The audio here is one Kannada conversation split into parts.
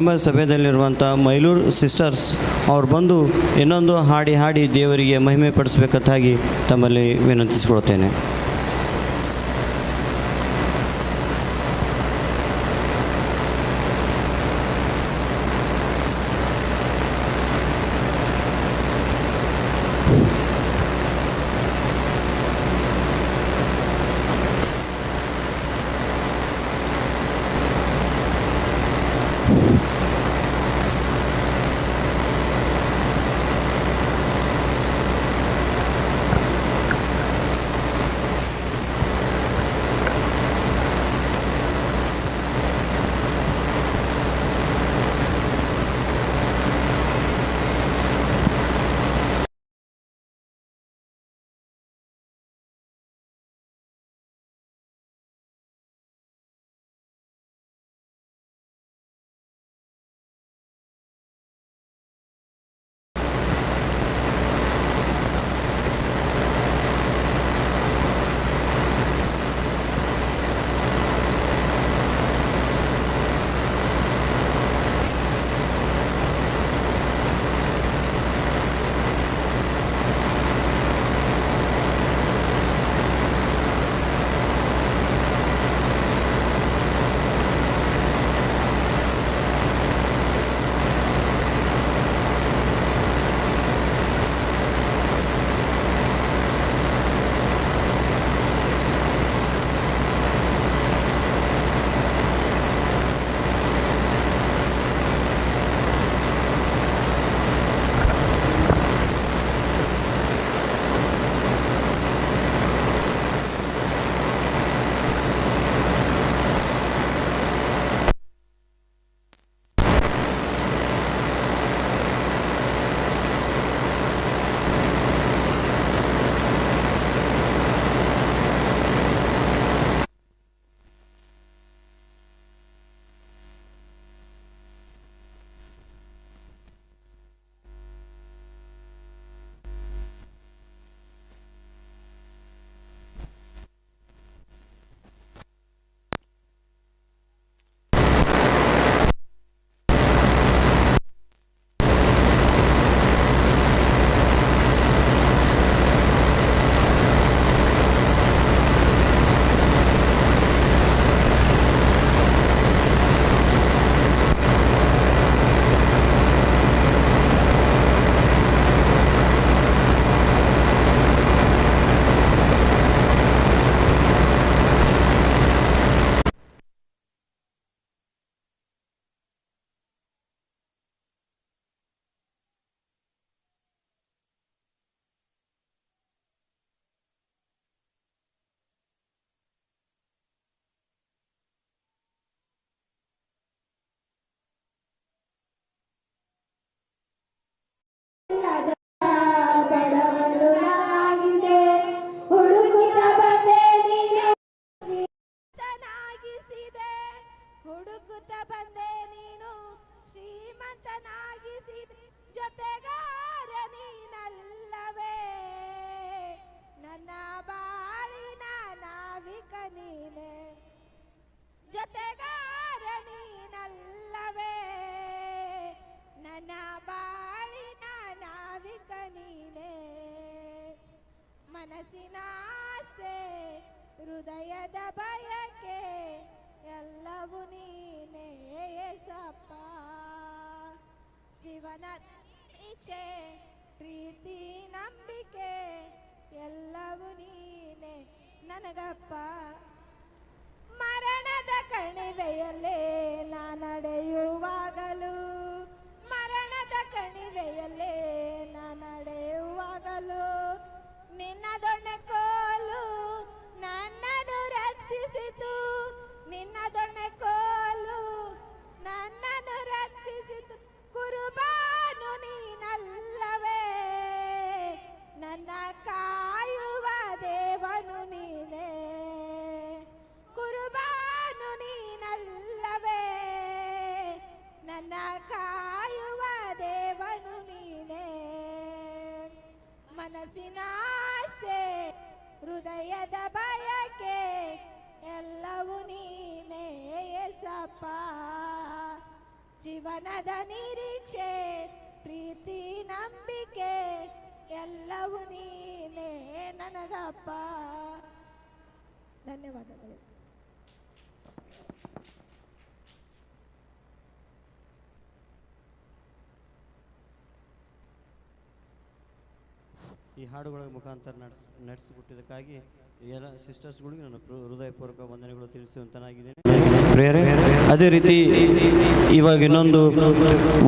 ಸಭೆಯಲ್ಲಿರುವಂಥ ಮೈಲೂರು ಸಿಸ್ಟರ್ಸ್ ಅವ್ರು ಬಂದು ಇನ್ನೊಂದು ಹಾಡಿ ದೇವರಿಗೆ ಮಹಿಮೆ ಪಡಿಸಬೇಕಂತಾಗಿ ತಮ್ಮಲ್ಲಿ ವಿನಂತಿಸಿಕೊಳ್ತೇನೆ. ಮನಸ್ಸಿನಾಸೆ ಹೃದಯದ ಬಯಕೆ ಎಲ್ಲವೂ ನೀನೇ ಏಸಪ್ಪ. ಜೀವನದ ಇಚ್ಛೆ ಪ್ರೀತಿ ನಂಬಿಕೆ ಎಲ್ಲವೂ ನೀನೇ ನನಗಪ್ಪ. ಮರಣದ ಕಣಿವೆಯಲ್ಲೇ ನಾ ನಡೆಯುವಾಗಲೂ, ಮರಣದ ಕಣಿವೆಯಲ್ಲೇ ನಾ ನಡೆಯುವಾಗಲೂ ನಿನ್ನ ದೊಣ್ಣೆ ಕೋಲು ನನ್ನನ್ನು ರಕ್ಷಿಸಿತು, ನಿನ್ನ ದೊಣ್ಣೆ ಕೋಲು ನನ್ನನ್ನು ರಕ್ಷಿಸಿತು. ಕುರುಬಾನು ನೀನಲ್ಲವೇ, ನನ್ನ ಕಾಯುವ ದೇವನು ನೀನೇ. ಕುರುಬಾನು ನೀನಲ್ಲವೇ, ನನ್ನ ಕಾಯುವ ದೇವನು ನೀನೇ. ಮನಸ್ಸಿನಾಸೆ ಹೃದಯದ ಬಯಕೆ ಎಲ್ಲವೂ ನೀನೇ ಏಸಪ್ಪ. ಜೀವನದ ನಿರೀಕ್ಷೆ ಪ್ರೀತಿ ನಂಬಿಕೆ ಎಲ್ಲವೂ ನೀನೇ ನನಗಪ್ಪ. ಧನ್ಯವಾದಗಳು. ಈ ಹಾಡುಗಳ ಮುಖಾಂತರ ನಡೆಸಿಕೊಟ್ಟಿದ್ದಕ್ಕಾಗಿ ಎಲ್ಲ ಸಿಸ್ಟರ್ಸ್ಗಳಿಗೆ ನನ್ನ ಹೃದಯಪೂರ್ವಕ ವಂದನೆಗಳು ತಿಳಿಸುವಂತನಾಗಿದ್ದೇನೆ. ಪ್ರೇರೆ ಅದೇ ರೀತಿ ಇವಾಗ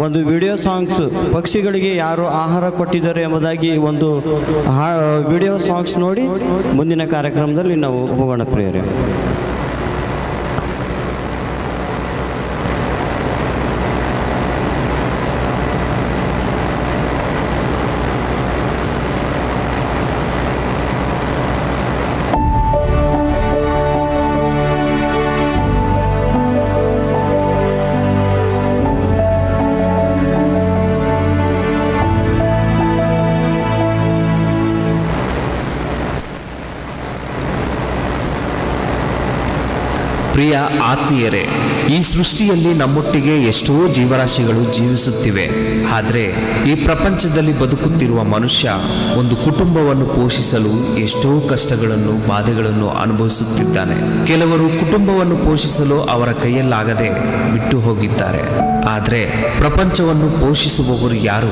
ಒಂದು ವಿಡಿಯೋ ಸಾಂಗ್ಸ್ ಪಕ್ಷಿಗಳಿಗೆ ಯಾರು ಆಹಾರ ಕೊಟ್ಟಿದ್ದಾರೆ ಎಂಬುದಾಗಿ ಒಂದು ವಿಡಿಯೋ ಸಾಂಗ್ಸ್ ನೋಡಿ ಮುಂದಿನ ಕಾರ್ಯಕ್ರಮದಲ್ಲಿ ನಾವು ಹೋಗೋಣ ಪ್ರೇರೆ. ಪ್ರಿಯ ಆತ್ಮೀಯರೇ, ಈ ಸೃಷ್ಟಿಯಲ್ಲಿ ನಮ್ಮೊಟ್ಟಿಗೆ ಎಷ್ಟೋ ಜೀವರಾಶಿಗಳು ಜೀವಿಸುತ್ತಿವೆ. ಆದರೆ ಈ ಪ್ರಪಂಚದಲ್ಲಿ ಬದುಕುತ್ತಿರುವ ಮನುಷ್ಯ ಒಂದು ಕುಟುಂಬವನ್ನು ಪೋಷಿಸಲು ಎಷ್ಟೋ ಕಷ್ಟಗಳನ್ನು ಬಾಧೆಗಳನ್ನು ಅನುಭವಿಸುತ್ತಿದ್ದಾನೆ. ಕೆಲವರು ಕುಟುಂಬವನ್ನು ಪೋಷಿಸಲು ಅವರ ಕೈಯಲ್ಲಾಗದೆ ಬಿಟ್ಟು ಹೋಗಿದ್ದಾರೆ. ಆದರೆ ಪ್ರಪಂಚವನ್ನು ಪೋಷಿಸುವವರು ಯಾರು?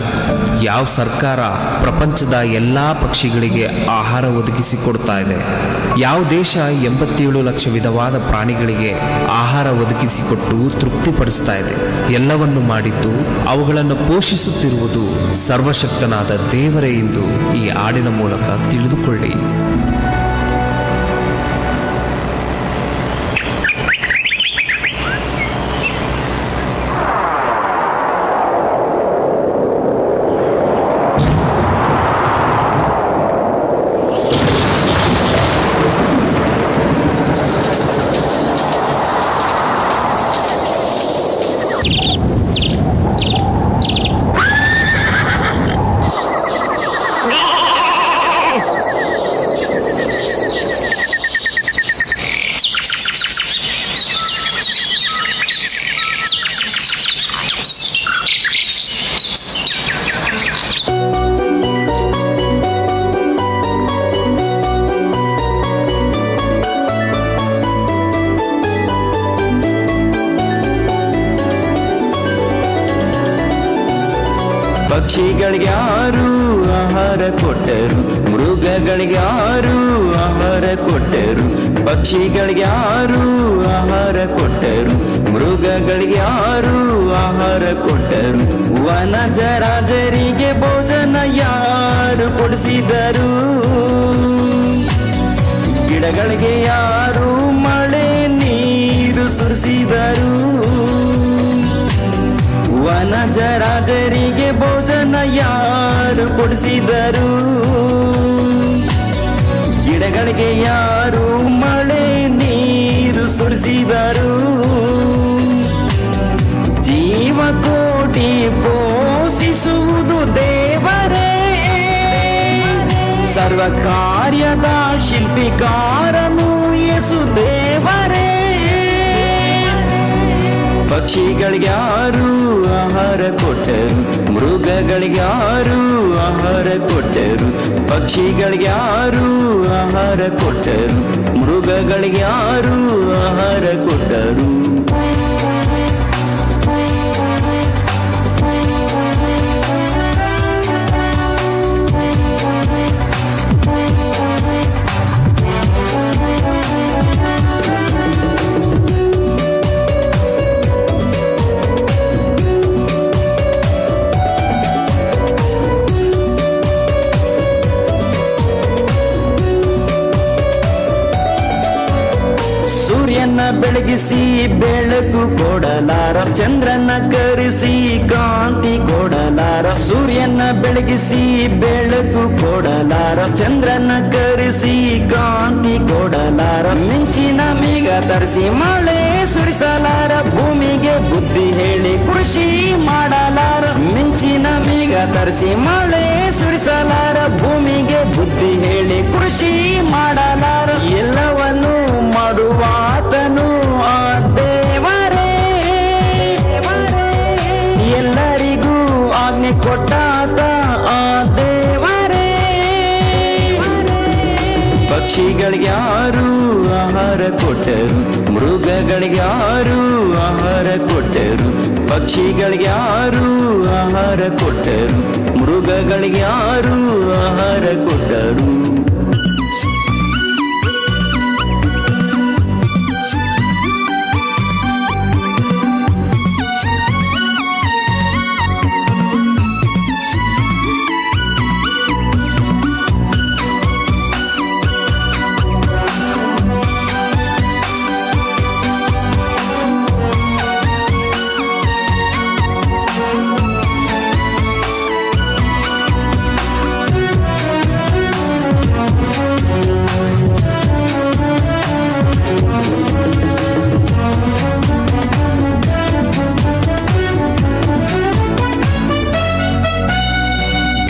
ಯಾವ ಸರ್ಕಾರ ಪ್ರಪಂಚದ ಎಲ್ಲ ಪಕ್ಷಿಗಳಿಗೆ ಆಹಾರ ಒದಗಿಸಿಕೊಡ್ತಾ ಇದೆ? ಯಾವ ದೇಶ 87 ಲಕ್ಷ ವಿಧವಾದ ಪ್ರಾಣಿಗಳಿಗೆ ಆಹಾರ ಒದಗಿಸಿಕೊಟ್ಟು ತೃಪ್ತಿಪಡಿಸ್ತಾ ಇದೆ? ಎಲ್ಲವನ್ನು ಮಾಡಿದ್ದು ಅವುಗಳನ್ನು ಪೋಷಿಸುತ್ತಿರುವುದು ಸರ್ವಶಕ್ತನಾದ ದೇವರೇ ಎಂದು ಈ ಹಾಡಿನ ಮೂಲಕ ತಿಳಿದುಕೊಳ್ಳಿ. ಪಕ್ಷಿಗಳಿಗ್ಯಾರು ಆಹಾರ ಕೊಟ್ಟರು, ಮೃಗಗಳಿಗ್ಯಾರು ಆಹಾರ ಕೊಟ್ಟರು. ಪಕ್ಷಿಗಳಿಗ್ಯಾರು ಆಹಾರ ಕೊಟ್ಟರು, ಮೃಗಗಳಿಗ್ಯಾರು ಆಹಾರ ಕೊಟ್ಟರು. ವನಜರಾಜರಿಗೆ ಭೋಜನ ಯಾರು ಕೊಡಿಸಿದರು? ಗಿಡಗಳಿಗೆ ಯಾರು ಮಳೆ ನೀರು ಸುರಿಸಿದರು? ವನಜರಾಜರಿಗೆ ಭೋಜನ ಯಾರು ಕೊಡಿಸಿದರು? ಗಿಡಗಳಿಗೆ ಯಾರು ಮಳೆ ನೀರು ಸುರಿಸಿದರು? ಜೀವಕೋಟಿ ಪೋಷಿಸುವುದು ದೇವರೇ, ಸರ್ವ ಕಾರ್ಯದ ಶಿಲ್ಪಿಕಾರನು ಯೇಸು ದೇವರೇ. ಪಕ್ಷಿಗಳಿಗ್ಯಾರು ಆಹಾರ ಕೊಟ್ಟರು, ಮೃಗಗಳಿಗ್ಯಾರು ಆಹಾರ ಕೊಟ್ಟರು. ಪಕ್ಷಿಗಳಿಗ್ಯಾರು ಆಹಾರ ಕೊಟ್ಟರು, ಮೃಗಗಳಿಗ್ಯಾರು ಆಹಾರ ಕೊಟ್ಟರು. ಸೂರ್ಯನ ಬೆಳಗಿಸಿ ಬೆಳಕು ಕೊಡಲಾರ, ಚಂದ್ರನ ಕರೆಸಿ ಕಾಂತಿ ಕೊಡಲಾರ. ಸೂರ್ಯನ ಬೆಳಗಿಸಿ ಬೆಳಕು ಕೊಡಲಾರ, ಚಂದ್ರನ ಕರೆಸಿ ಕಾಂತಿ ಕೊಡಲಾರ. ಮಿಂಚಿನ ಮೇಘ ತರಿಸಿ ಮಳೆ ಸುರಿಸಲಾರ, ಭೂಮಿಗೆ ಬುದ್ಧಿ ಹೇಳಿ ಕೃಷಿ ಮಾಡಲಾರ. ಮಿಂಚಿನ ಮೇಘ ತರಿಸಿ ಮಳೆ ಸುರಿಸಲಾರ, ಭೂಮಿಗೆ ಬುದ್ಧಿ ಹೇಳಿ ಕೃಷಿ ಮಾಡಲಾರ. ಎಲ್ಲವನ್ನು ಮಾಡುವಾತನು ಆ ದೇವರೇ. ಎಲ್ಲರಿಗೂ ಆಜ್ಞೆ ಕೊಟ್ಟಾತ ಆ ದೇವರೇ. ಪಕ್ಷಿಗಳಿಗ್ಯಾರು ಆಹಾರ ಕೊಟ್ಟರು, ಮೃಗಗಳಿಗ್ಯಾರು ಆಹಾರ ಕೊಟ್ಟರು. ಪಕ್ಷಿಗಳಿಗ್ಯಾರು ಆಹಾರ ಕೊಟ್ಟರು, ಮೃಗಗಳಿಗ್ಯಾರು ಆಹಾರ ಕೊಟ್ಟರು.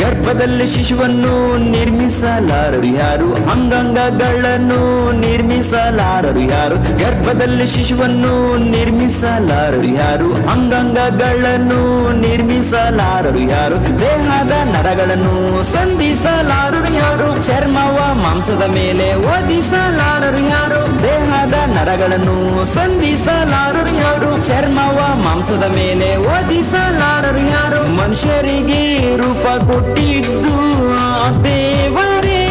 ಗರ್ಭದಲ್ಲಿ ಶಿಶುವನ್ನು ನಿರ್ಮಿಸಲಾರರು ಯಾರು, ಅಂಗಾಂಗಗಳನ್ನು ನಿರ್ಮಿಸಲಾರರು ಯಾರು. ಗರ್ಭದಲ್ಲಿ ಶಿಶುವನ್ನು ನಿರ್ಮಿಸಲಾರರು ಯಾರು, ಅಂಗಾಂಗಗಳನ್ನು ನಿರ್ಮಿಸಲಾರರು ಯಾರು. ದೇಹದ ನರಗಳನ್ನು ಸಂಧಿಸಲಾರರು ಯಾರು, ಚರ್ಮವ ಮಾಂಸದ ಮೇಲೆ ಓದಿಸಲಾರರು ಯಾರು. ದೇಹದ ನರಗಳನ್ನು ಸಂಧಿಸಲಾರರು ಯಾರು, ಚರ್ಮವ ಮಾಂಸದ ಮೇಲೆ ಓದಿಸಲಾರರು ಯಾರು. ಮನುಷ್ಯರಿಗೆ ರೂಪ ಕೊಟ್ಟಿದ್ದು ಆ ದೇವರೇ.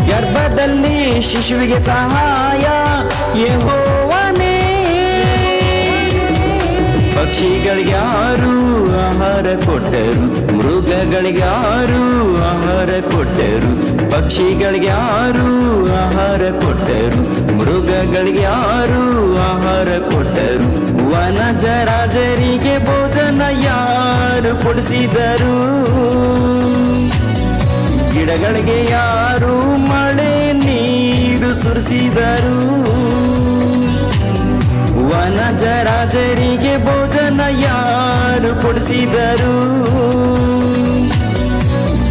ಗರ್ಭದಲ್ಲಿ ಶಿಶುವಿಗೆ ಸಹಾಯ ಯೆಹೋವನೇ. ಪಕ್ಷಿಗಳಿಗ್ಯಾರು ಆಹಾರ ಕೊಟ್ಟರು, ಮೃಗಗಳಿಗ್ಯಾರು ಆಹಾರ ಕೊಟ್ಟರು. ಪಕ್ಷಿಗಳಿಗ್ಯಾರು ಆಹಾರ ಕೊಟ್ಟರು, ಮೃಗಗಳಿಗ್ಯಾರು ಆಹಾರ ಕೊಟ್ಟರು. ವನಜರಾಜರಿಗೆ ಭೋಜನ ಯಾರು ಕೊಡಿಸಿದರು, ಗಿಡಗಳಿಗೆ ಯಾರು ಮಳೆ ನೀರು ಸುರಿಸಿದರು. ವನಜರಾಜರಿಗೆ ಭೋಜನ ಯಾರು ಕೊಡಿಸಿದರು,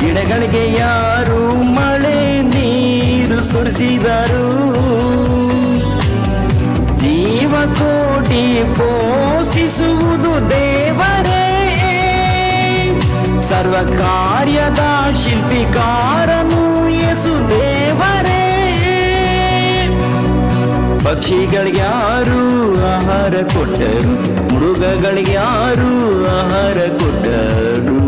ಗಿಡಗಳಿಗೆ ಯಾರು ಮಳೆ ನೀರು ಸುರಿಸಿದರು. ಜೀವಕೋಟಿ ಪೋಷಿಸುವುದು ದೇವರೇ, ಸರ್ವ ಕಾರ್ಯದ ಶಿಲ್ಪಿಕಾರನು ಯೇಸು ದೇವರೇ. ಪಕ್ಷಿಗಳಿಗ್ಯಾರು ಆಹಾರ ಕೊಟ್ಟರು, ಮೃಗಗಳಿಗ್ಯಾರು ಆಹಾರ ಕೊಟ್ಟರು.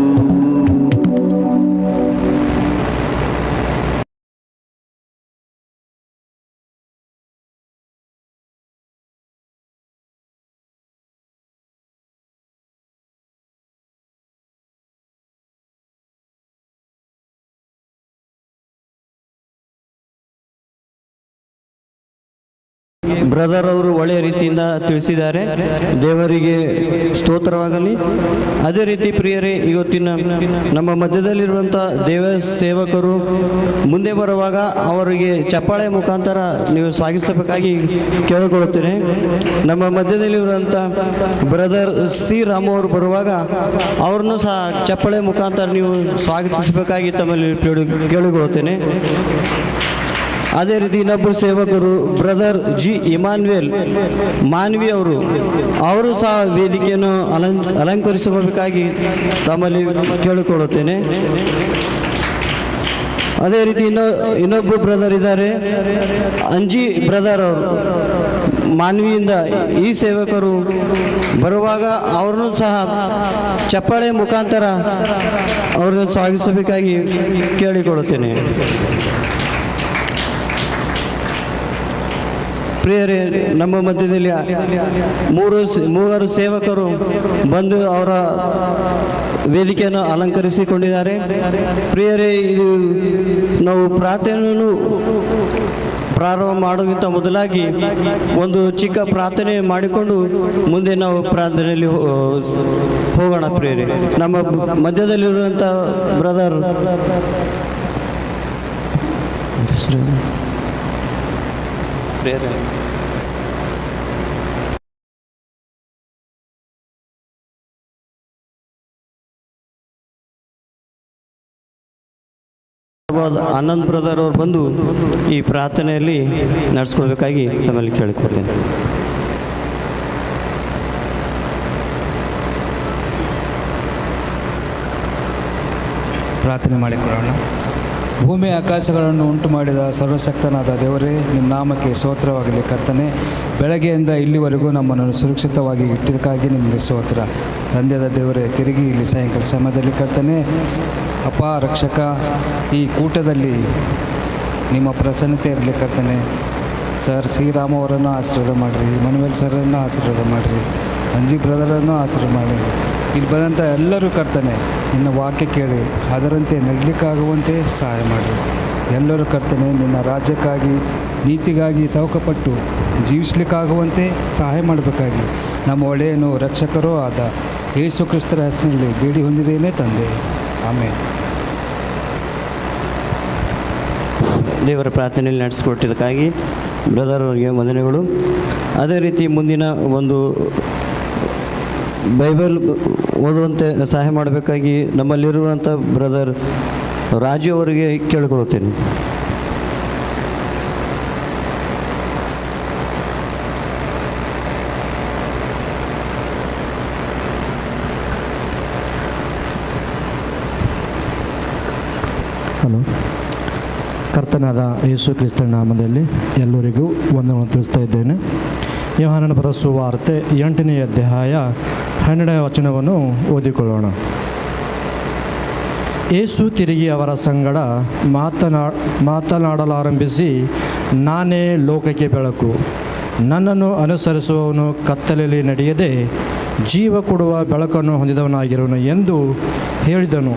ಬ್ರದರ್ ಅವರು ಒಳ್ಳೆಯ ರೀತಿಯಿಂದ ತಿಳಿಸಿದ್ದಾರೆ. ದೇವರಿಗೆ ಸ್ತೋತ್ರವಾಗಲಿ. ಅದೇ ರೀತಿ ಪ್ರಿಯರೇ, ಇವತ್ತಿನ ನಮ್ಮ ಮಧ್ಯದಲ್ಲಿರುವಂಥ ದೇವ ಸೇವಕರು ಮುಂದೆ ಬರುವಾಗ ಅವರಿಗೆ ಚಪ್ಪಾಳೆ ಮುಖಾಂತರ ನೀವು ಸ್ವಾಗತಿಸಬೇಕಾಗಿ ಕೇಳಿಕೊಳ್ಳುತ್ತೇನೆ. ನಮ್ಮ ಮಧ್ಯದಲ್ಲಿರುವಂಥ ಬ್ರದರ್ ಸಿ ರಾಮು ಅವರು ಬರುವಾಗ ಅವ್ರನ್ನೂ ಸಹ ಚಪ್ಪಾಳೆ ಮುಖಾಂತರ ನೀವು ಸ್ವಾಗತಿಸಬೇಕಾಗಿ ತಮ್ಮಲ್ಲಿ ಕೇಳಿಕೊಳ್ಳುತ್ತೇನೆ. ಅದೇ ರೀತಿ ಇನ್ನೊಬ್ಬರು ಸೇವಕರು ಬ್ರದರ್ ಜಿ ಇಮಾನ್ವೇಲ್ ಮಾನ್ವಿ ಅವರು ಸಹ ವೇದಿಕೆಯನ್ನು ಅಲಂಕರಿಸಬೇಕಾಗಿ ತಮ್ಮಲ್ಲಿ ಕೇಳಿಕೊಳ್ಳುತ್ತೇನೆ. ಅದೇ ರೀತಿ ಇನ್ನೊಬ್ಬರು ಬ್ರದರ್ ಇದ್ದಾರೆ, ಅಂಜಿ ಬ್ರದರ್ ಅವರು ಮಾನ್ವಿಯಿಂದ. ಈ ಸೇವಕರು ಬರುವಾಗ ಅವ್ರನ್ನೂ ಸಹ ಚಪ್ಪಾಳೆ ಮುಖಾಂತರ ಅವ್ರನ್ನ ಸ್ವಾಗತಿಸಬೇಕಾಗಿ ಕೇಳಿಕೊಳ್ಳುತ್ತೇನೆ. ಪ್ರಿಯರೇ, ನಮ್ಮ ಮಧ್ಯದಲ್ಲಿ ಮೂವರು ಸೇವಕರು ಬಂದು ಅವರ ವೇದಿಕೆಯನ್ನು ಅಲಂಕರಿಸಿಕೊಂಡಿದ್ದಾರೆ. ಪ್ರಿಯರೇ, ಇದು ನಾವು ಪ್ರಾರ್ಥನೆಯನ್ನು ಪ್ರಾರಂಭ ಮಾಡೋಕ್ಕಿಂತ ಮೊದಲಾಗಿ ಒಂದು ಚಿಕ್ಕ ಪ್ರಾರ್ಥನೆ ಮಾಡಿಕೊಂಡು ಮುಂದೆ ನಾವು ಪ್ರಾರ್ಥನೆಯಲ್ಲಿ ಹೋಗೋಣ. ಪ್ರಿಯರೇ, ನಮ್ಮ ಮಧ್ಯದಲ್ಲಿರುವಂಥ ಬ್ರದರ್ ಪ್ರಿಯರೇ, ಆನಂದ್ ಬ್ರದರ್ ಅವರು ಬಂದು ಈ ಪ್ರಾರ್ಥನೆಯಲ್ಲಿ ನಡೆಸ್ಕೊಳ್ಬೇಕಾಗಿ ತಮ್ಮಲ್ಲಿ ಕೇಳಿಕೊಡ್ತೇನೆ. ಪ್ರಾರ್ಥನೆ ಮಾಡಿಕೊಳ್ಳೋಣ. ಭೂಮಿ ಆಕಾಶಗಳನ್ನು ಉಂಟು ಮಾಡಿದ ಸರ್ವಶಕ್ತನಾದ ದೇವರೇ, ನಿಮ್ಮ ನಾಮಕ್ಕೆ ಸ್ತೋತ್ರವಾಗಲಿ. ಕರ್ತನೆ, ಬೆಳಗ್ಗೆಯಿಂದ ಇಲ್ಲಿವರೆಗೂ ನಮ್ಮನ್ನು ಸುರಕ್ಷಿತವಾಗಿ ಇಟ್ಟಿದ್ದಕ್ಕಾಗಿ ನಿಮಗೆ ಸ್ತೋತ್ರ. ತಂದೆಯಾದ ದೇವರೇ, ತಿರುಗಿ ಇಲ್ಲಿ ಸಾಯಂಕಾಲ ಸಮಯದಲ್ಲಿ ಕರ್ತನೆ ಅಪ್ಪ ರಕ್ಷಕ, ಈ ಕೂಟದಲ್ಲಿ ನಿಮ್ಮ ಪ್ರಸನ್ನತೆ ಇರಲಿ ಕರ್ತನೆ. ಸರ್ ಶ್ರೀರಾಮ ಅವರನ್ನು ಆಶೀರ್ವಾದ ಮಾಡಿರಿ, ಮನುವೇಲ್ ಸರನ್ನು ಆಶೀರ್ವಾದ ಮಾಡಿರಿ, ಅಂಜಿ ಬ್ರದರನ್ನು ಆಶೀರ್ವಾದ ಮಾಡಿ. ಇಲ್ಲಿ ಬಂದಂಥ ಎಲ್ಲರೂ ಕರ್ತನೆ ನಿನ್ನ ವಾಕ್ಯ ಕೇಳಿ ಅದರಂತೆ ನಡಲಿಕ್ಕಾಗುವಂತೆ ಸಹಾಯ ಮಾಡಿರಿ. ಎಲ್ಲರೂ ಕರ್ತನೆ ನಿನ್ನ ರಾಜ್ಯಕ್ಕಾಗಿ ನೀತಿಗಾಗಿ ತವಕಪಟ್ಟು ಜೀವಿಸಲಿಕ್ಕಾಗುವಂತೆ ಸಹಾಯ ಮಾಡಬೇಕಾಗಿ ನಮ್ಮ ಒಡೆಯನು ರಕ್ಷಕರೂ ಆದ ಯೇಸು ಕ್ರಿಸ್ತರ ಹೆಸರಿನಲ್ಲಿ ಬೇಡಿ ಹೊಂದಿದ್ದೇನೆ ತಂದೆ, ಆಮೇಲೆ. ದೇವರ ಪ್ರಾರ್ಥನೆಯಲ್ಲಿ ನಡೆಸಿಕೊಟ್ಟಿದ್ದಕ್ಕಾಗಿ ಬ್ರದರ್ ಅವರಿಗೆ ವಂದನೆಗಳು. ಅದೇ ರೀತಿ ಮುಂದಿನ ಒಂದು ಬೈಬಲ್ ಓದುವಂತೆ ಸಹಾಯ ಮಾಡಬೇಕಾಗಿ ನಮ್ಮಲ್ಲಿರುವಂಥ ಬ್ರದರ್ ರಾಜು ಅವರಿಗೆ ಕೇಳಿಕೊಳ್ಳುತ್ತೇನೆ. ಹಲೋ. ಕರ್ತನಾದ ಯೇಸು ಕ್ರಿಸ್ತನ ನಾಮದಲ್ಲಿ ಎಲ್ಲರಿಗೂ ವಂದನೆಗಳನ್ನು ತಿಳಿಸ್ತಾ ಇದ್ದೇನೆ. ಯೋಹಾನನ ಬರೆದ ಸುವಾರ್ತೆ 8ನೇ ಅಧ್ಯಾಯ 12ನೇ ವಚನವನ್ನು ಓದಿಕೊಳ್ಳೋಣ. ಯೇಸು ತಿರುಗಿ ಅವರ ಸಂಗಡ ಮಾತನಾಡಲಾರಂಭಿಸಿ, ನಾನೇ ಲೋಕಕ್ಕೆ ಬೆಳಕು, ನನ್ನನ್ನು ಅನುಸರಿಸುವವನು ಕತ್ತಲೆಯಲ್ಲಿ ನಡೆಯದೆ ಜೀವ ಕೊಡುವ ಬೆಳಕನ್ನು ಹೊಂದಿದವನಾಗಿರುವನು ಎಂದು ಹೇಳಿದನು.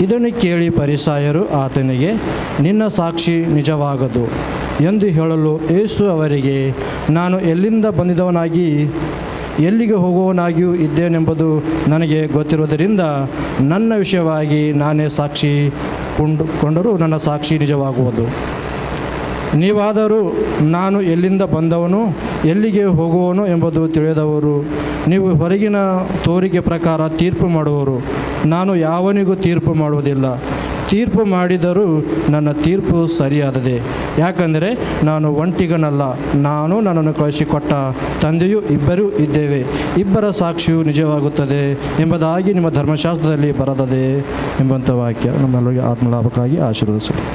ಇದನ್ನು ಕೇಳಿ ಫರಿಸಾಯರು ಆತನಿಗೆ, ನಿನ್ನ ಸಾಕ್ಷಿ ನಿಜವಾಗದು ಎಂದು ಹೇಳಲು ಯೇಸು ಅವರಿಗೆ, ನಾನು ಎಲ್ಲಿಂದ ಬಂದಿದ್ದವನಾಗಿ ಎಲ್ಲಿಗೆ ಹೋಗುವವನಾಗಿಯೂ ಇದ್ದೇನೆಂಬುದು ನನಗೆ ಗೊತ್ತಿರುವುದರಿಂದ ನನ್ನ ವಿಷಯವಾಗಿ ನಾನೇ ಸಾಕ್ಷಿ ಕೊಂಡರೂ ನನ್ನ ಸಾಕ್ಷಿ ನಿಜವಾಗುವುದು. ನೀವಾದರೂ ನಾನು ಎಲ್ಲಿಂದ ಬಂದವನು ಎಲ್ಲಿಗೆ ಹೋಗುವವನು ಎಂಬುದು ತಿಳಿದವರು. ನೀವು ಹೊರಗಿನ ತೋರಿಕೆ ಪ್ರಕಾರ ತೀರ್ಪು ಮಾಡುವವರು, ನಾನು ಯಾವನಿಗೂ ತೀರ್ಪು ಮಾಡುವುದಿಲ್ಲ. ತೀರ್ಪು ಮಾಡಿದರೂ ನನ್ನ ತೀರ್ಪು ಸರಿಯಾದದೆ, ಯಾಕಂದರೆ ನಾನು ಒಂಟಿಗನಲ್ಲ, ನಾನು ನನ್ನನ್ನು ಕಳಿಸಿಕೊಟ್ಟ ತಂದೆಯೂ ಇಬ್ಬರೂ ಇದ್ದೇವೆ. ಇಬ್ಬರ ಸಾಕ್ಷಿಯು ನಿಜವಾಗುತ್ತದೆ ಎಂಬುದಾಗಿ ನಿಮ್ಮ ಧರ್ಮಶಾಸ್ತ್ರದಲ್ಲಿ ಬರೆದದೆ ಎಂಬಂಥ ವಾಕ್ಯ ನಮ್ಮೆಲ್ಲರಿಗೆ ಆತ್ಮಲಾಭಕ್ಕಾಗಿ ಆಶೀರ್ವದಿಸಲಿ.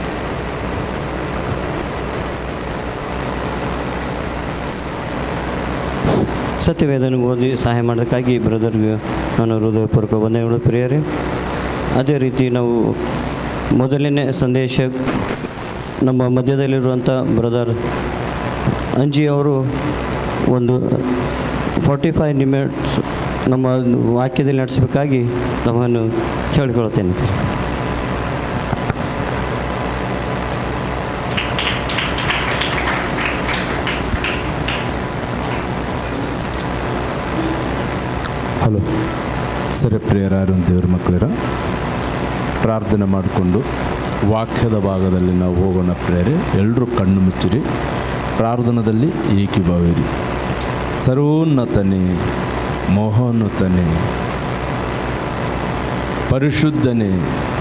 ಸತ್ಯವೇದನ ಓದಿ ಸಹಾಯ ಮಾಡೋದಕ್ಕಾಗಿ ಬ್ರದರ್ಗೆ ನಾನು ಹೃದಯಪೂರ್ವಕ ವಂದನೆಗಳು ಪ್ರಿಯರೇ. ಅದೇ ರೀತಿ ನಾವು ಮೊದಲನೇ ಸಂದೇಶ ನಮ್ಮ ಮಧ್ಯದಲ್ಲಿರುವಂಥ ಬ್ರದರ್ ಅಂಜಿ ಅವರು ಒಂದು 45 ನಿಮಿಟ್ಸ್ ನಮ್ಮ ವಾಕ್ಯದಲ್ಲಿ ನಡೆಸಬೇಕಾಗಿ ನಮ್ಮನ್ನು ಕೇಳಿಕೊಳ್ಳುತ್ತೇನೆ ಸರ್. ಹಲೋ ಸರಿ, ಪ್ರಿಯರಾರು ದೇವ್ರ ಮಕ್ಕಳಿರ, ಪ್ರಾರ್ಥನೆ ಮಾಡಿಕೊಂಡು ವಾಕ್ಯದ ಭಾಗದಲ್ಲಿ ನಾವು ಹೋಗೋಣ. ಪ್ರೇರೆ ಎಲ್ಲರೂ ಕಣ್ಣು ಮುಚ್ಚಿರಿ, ಪ್ರಾರ್ಥನದಲ್ಲಿ ಏಕೀಭಾವಿರಿ. ಸರ್ವೋನ್ನತನೇ, ಮಹೋನ್ನತನೇ, ಪರಿಶುದ್ಧನೇ,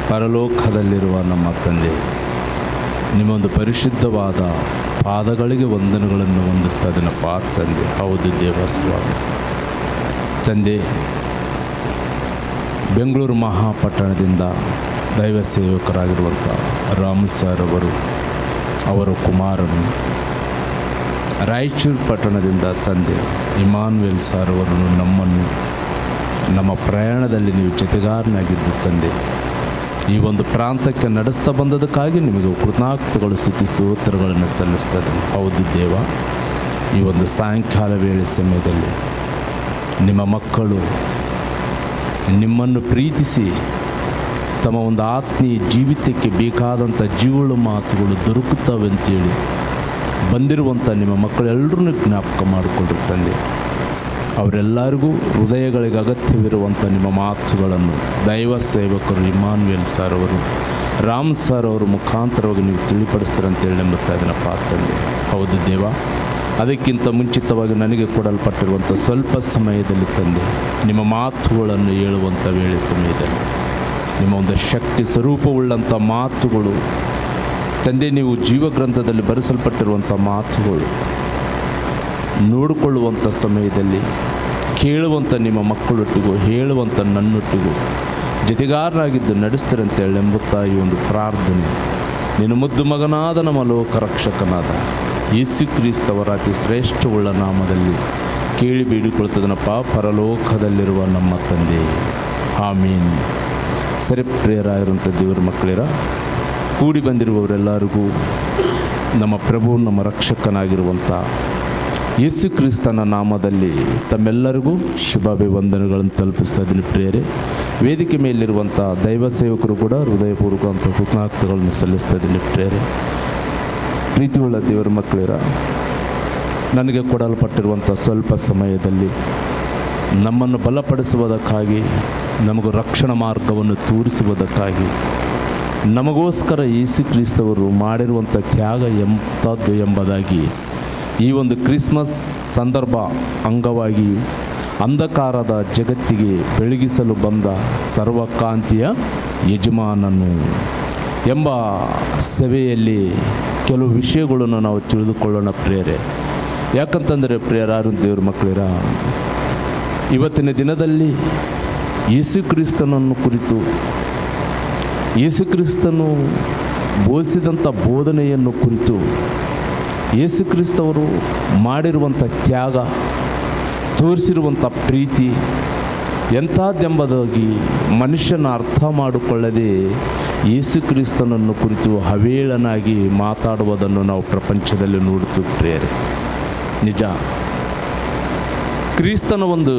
ಪರಲೋಕದಲ್ಲಿರುವ ನಮ್ಮ ತಂದೆ, ನಿಮ್ಮೊಂದು ಪರಿಶುದ್ಧವಾದ ಪಾದಗಳಿಗೆ ವಂದನೆಗಳನ್ನು ಹೊಂದಿಸ್ತಾ ಇದೀನಪ್ಪ ತಂದೆ. ಹೌದು ದೇವಸ್ವಾಮಿ ತಂದೆ, ಬೆಂಗಳೂರು ಮಹಾಪಟ್ಟಣದಿಂದ ದೈವ ಸೇವಕರಾಗಿರುವಂಥ ರಾಮ್ ಸರ್ ಅವರ ಕುಮಾರನು, ರಾಯಚೂರು ಪಟ್ಟಣದಿಂದ ತಂದೆ ಇಮಾನ್ವೇಲ್ ಸರ್ ಅವರನ್ನು ನಮ್ಮನ್ನು ನಮ್ಮ ಪ್ರಯಾಣದಲ್ಲಿ ನೀವು ಜೊತೆಗಾರನಾಗಿದ್ದು ತಂದೆ, ಈ ಒಂದು ಪ್ರಾಂತಕ್ಕೆ ನಡೆಸ್ತಾ ಬಂದದಕ್ಕಾಗಿ ನಿಮಗೆ ಕೃತಜ್ಞತೆಗಳು, ಸ್ತುತಿ ಸ್ತೋತ್ರಗಳನ್ನು ಸಲ್ಲಿಸ್ತದೆ. ಹೌದು ದೇವ, ಈ ಒಂದು ಸಾಯಂಕಾಲ ವೇಳೆ ಸಮಯದಲ್ಲಿ ನಿಮ್ಮ ಮಕ್ಕಳು ನಿಮ್ಮನ್ನು ಪ್ರೀತಿಸಿ ತಮ್ಮ ಒಂದು ಆತ್ಮೀಯ ಜೀವಿತಕ್ಕೆ ಬೇಕಾದಂಥ ಜೀವಳ ಮಾತುಗಳು ದೊರಕುತ್ತವೆ ಅಂತೇಳಿ ಬಂದಿರುವಂಥ ನಿಮ್ಮ ಮಕ್ಕಳೆಲ್ಲರನ್ನೂ ಜ್ಞಾಪಕ ಮಾಡಿಕೊಂಡ್ರು ತಂದೆ. ಅವರೆಲ್ಲರಿಗೂ ಹೃದಯಗಳಿಗೆ ಅಗತ್ಯವಿರುವಂಥ ನಿಮ್ಮ ಮಾತುಗಳನ್ನು ದೈವ ಸೇವಕರು ಇಮಾನ್ವೇಲ್ ಸರ್ ಅವರು, ರಾಮ್ ಸರ್ ಅವರ ಮುಖಾಂತರವಾಗಿ ನೀವು ತಿಳಿಪಡಿಸ್ತಾರೆ ಅಂತೇಳಿ ನಂಬುತ್ತಾ ಇದ್ದೀನಪ್ಪ ತಂದೆ. ಹೌದು ದೇವ, ಅದಕ್ಕಿಂತ ಮುಂಚಿತವಾಗಿ ನನಗೆ ಕೊಡಲ್ಪಟ್ಟಿರುವಂಥ ಸ್ವಲ್ಪ ಸಮಯದಲ್ಲಿ ತಂದೆ ನಿಮ್ಮ ಮಾತುಗಳನ್ನು ಹೇಳುವಂಥ ವೇಳೆ ಸಮಯದಲ್ಲಿ ನಿಮ್ಮ ಒಂದು ಶಕ್ತಿ ಸ್ವರೂಪವುಳ್ಳಂಥ ಮಾತುಗಳು ತಂದೆ, ನೀವು ಜೀವಗ್ರಂಥದಲ್ಲಿ ಬರೆಸಲ್ಪಟ್ಟಿರುವಂಥ ಮಾತುಗಳು ನೋಡಿಕೊಳ್ಳುವಂಥ ಸಮಯದಲ್ಲಿ ಕೇಳುವಂಥ ನಿಮ್ಮ ಮಕ್ಕಳೊಟ್ಟಿಗೂ ಹೇಳುವಂಥ ನನ್ನೊಟ್ಟಿಗೂ ಜೊತೆಗಾರರಾಗಿದ್ದು ನಡೆಸ್ತೀರಂತೇಳಿ ಎಂಬುತ್ತಾ ಈ ಒಂದು ಪ್ರಾರ್ಥನೆ ನಿನ್ನ ಮುದ್ದು ಮಗನಾದ ನಮ್ಮ ಲೋಕ ರಕ್ಷಕನಾದ ಯೇಸು ಕ್ರಿಸ್ತವರ ಅತಿ ಶ್ರೇಷ್ಠವುಳ್ಳ ನಾಮದಲ್ಲಿ ಕೇಳಿ ಬೇಡಿಕೊಳ್ತದನಪ್ಪ ಪರಲೋಕದಲ್ಲಿರುವ ನಮ್ಮ ತಂದೆ, ಆಮೀನ್. ಸರಿ ಪ್ರಿಯರಾಗಿರುವಂಥ ದೇವರ ಮಕ್ಕಳಿರ, ಕೂಡಿ ಬಂದಿರುವವರೆಲ್ಲರಿಗೂ ನಮ್ಮ ಪ್ರಭು ನಮ್ಮ ರಕ್ಷಕನಾಗಿರುವಂಥ ಯೇಸು ಕ್ರಿಸ್ತನ ನಾಮದಲ್ಲಿ ತಮ್ಮೆಲ್ಲರಿಗೂ ಶುಭಾಭಿವಂದನೆಗಳನ್ನು ತಲುಪಿಸ್ತಾ ಇದ್ದೀನಿ ಪ್ರಿಯರೇ. ವೇದಿಕೆ ಮೇಲಿರುವಂಥ ದೈವ ಸೇವಕರು ಕೂಡ ಹೃದಯಪೂರ್ವಕವಂಥ ಕೃತಜ್ಞತೆಗಳನ್ನು ಸಲ್ಲಿಸ್ತಾ ಇದ್ದೀನಿ ಪ್ರಿಯರೇ. ಪ್ರೀತಿಯುಳ್ಳ ದೇವರ ಮಕ್ಕಳಿರ, ನನಗೆ ಕೊಡಲ್ಪಟ್ಟಿರುವಂಥ ಸ್ವಲ್ಪ ಸಮಯದಲ್ಲಿ ನಮ್ಮನ್ನು ಬಲಪಡಿಸುವುದಕ್ಕಾಗಿ, ನಮಗೂ ರಕ್ಷಣಾ ಮಾರ್ಗವನ್ನು ತೋರಿಸುವುದಕ್ಕಾಗಿ, ನಮಗೋಸ್ಕರ ಯೇಸು ಕ್ರಿಸ್ತವರು ಮಾಡಿರುವಂಥ ತ್ಯಾಗ ಎಂಥದ್ದು ಎಂಬುದಾಗಿ ಈ ಒಂದು ಕ್ರಿಸ್ಮಸ್ ಸಂದರ್ಭ ಅಂಗವಾಗಿ ಅಂಧಕಾರದ ಜಗತ್ತಿಗೆ ಬೆಳಗಿಸಲು ಬಂದ ಸರ್ವಕಾಂತಿಯ ಯಜಮಾನನು ಎಂಬ ಸಭೆಯಲ್ಲಿ ಕೆಲವು ವಿಷಯಗಳನ್ನು ನಾವು ತಿಳಿದುಕೊಳ್ಳೋಣ ಪ್ರಿಯರೇ. ಯಾಕಂತಂದರೆ ಪ್ರಿಯರಾರು ದೇವ್ರ ಮಕ್ಕಳಿರ, ಇವತ್ತಿನ ದಿನದಲ್ಲಿ ಯೇಸು ಕ್ರಿಸ್ತನನ್ನು ಕುರಿತು, ಯೇಸು ಕ್ರಿಸ್ತನು ಬೋಧಿಸಿದಂಥ ಬೋಧನೆಯನ್ನು ಕುರಿತು, ಯೇಸು ಕ್ರಿಸ್ತವರು ಮಾಡಿರುವಂಥ ತ್ಯಾಗ, ತೋರಿಸಿರುವಂಥ ಪ್ರೀತಿ ಎಂಥದ್ದೆಂಬುದಾಗಿ ಮನುಷ್ಯನ ಅರ್ಥ ಮಾಡಿಕೊಳ್ಳದೆ ಯೇಸು ಕ್ರಿಸ್ತನನ್ನು ಕುರಿತು ಅವೇಳನಾಗಿ ಮಾತಾಡುವುದನ್ನು ನಾವು ಪ್ರಪಂಚದಲ್ಲಿ ನೋಡುತ್ತೀವಿ ಪ್ರಿಯರೇ. ನಿಜ, ಕ್ರಿಸ್ತನ ಒಂದು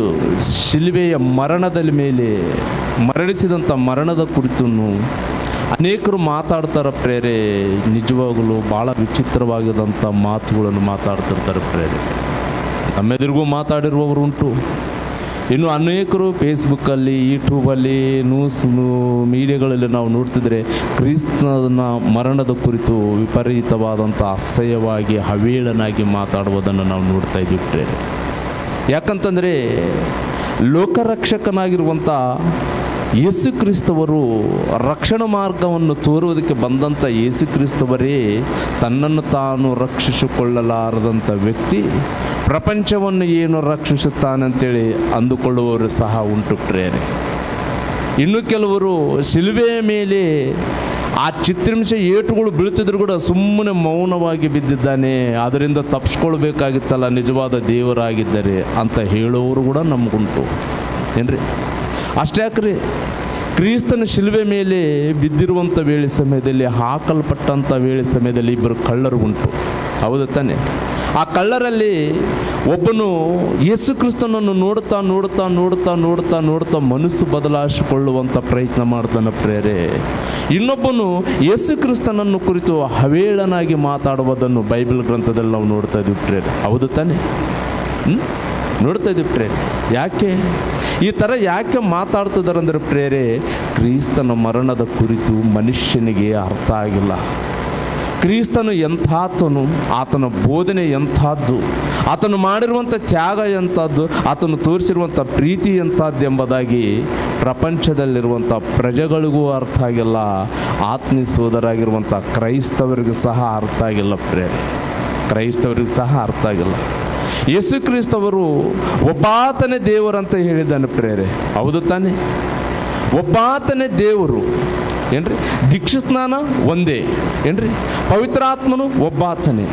ಶಿಲುಬೆಯ ಮರಣದ ಮೇಲೆ ಮರಣಿಸಿದಂಥ ಮರಣದ ಕುರಿತು ಅನೇಕರು ಮಾತಾಡ್ತಾರೆ ಪ್ರೇರೆ. ನಿಜವಾಗಲೂ ಭಾಳ ವಿಚಿತ್ರವಾಗಿದ್ದಂಥ ಮಾತುಗಳನ್ನು ಮಾತಾಡ್ತಿರ್ತಾರೆ ಪ್ರೇರೆ. ನಮ್ಮೆದುರಿಗೂ ಮಾತಾಡಿರುವವರು ಉಂಟು. ಇನ್ನು ಅನೇಕರು ಫೇಸ್ಬುಕ್ಕಲ್ಲಿ, ಯೂಟ್ಯೂಬಲ್ಲಿ, ನ್ಯೂಸ್ ಮೀಡಿಯಾಗಳಲ್ಲಿ ನಾವು ನೋಡ್ತಿದ್ರೆ ಕ್ರಿಸ್ತನ ಮರಣದ ಕುರಿತು ವಿಪರೀತವಾದಂಥ ಅಸಹ್ಯವಾಗಿ ಅವೇಳನಾಗಿ ಮಾತಾಡುವುದನ್ನು ನಾವು ನೋಡ್ತಾ ಇದ್ದೀವಿ ಪ್ರೇರೆ. ಯಾಕಂತಂದರೆ ಲೋಕರಕ್ಷಕನಾಗಿರುವಂಥ ಯೇಸು ಕ್ರಿಸ್ತವರು ರಕ್ಷಣಾ ಮಾರ್ಗವನ್ನು ತೋರುವುದಕ್ಕೆ ಬಂದಂಥ ಯೇಸು ಕ್ರಿಸ್ತವರೇ ತನ್ನನ್ನು ತಾನು ರಕ್ಷಿಸಿಕೊಳ್ಳಲಾರದಂಥ ವ್ಯಕ್ತಿ ಪ್ರಪಂಚವನ್ನು ಏನು ರಕ್ಷಿಸುತ್ತಾನಂತೇಳಿ ಅಂದುಕೊಳ್ಳುವವರು ಸಹ ಉಂಟು ಪ್ರೇರೆ. ಇನ್ನು ಕೆಲವರು ಶಿಲುಬೆಯ ಮೇಲೆ ಆ ಚಿತ್ರಹಿಂಸೆ ಏಟುಗಳು ಬೀಳ್ತಿದ್ರು ಕೂಡ ಸುಮ್ಮನೆ ಮೌನವಾಗಿ ಬಿದ್ದಿದ್ದಾನೆ, ಅದರಿಂದ ತಪ್ಪಿಸ್ಕೊಳ್ಬೇಕಾಗಿತ್ತಲ್ಲ ನಿಜವಾದ ದೇವರಾಗಿದ್ದರೆ ಅಂತ ಹೇಳೋರು ಕೂಡ ನಮಗುಂಟು ಏನ್ರಿ. ಅಷ್ಟೇ ಯಾಕ್ರಿ, ಕ್ರಿಸ್ತನ ಶಿಲುಬೆ ಮೇಲೆ ಬಿದ್ದಿರುವಂಥ ವೇಳೆ ಸಮಯದಲ್ಲಿ, ಹಾಕಲ್ಪಟ್ಟಂಥ ವೇಳೆ ಸಮಯದಲ್ಲಿ ಇಬ್ಬರು ಕಳ್ಳರು ಉಂಟು, ಹೌದು ತಾನೆ? ಆ ಕಳ್ಳರಲ್ಲಿ ಒಬ್ಬನು ಯೇಸು ಕ್ರಿಸ್ತನನ್ನು ನೋಡ್ತಾ ನೋಡ್ತಾ ನೋಡ್ತಾ ನೋಡ್ತಾ ನೋಡ್ತಾ ಮನಸ್ಸು ಬದಲಾಯಿಸಿಕೊಳ್ಳುವಂಥ ಪ್ರಯತ್ನ ಮಾಡ್ತಾನೆ ಪ್ರೇರೆ. ಇನ್ನೊಬ್ಬನು ಯೇಸು ಕ್ರಿಸ್ತನನ್ನು ಕುರಿತು ಅವೇಳನಾಗಿ ಮಾತಾಡುವುದನ್ನು ಬೈಬಲ್ ಗ್ರಂಥದಲ್ಲಿ ನಾವು ನೋಡ್ತಾ ಇದ್ದೀವಿ ಪ್ರೇರೆ, ಹೌದು ತಾನೆ? ನೋಡ್ತಾ ಇದ್ದೀವಿ ಪ್ರೇರೆ. ಯಾಕೆ ಈ ಥರ ಯಾಕೆ ಮಾತಾಡ್ತಿದ್ದಾರೆ ಅಂದರೆ ಪ್ರೇರೆ, ಕ್ರಿಸ್ತನ ಮರಣದ ಕುರಿತು ಮನುಷ್ಯನಿಗೆ ಅರ್ಥ ಆಗಿಲ್ಲ. ಕ್ರಿಸ್ತನು ಎಂಥಾತನು, ಆತನ ಬೋಧನೆ ಎಂಥದ್ದು, ಆತನು ಮಾಡಿರುವಂಥ ತ್ಯಾಗ ಎಂಥದ್ದು, ಆತನು ತೋರಿಸಿರುವಂಥ ಪ್ರೀತಿ ಎಂಥದ್ದು ಎಂಬುದಾಗಿ ಪ್ರಪಂಚದಲ್ಲಿರುವಂಥ ಪ್ರಜೆಗಳಿಗೂ ಅರ್ಥ ಆಗಿಲ್ಲ, ಆತ್ಮೀಯ ಸೋದರಾಗಿರುವಂಥ ಕ್ರೈಸ್ತವರಿಗೂ ಸಹ ಅರ್ಥ ಆಗಿಲ್ಲ ಪ್ರೇರೆ. ಕ್ರೈಸ್ತವರಿಗೂ ಸಹ ಅರ್ಥ ಆಗಿಲ್ಲ. ಯೇಸು ಕ್ರಿಸ್ತವರು ಒಬ್ಬಾತನೇ ದೇವರಂತ ಹೇಳಿದ್ದಾನೆ ಪ್ರೇರೆ, ಹೌದು ತಾನೆ? ಒಬ್ಬಾತನೇ ದೇವರು ಏನ್ರಿ. ದೀಕ್ಷಾಸ್ನಾನ ಒಂದೇ ಏನ್ರಿ. ಪವಿತ್ರಾತ್ಮನು ಒಬ್ಬಾತನೇ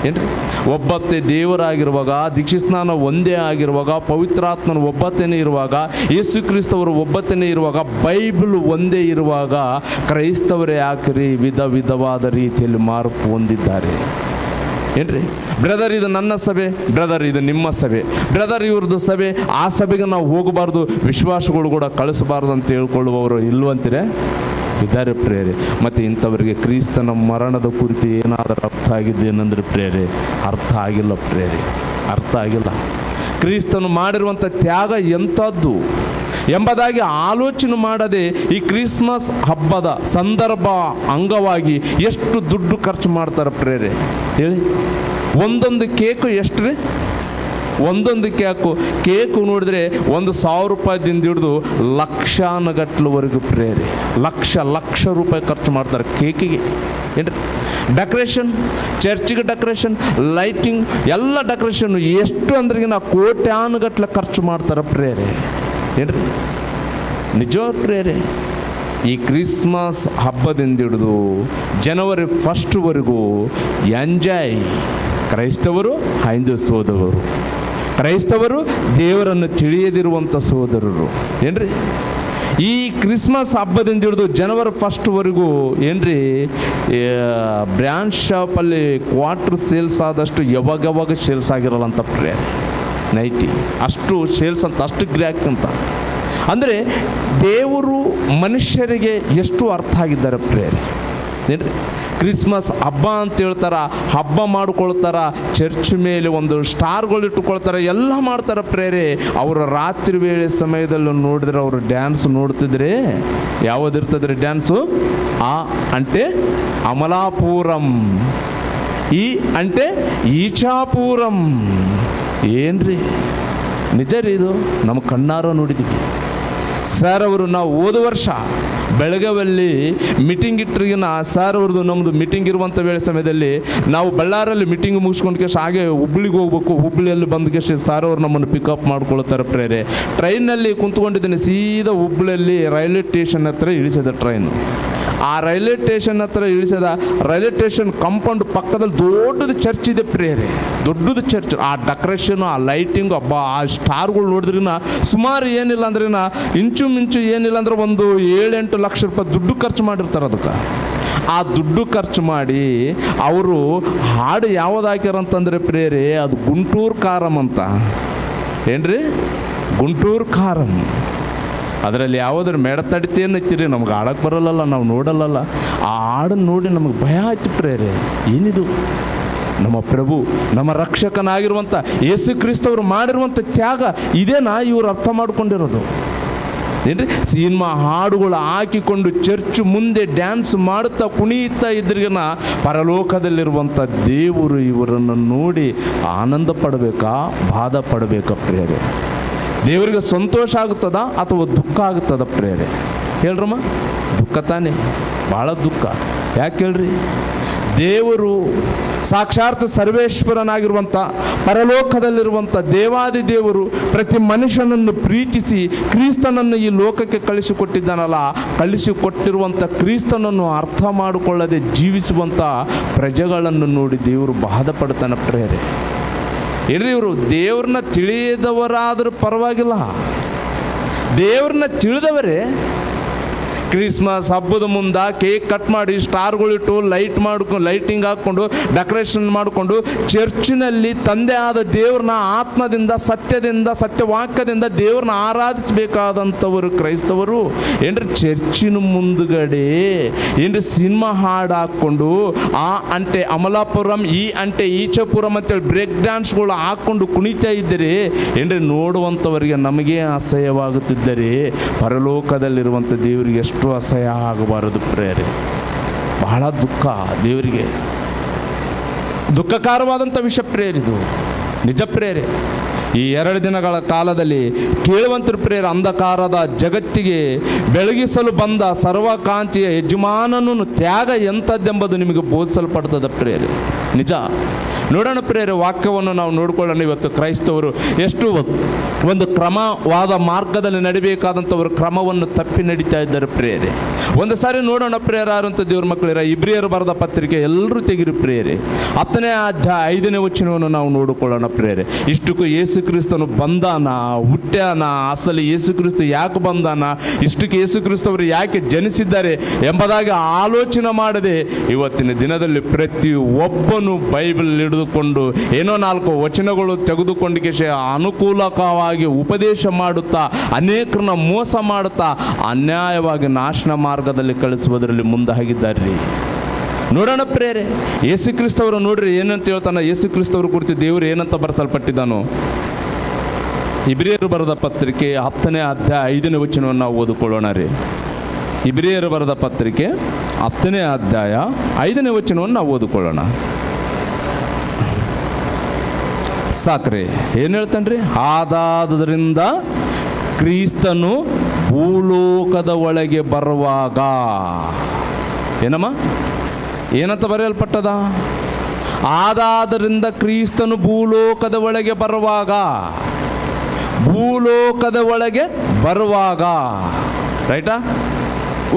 ಏನ್ರಿ. ಒಬ್ಬತ್ತೇ ದೇವರಾಗಿರುವಾಗ, ದೀಕ್ಷಾಸ್ನಾನ ಒಂದೇ ಆಗಿರುವಾಗ, ಪವಿತ್ರಾತ್ಮನು ಒಬ್ಬತ್ತನೇ ಇರುವಾಗ, ಯೇಸು ಕ್ರಿಸ್ತವರು ಒಬ್ಬತ್ತನೇ ಇರುವಾಗ, ಬೈಬಲ್ ಒಂದೇ ಇರುವಾಗ ಕ್ರೈಸ್ತವರೇ ಯಾಕ್ರಿ ವಿಧ ವಿಧವಾದ ರೀತಿಯಲ್ಲಿ ಮಾರ್ಪು ಹೊಂದಿದ್ದಾರೆ ಏನ್ರಿ. ಬ್ರದರ್ ಇದು ನನ್ನ ಸಭೆ, ಬ್ರದರ್ ಇದು ನಿಮ್ಮ ಸಭೆ, ಬ್ರದರ್ ಇವ್ರದ್ದು ಸಭೆ, ಆ ಸಭೆಗೆ ನಾವು ಹೋಗಬಾರ್ದು, ವಿಶ್ವಾಸಗಳು ಕೂಡ ಕಳಿಸಬಾರ್ದು ಅಂತ ಹೇಳ್ಕೊಳ್ಳುವವರು ಇಲ್ವಂತೀರೆ ಇದ್ದಾರೆ ಪ್ರೇರೆ. ಮತ್ತು ಇಂಥವರಿಗೆ ಕ್ರಿಸ್ತನ ಮರಣದ ಕುರಿತು ಏನಾದರೂ ಅರ್ಥ ಆಗಿದ್ದೇನೆಂದ್ರೆ ಪ್ರೇರೆ, ಅರ್ಥ ಆಗಿಲ್ಲ ಪ್ರೇರೆ, ಅರ್ಥ ಆಗಿಲ್ಲ. ಕ್ರಿಸ್ತನು ಮಾಡಿರುವಂಥ ತ್ಯಾಗ ಎಂಥದ್ದು ಎಂಬುದಾಗಿ ಆಲೋಚನೆ ಮಾಡದೆ ಈ ಕ್ರಿಸ್ಮಸ್ ಹಬ್ಬದ ಸಂದರ್ಭ ಅಂಗವಾಗಿ ಎಷ್ಟು ದುಡ್ಡು ಖರ್ಚು ಮಾಡ್ತಾರೆ ಪ್ರೇರೆ ಹೇಳಿ. ಒಂದೊಂದು ಕೇಕು ಎಷ್ಟು ರೀ? ಒಂದೊಂದು ಕೇಕು ನೋಡಿದ್ರೆ 1,000 ರೂಪಾಯಿದಿಂದ ಹಿಡಿದು ಲಕ್ಷಾನುಗಟ್ಟಲವರೆಗೂ ಪ್ರೇರೆ, ಲಕ್ಷ ರೂಪಾಯಿ ಖರ್ಚು ಮಾಡ್ತಾರೆ ಕೇಕಿಗೆ ಏನ್ರಿ. ಡೆಕೋರೇಷನ್, ಚರ್ಚಿಗೆ ಡೆಕೋರೇಷನ್, ಲೈಟಿಂಗ್ ಎಲ್ಲ ಡೆಕೋರೇಷನ್ ಎಷ್ಟು ಅಂದ್ರೆ ಕೋಟ್ಯಾನುಗಟ್ಟಲೆ ಖರ್ಚು ಮಾಡ್ತಾರೆ ಪ್ರೇರೆ ಏನ್ರಿ. ನಿಜ ಪ್ರಿಯರೇ, ಈ ಕ್ರಿಸ್ಮಸ್ ಹಬ್ಬದಿಂದ ಹಿಡಿದು ಜನವರಿ 1 ಎಂಜಾಯ್. ಕ್ರೈಸ್ತವರು ಹೈಂದು ಸೋದರರು, ಕ್ರೈಸ್ತವರು ದೇವರನ್ನು ತಿಳಿಯದಿರುವಂಥ ಸೋದರರು ಏನ್ರಿ. ಈ ಕ್ರಿಸ್ಮಸ್ ಹಬ್ಬದಿಂದ ಹಿಡಿದು ಜನವರಿ 1 ಏನ್ರಿ, ಬ್ರ್ಯಾಂಡ್ ಶಾಪಲ್ಲಿ ಕ್ವಾರ್ಟರ್ ಸೇಲ್ಸ್ ಆದಷ್ಟು ಯಾವಾಗ ಸೇಲ್ಸ್ ಆಗಿರಲ್ಲ ಅಂತ ಪ್ರಿಯರೇ. ನೈಟಿ ಅಷ್ಟು ಸೇಲ್ಸ್ ಅಂತ, ಅಷ್ಟು ಗ್ರ್ಯಾಕ್ ಅಂತ. ಅಂದರೆ ದೇವರು ಮನುಷ್ಯರಿಗೆ ಎಷ್ಟು ಅರ್ಥ ಆಗಿದ್ದಾರೆ ಪ್ರಿಯರೇ ಏನ್ರಿ. ಕ್ರಿಸ್ಮಸ್ ಹಬ್ಬ ಅಂತ ಹೇಳ್ತಾರೆ, ಹಬ್ಬ ಮಾಡ್ಕೊಳ್ತಾರೆ, ಚರ್ಚ್ ಮೇಲೆ ಒಂದು ಸ್ಟಾರ್ಗಳು ಇಟ್ಟುಕೊಳ್ತಾರೆ, ಎಲ್ಲ ಮಾಡ್ತಾರೆ ಪ್ರಿಯರೇ. ಅವರ ರಾತ್ರಿ ವೇಳೆ ಸಮಯದಲ್ಲಿ ನೋಡಿದ್ರೆ ಅವರು ಡ್ಯಾನ್ಸ್ ನೋಡ್ತಿದ್ರೆ ಯಾವುದಿರ್ತದ್ರಿ ಡ್ಯಾನ್ಸು? ಆ అంటే ಅಮಲಾಪುರಂ, ಈ అంటే ಈಚಾಪುರಂ. ಏನ್ರಿ ನಿಜ ರೀ, ಇದು ನಮ್ಮ ಕಣ್ಣಾರ ನೋಡಿದ್ದೀವಿ. ಸರ್ ಅವರು ನಾವು ಹೋದ ವರ್ಷ ಬೆಳಗಾವಲ್ಲಿ ಮೀಟಿಂಗ್ ಇಟ್ಟರಿಗಿನ ಸರ್ ಅವ್ರದ್ದು ನಮ್ಮದು ಮೀಟಿಂಗ್ ಇರುವಂಥ ವೇಳೆ ಸಮಯದಲ್ಲಿ ನಾವು ಬಳ್ಳಾರಲ್ಲಿ ಮೀಟಿಂಗ್ ಮುಗಿಸ್ಕೊಂಡು ಹಾಗೆ ಹುಬ್ಳಿಗೆ ಹೋಗ್ಬೇಕು. ಹುಬ್ಳಿಯಲ್ಲಿ ಬಂದ ಸರ್ ಅವರು ನಮ್ಮನ್ನು ಪಿಕಪ್ ಮಾಡ್ಕೊಳ್ತಾರೆ ಪ್ರೇರೆ. ಟ್ರೈನಲ್ಲಿ ಕುಂತ್ಕೊಂಡಿದ್ದೀನಿ, ಸೀದಾ ಹುಬ್ಳಿಯಲ್ಲಿ ರೈಲ್ವೆ ಸ್ಟೇಷನ್ ಹತ್ರ ಇಳಿಸಿದ ಟ್ರೈನು. ಆ ರೈಲ್ವೆ ಸ್ಟೇಷನ್ ಹತ್ರ ಇಳಿಸಿದ ರೈಲ್ವೆ ಸ್ಟೇಷನ್ ಕಾಂಪೌಂಡ್ ಪಕ್ಕದಲ್ಲಿ ದೊಡ್ಡದು ಚರ್ಚ್ ಇದೆ ಪ್ರೇರೆ, ದೊಡ್ಡದು ಚರ್ಚ್. ಆ ಡೆಕೋರೇಷನು, ಆ ಲೈಟಿಂಗು, ಹಬ್ಬ, ಆ ಸ್ಟಾರ್ಗಳು ನೋಡಿದ್ರಿನ ಸುಮಾರು ಏನಿಲ್ಲ ಅಂದ್ರಿನ ಇಂಚು ಏನಿಲ್ಲ ಅಂದ್ರೆ ಒಂದು 7-8 ಲಕ್ಷ ರೂಪಾಯಿ ದುಡ್ಡು ಖರ್ಚು ಮಾಡಿರ್ತಾರೆ ಅದಕ್ಕೆ. ಆ ದುಡ್ಡು ಖರ್ಚು ಮಾಡಿ ಅವರು ಹಾಡು ಯಾವ್ದು ಹಾಕ್ಯಾರಂತಂದ್ರೆ ಪ್ರೇರೆ, ಅದು ಗುಂಟೂರು ಕಾರಂ ಅಂತ. ಏನ್ರಿ, ಗುಂಟೂರು ಕಾರಂ. ಅದರಲ್ಲಿ ಯಾವುದ್ರ ಮೇಡತಡಿತೆ ಅನ್ನತ್ತೀರಿ, ನಮ್ಗೆ ಆಡಕ್ಕೆ ಬರಲ್ಲಲ್ಲ, ನಾವು ನೋಡಲ್ಲಲ್ಲ. ಆ ಹಾಡನ್ನು ನೋಡಿ ನಮಗೆ ಭಯ ಆಯ್ತು ಪ್ರೇರೆ. ಏನಿದು? ನಮ್ಮ ಪ್ರಭು, ನಮ್ಮ ರಕ್ಷಕನಾಗಿರುವಂಥ ಯೇಸು ಕ್ರಿಸ್ತವರು ಮಾಡಿರುವಂಥ ತ್ಯಾಗ ಇದೇನಾ ಇವರು ಅರ್ಥ ಮಾಡ್ಕೊಂಡಿರೋದು? ಏನ್ರಿ, ಸಿನಿಮಾ ಹಾಡುಗಳು ಹಾಕಿಕೊಂಡು ಚರ್ಚ್ ಮುಂದೆ ಡ್ಯಾನ್ಸ್ ಮಾಡುತ್ತಾ ಕುಣಿಯುತ್ತಾ ಇದ್ರಿಗನ ಪರಲೋಕದಲ್ಲಿರುವಂಥ ದೇವರು ಇವರನ್ನು ನೋಡಿ ಆನಂದ ಪಡಬೇಕಾ, ಬಾಧ ಪಡಬೇಕಾ ಪ್ರಿಯರೇ? ದೇವರಿಗೆ ಸಂತೋಷ ಆಗುತ್ತದ ಅಥವಾ ದುಃಖ ಆಗುತ್ತದ ಪ್ರೇರೆ? ಹೇಳ್ರಮ್ಮ, ದುಃಖ ತಾನೇ, ಭಾಳ ದುಃಖ. ಯಾಕೆ ಹೇಳ್ರಿ? ದೇವರು ಸಾಕ್ಷಾತ್ ಸರ್ವೇಶ್ವರನಾಗಿರುವಂಥ ಪರಲೋಕದಲ್ಲಿರುವಂಥ ದೇವಾದಿ ದೇವರು ಪ್ರತಿ ಮನುಷ್ಯನನ್ನು ಪ್ರೀತಿಸಿ ಕ್ರಿಸ್ತನನ್ನು ಈ ಲೋಕಕ್ಕೆ ಕಳಿಸಿಕೊಟ್ಟಿದ್ದಾನಲ್ಲ, ಕಳಿಸಿಕೊಟ್ಟಿರುವಂಥ ಕ್ರಿಸ್ತನನ್ನು ಅರ್ಥ ಮಾಡಿಕೊಳ್ಳದೆ ಜೀವಿಸುವಂಥ ಪ್ರಜೆಗಳನ್ನು ನೋಡಿ ದೇವರು ಬಾಧ ಪಡ್ತಾನೆ ಪ್ರೇರೆ. ಇರ್ರಿ, ಇವರು ದೇವ್ರನ್ನ ತಿಳಿಯದವರಾದರೂ ಪರವಾಗಿಲ್ಲ, ದೇವ್ರನ್ನ ತಿಳಿದವರೇ ಕ್ರಿಸ್ಮಸ್ ಹಬ್ಬದ ಮುಂದೆ ಕೇಕ್ ಕಟ್ ಮಾಡಿ ಸ್ಟಾರ್ಗಳಿಟ್ಟು ಲೈಟಿಂಗ್ ಹಾಕ್ಕೊಂಡು ಡೆಕೋರೇಷನ್ ಮಾಡಿಕೊಂಡು ಚರ್ಚಿನಲ್ಲಿ ತಂದೆ ಆದ ದೇವ್ರನ್ನ ಆತ್ಮದಿಂದ ಸತ್ಯದಿಂದ ಸತ್ಯವಾಕ್ಯದಿಂದ ದೇವ್ರನ್ನ ಆರಾಧಿಸಬೇಕಾದಂಥವರು ಕ್ರೈಸ್ತವರು ಏನ್ರಿ ಚರ್ಚಿನ ಮುಂದುಗಡೆ ಏನ್ರಿ ಸಿನಿಮಾ ಹಾಡು ಹಾಕ್ಕೊಂಡು ಆ ಅಂಟೆ ಅಮಲಾಪುರಂ, ಈ ಅಂಟೆ ಈಚಾಪುರಂ ಅಂತೇಳಿ ಬ್ರೇಕ್ ಡ್ಯಾನ್ಸ್ಗಳು ಹಾಕ್ಕೊಂಡು ಕುಣಿತಾ ಇದ್ದರೆ ಏನ್ರಿ ನೋಡುವಂಥವರಿಗೆ ನಮಗೆ ಅಸಹ್ಯವಾಗುತ್ತಿದ್ದರೆ ಪರಲೋಕದಲ್ಲಿರುವಂಥ ದೇವರಿಗೆ ಎಷ್ಟು ಅಸಹ್ಯ ಆಗಬಾರದು ಪ್ರೇರೆ. ಬಹಳ ದುಃಖ, ದೇವರಿಗೆ ದುಃಖಕಾರವಾದಂಥ ವಿಷಯ ಪ್ರೇರಿದು, ನಿಜ ಪ್ರೇರೆ. ಈ 2 ದಿನಗಳ ಕಾಲದಲ್ಲಿ ಕೇಳುವಂತರು ಪ್ರೇರೆ, ಅಂಧಕಾರದ ಜಗತ್ತಿಗೆ ಬೆಳಗಿಸಲು ಬಂದ ಸರ್ವಕಾಂತಿಯ ಯಜಮಾನನು ತ್ಯಾಗ ಎಂಥದ್ದೆಂಬುದು ನಿಮಗೆ ಬೋಧಿಸಲ್ಪಡ್ತದೆ ಪ್ರೇರೆ. ನಿಜ. ನೋಡೋಣ ಪ್ರೇರೆ, ವಾಕ್ಯವನ್ನು ನಾವು ನೋಡ್ಕೊಳ್ಳೋಣ. ಇವತ್ತು ಕ್ರೈಸ್ತವರು ಎಷ್ಟು ಒಂದು ಕ್ರಮವಾದ ಮಾರ್ಗದಲ್ಲಿ ನಡಿಬೇಕಾದಂಥವರು ಕ್ರಮವನ್ನು ತಪ್ಪಿ ನಡೀತಾ ಇದ್ದಾರೆ ಪ್ರೇರೆ. ಒಂದು ಸಾರಿ ನೋಡೋಣ ಪ್ರೇರ ಅಂತ ದೇವ್ರ ಮಕ್ಕಳಿರ ಇಬ್ರಿಯರು ಬರೆದ ಪತ್ರಿಕೆ ಎಲ್ಲರೂ ತೆಗಿರಿ ಪ್ರೇರೆ, 10ನೇ ಅಧ್ಯಾಯ 5ನೇ ವಚನವನ್ನು ನಾವು ನೋಡಿಕೊಳ್ಳೋಣ ಪ್ರೇರೆ. ಇಷ್ಟಕ್ಕೂ ಯೇಸು ಕ್ರಿಸ್ತನು ಬಂದಾನ, ಹುಟ್ಟ್ಯಾನ, ಅಸಲು ಯೇಸು ಕ್ರಿಸ್ತ ಯಾಕೆ ಬಂದಾನ, ಇಷ್ಟಕ್ಕೆ ಯೇಸು ಕ್ರಿಸ್ತವರು ಯಾಕೆ ಜನಿಸಿದ್ದಾರೆ ಎಂಬುದಾಗಿ ಆಲೋಚನೆ ಮಾಡದೆ ಇವತ್ತಿನ ದಿನದಲ್ಲಿ ಪ್ರತಿ ಒಬ್ಬನು ಬೈಬಲ್ ಹಿಡಿದುಕೊಂಡು ಏನೋ 4 ವಚನಗಳು ತೆಗೆದುಕೊಂಡು ಅನುಕೂಲಕವಾಗಿ ಉಪದೇಶ ಮಾಡುತ್ತಾ ಅನೇಕರನ್ನ ಮೋಸ ಮಾಡುತ್ತಾ ಅನ್ಯಾಯವಾಗಿ ನಾಶನ ಮಾರ್ಗದಲ್ಲಿ ಕಳಿಸುವುದರಲ್ಲಿ ಮುಂದಾಗಿದ್ದಾರೆ. ನೋಡೋಣ ಪ್ರೇರೆ, ಯೇಸು ಕ್ರಿಸ್ತವರು ನೋಡ್ರಿ ಏನಂತ ಹೇಳ್ತಾನೆ. ಯೇಸು ಕ್ರಿಸ್ತವರು ಕುರಿತು ದೇವರು ಏನಂತ ಬರೆಸಲ್ಪಟ್ಟಿದ್ದಾನೋ, ಇಬ್ರಿಯರು ಬರೆದ ಪತ್ರಿಕೆ 10ನೇ ಅಧ್ಯಾಯ 5ನೇ ವಚನವನ್ನು ನಾವು ಓದಿಕೊಳ್ಳೋಣ ರೀ. ಇಬ್ರಿಯರು ಬರೆದ ಪತ್ರಿಕೆ 10ನೇ ಅಧ್ಯಾಯ 5ನೇ ವಚನವನ್ನು ನಾವು ಓದಿಕೊಳ್ಳೋಣ. ಸಾಕ್ರಿ, ಏನು ಹೇಳ್ತಾನ್ರಿ? ಆದಾದರಿಂದ ಕ್ರಿಸ್ತನು ಭೂಲೋಕದ ಒಳಗೆ ಬರುವಾಗ, ಏನಮ್ಮ ಏನಂತ ಬರೆಯಲ್ಪಟ್ಟದ? ಆದಾದರಿಂದ ಕ್ರಿಸ್ತನು ಭೂಲೋಕದ ಒಳಗೆ ಬರುವಾಗ ಭೂಲೋಕದ ಒಳಗೆ ಬರುವಾಗ. ರೈಟಾ?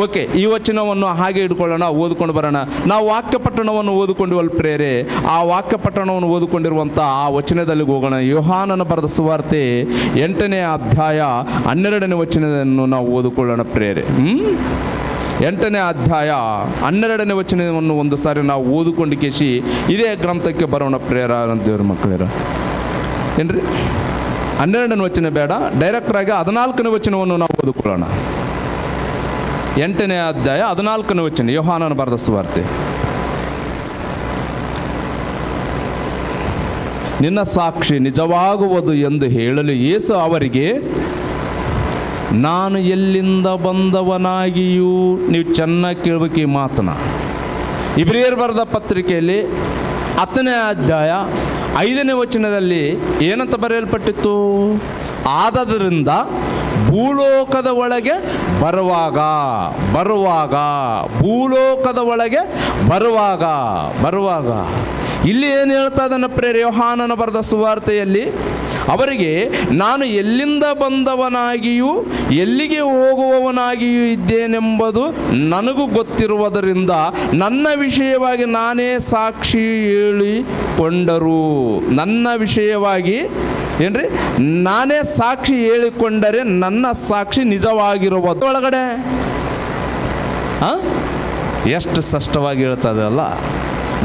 ಓಕೆ, ಈ ವಚನವನ್ನು ಹಾಗೆ ಇಟ್ಕೊಳ್ಳೋಣ, ಓದ್ಕೊಂಡು ಬರೋಣ. ನಾವು ವಾಕ್ಯ ಪಟ್ಟಣವನ್ನು ಓದಿಕೊಂಡಿವಲ್ಲ ಪ್ರೇರೆ, ಆ ವಾಕ್ಯ ಪಟ್ಟಣವನ್ನು ಓದಿಕೊಂಡಿರುವಂಥ ಆ ವಚನದಲ್ಲಿಗೆ ಹೋಗೋಣ. ಯೋಹಾನನ ಬರೆದ ಸುವಾರ್ತೆ 8ನೇ ಅಧ್ಯಾಯ 12ನೇ ವಚನವನ್ನು ನಾವು ಓದಿಕೊಳ್ಳೋಣ ಪ್ರೇರೆ. 8ನೇ ಅಧ್ಯಾಯ 12ನೇ ವಚನವನ್ನು ಒಂದು ಸಾರಿ ನಾವು ಓದಿಕೊಂಡು ಕೇಸಿ ಇದೇ ಗ್ರಂಥಕ್ಕೆ ಬರೋಣ ಪ್ರೇರ ದೇವ್ರ ಮಕ್ಕಳಿರ. ಏನ್ರಿ? 12ನೇ ವಚನ ಬೇಡ, ಡೈರೆಕ್ಟ್ರಾಗಿ 14ನೇ ವಚನವನ್ನು ನಾವು ಓದಿಕೊಳ್ಳೋಣ. 8ನೇ ಅಧ್ಯಾಯ 14ನೇ ವಚನ, ಯೋಹಾನನ ಬರೆದ ಸುವಾರ್ತೆ. ನಿನ್ನ ಸಾಕ್ಷಿ ನಿಜವಾಗುವುದು ಎಂದು ಹೇಳಲು ಯೇಸು ಅವರಿಗೆ, ನಾನು ಎಲ್ಲಿಂದ ಬಂದವನಾಗಿಯೂ, ನೀವು ಚೆನ್ನಾಗಿ ಕೇಳಬೇಕು ಈ ಮಾತನ್ನ. ಇಬ್ರಿಯರು ಬರೆದ ಪತ್ರಿಕೆಯಲ್ಲಿ 10ನೇ ಅಧ್ಯಾಯ 5ನೇ ವಚನದಲ್ಲಿ ಏನಂತ ಬರೆಯಲ್ಪಟ್ಟಿತ್ತು? ಆದದರಿಂದ ಭೂಲೋಕದ ಒಳಗೆ ಬರುವಾಗ ಭೂಲೋಕದ ಒಳಗೆ ಬರುವಾಗ ಇಲ್ಲಿ ಏನು ಹೇಳ್ತಾ ಇದ್ದಾನೆ ಪ್ರೇರೆ ಯೋಹಾನನ ಬರೆದ ಸುವಾರ್ತೆಯಲ್ಲಿ? ಅವರಿಗೆ ನಾನು ಎಲ್ಲಿಂದ ಬಂದವನಾಗಿಯೂ ಎಲ್ಲಿಗೆ ಹೋಗುವವನಾಗಿಯೂ ಇದ್ದೇನೆಂಬುದು ನನಗೂ ಗೊತ್ತಿರುವುದರಿಂದ ನನ್ನ ವಿಷಯವಾಗಿ ನಾನೇ ಸಾಕ್ಷಿ ಹೇಳಿಕೊಂಡರು. ನನ್ನ ವಿಷಯವಾಗಿ ಏನ್ರಿ? ನಾನೇ ಸಾಕ್ಷಿ ಹೇಳಿಕೊಂಡರೆ ನನ್ನ ಸಾಕ್ಷಿ ನಿಜವಾಗಿರುವುದು. ಒಳಗಡೆ ಎಷ್ಟು ಸ್ಪಷ್ಟವಾಗಿ ಹೇಳ್ತದಲ್ಲ,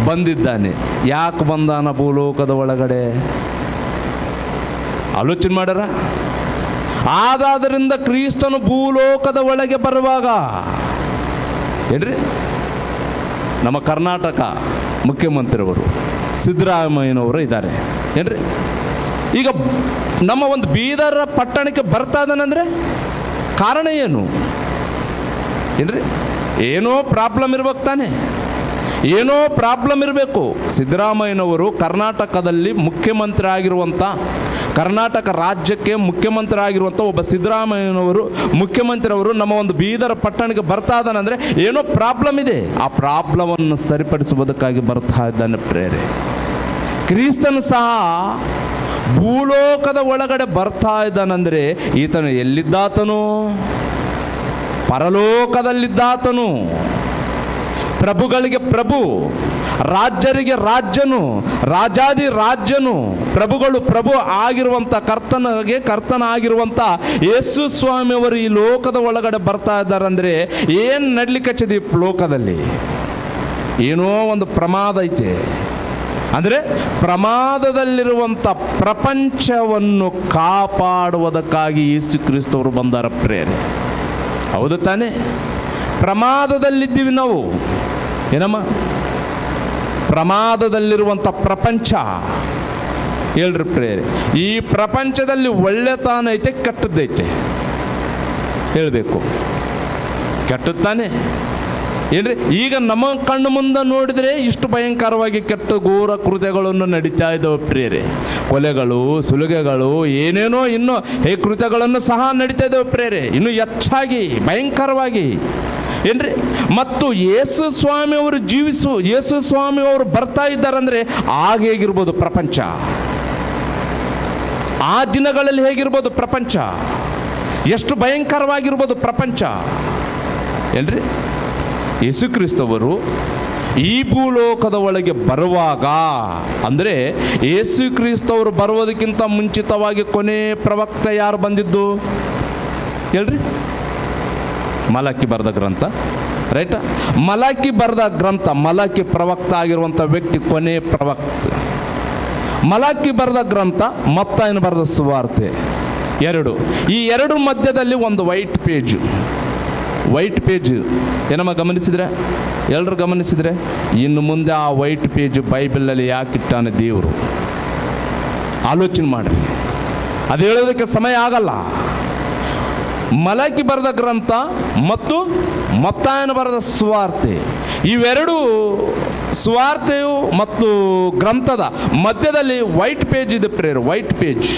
ಬಂದಿದ್ದಾನೆ. ಯಾಕೆ ಬಂದಾನ ಭೂಲೋಕದ ಒಳಗಡೆ? ಆಲೋಚನೆ ಮಾಡ್ಯಾರ? ಆದಾದ್ದರಿಂದ ಕ್ರಿಸ್ತನು ಭೂಲೋಕದ ಒಳಗೆ ಬರುವಾಗ ಏನ್ರಿ, ನಮ್ಮ ಕರ್ನಾಟಕ ಮುಖ್ಯಮಂತ್ರಿಯವರು ಸಿದ್ದರಾಮಯ್ಯನವರು ಇದ್ದಾರೆ ಏನ್ರಿ. ಈಗ ನಮ್ಮ ಒಂದು ಬೀದರ ಪಟ್ಟಣಕ್ಕೆ ಬರ್ತಾ ಇದ್ದಾನಂದ್ರೆ ಕಾರಣ ಏನು ಏನ್ರಿ? ಏನೋ ಪ್ರಾಬ್ಲಮ್ ಇರ್ಬೇಕು ತಾನೆ, ಏನೋ ಪ್ರಾಬ್ಲಮ್ ಇರಬೇಕು. ಸಿದ್ದರಾಮಯ್ಯನವರು ಕರ್ನಾಟಕದಲ್ಲಿ ಮುಖ್ಯಮಂತ್ರಿ ಆಗಿರುವಂಥ, ಕರ್ನಾಟಕ ರಾಜ್ಯಕ್ಕೆ ಮುಖ್ಯಮಂತ್ರಿ ಆಗಿರುವಂಥ ಒಬ್ಬ ಸಿದ್ದರಾಮಯ್ಯನವರು ಮುಖ್ಯಮಂತ್ರಿಯವರು ನಮ್ಮ ಒಂದು ಬೀದರ ಪಟ್ಟಣಕ್ಕೆ ಬರ್ತಾ ಇದ್ದಾನಂದರೆ ಏನೋ ಪ್ರಾಬ್ಲಮ್ ಇದೆ. ಆ ಪ್ರಾಬ್ಲಮನ್ನು ಸರಿಪಡಿಸುವುದಕ್ಕಾಗಿ ಬರ್ತಾ ಇದ್ದಾನೆ ಪ್ರೇರೆ. ಕ್ರಿಸ್ತನು ಸಹ ಭೂಲೋಕದ ಒಳಗಡೆ ಬರ್ತಾ ಇದ್ದಾನಂದರೆ ಈತನು ಎಲ್ಲಿದ್ದಾತನು? ಪರಲೋಕದಲ್ಲಿದ್ದಾತನು. ಪ್ರಭುಗಳಿಗೆ ಪ್ರಭು, ರಾಜ್ಯರಿಗೆ ರಾಜ್ಯನು, ರಾಜಾದಿ ರಾಜ್ಯನು, ಪ್ರಭುಗಳು ಪ್ರಭು ಆಗಿರುವಂಥ ಕರ್ತನಿಗೆ ಕರ್ತನ ಆಗಿರುವಂಥ ಯೇಸು ಸ್ವಾಮಿಯವರು ಈ ಲೋಕದ ಒಳಗಡೆ ಬರ್ತಾ ಇದ್ದಾರೆ. ಅಂದರೆ ಏನು ನಡ್ಲಿಕ್ಕೆ ಹಚ್ಚಿದೆ ಈ ಲೋಕದಲ್ಲಿ? ಏನೋ ಒಂದು ಪ್ರಮಾದ ಐತೆ. ಅಂದರೆ ಪ್ರಮಾದದಲ್ಲಿರುವಂಥ ಪ್ರಪಂಚವನ್ನು ಕಾಪಾಡುವುದಕ್ಕಾಗಿ ಯೇಸು ಕ್ರಿಸ್ತವರು ಬಂದಾರ ಪ್ರೇರೆ. ಹೌದು ತಾನೇ? ಪ್ರಮಾದದಲ್ಲಿದ್ದೀವಿ ನಾವು. ಏನಮ್ಮ? ಪ್ರಮಾದದಲ್ಲಿರುವಂಥ ಪ್ರಪಂಚ ಹೇಳ್ರಿ ಪ್ರೇರೆ. ಈ ಪ್ರಪಂಚದಲ್ಲಿ ಒಳ್ಳೆತನ ಐತೆ, ಕೆಟ್ಟದ್ದೈತೆ? ಹೇಳಬೇಕು. ಕೆಟ್ಟದ್ದಾನೆ ಏನ್ರಿ? ಈಗ ನಮ್ಮ ಕಣ್ಣು ಮುಂದೆ ನೋಡಿದರೆ ಇಷ್ಟು ಭಯಂಕರವಾಗಿ ಕೆಟ್ಟ ಘೋರ ಕೃತ್ಯಗಳನ್ನು ನಡೀತಾ ಇದ್ದಾವೆ ಪ್ರೇರೆ. ಕೊಲೆಗಳು, ಸುಲಿಗೆಗಳು, ಏನೇನೋ ಇನ್ನೂ ಕೃತ್ಯಗಳನ್ನು ಸಹ ನಡೀತಾ ಇದ್ದಾವೆ ಪ್ರೇರೆ. ಇನ್ನು ಹೆಚ್ಚಾಗಿ ಭಯಂಕರವಾಗಿ ಏನ್ರಿ? ಮತ್ತು ಯೇಸು ಸ್ವಾಮಿಯವರು ಯೇಸು ಸ್ವಾಮಿಯವರು ಬರ್ತಾ ಇದ್ದಾರಂದರೆ ಆಗ ಹೇಗಿರ್ಬೋದು ಪ್ರಪಂಚ? ಆ ದಿನಗಳಲ್ಲಿ ಹೇಗಿರ್ಬೋದು ಪ್ರಪಂಚ? ಎಷ್ಟು ಭಯಂಕರವಾಗಿರ್ಬೋದು ಪ್ರಪಂಚ ಏನ್ರಿ? ಯೇಸು ಕ್ರಿಸ್ತವರು ಈ ಭೂಲೋಕದ ಒಳಗೆ ಬರುವಾಗ, ಅಂದರೆ ಯೇಸು ಕ್ರಿಸ್ತವರು ಬರುವುದಕ್ಕಿಂತ ಮುಂಚಿತವಾಗಿ ಕೊನೆ ಪ್ರವಕ್ತ ಯಾರು ಬಂದಿದ್ದು ಹೇಳ್ರಿ? ಮಲಾಕಿ ಬರೆದ ಗ್ರಂಥ, ರೈಟಾ? ಮಲಾಕಿ ಬರೆದ ಗ್ರಂಥ, ಮಲಾಕಿ ಪ್ರವಕ್ತ ಆಗಿರುವಂಥ ವ್ಯಕ್ತಿ ಕೊನೆ ಪ್ರವಕ್ತ. ಮಲಾಕಿ ಬರೆದ ಗ್ರಂಥ, ಮತ್ತಾಯನ ಬರೆದ ಸುವಾರ್ತೆ, ಎರಡು. ಈ ಎರಡು ಮಧ್ಯದಲ್ಲಿ ಒಂದು ವೈಟ್ ಪೇಜ್ ಏನಮ್ಮ ಗಮನಿಸಿದ್ರೆ? ಎಲ್ಲರೂ ಗಮನಿಸಿದ್ರೆ? ಇನ್ನು ಮುಂದೆ ಆ ವೈಟ್ ಪೇಜ್ ಬೈಬಲಲ್ಲಿ ಯಾಕಿಟ್ಟಾನೆ ದೇವರು? ಆಲೋಚನೆ ಮಾಡಿರಿ. ಅದು ಹೇಳೋದಕ್ಕೆ ಸಮಯ ಆಗಲ್ಲ. ಮಲಾಕಿ ಬರೆದ ಗ್ರಂಥ ಮತ್ತು ಮತ್ತಾಯನ ಬರೆದ ಸುವಾರ್ತೆ, ಇವೆರಡು ಸುವಾರ್ತೆಯು ಮತ್ತು ಗ್ರಂಥದ ಮಧ್ಯದಲ್ಲಿ ವೈಟ್ ಪೇಜ್ ಇದೆ ಪ್ರೇಯರ್. ವೈಟ್ ಪೇಜ್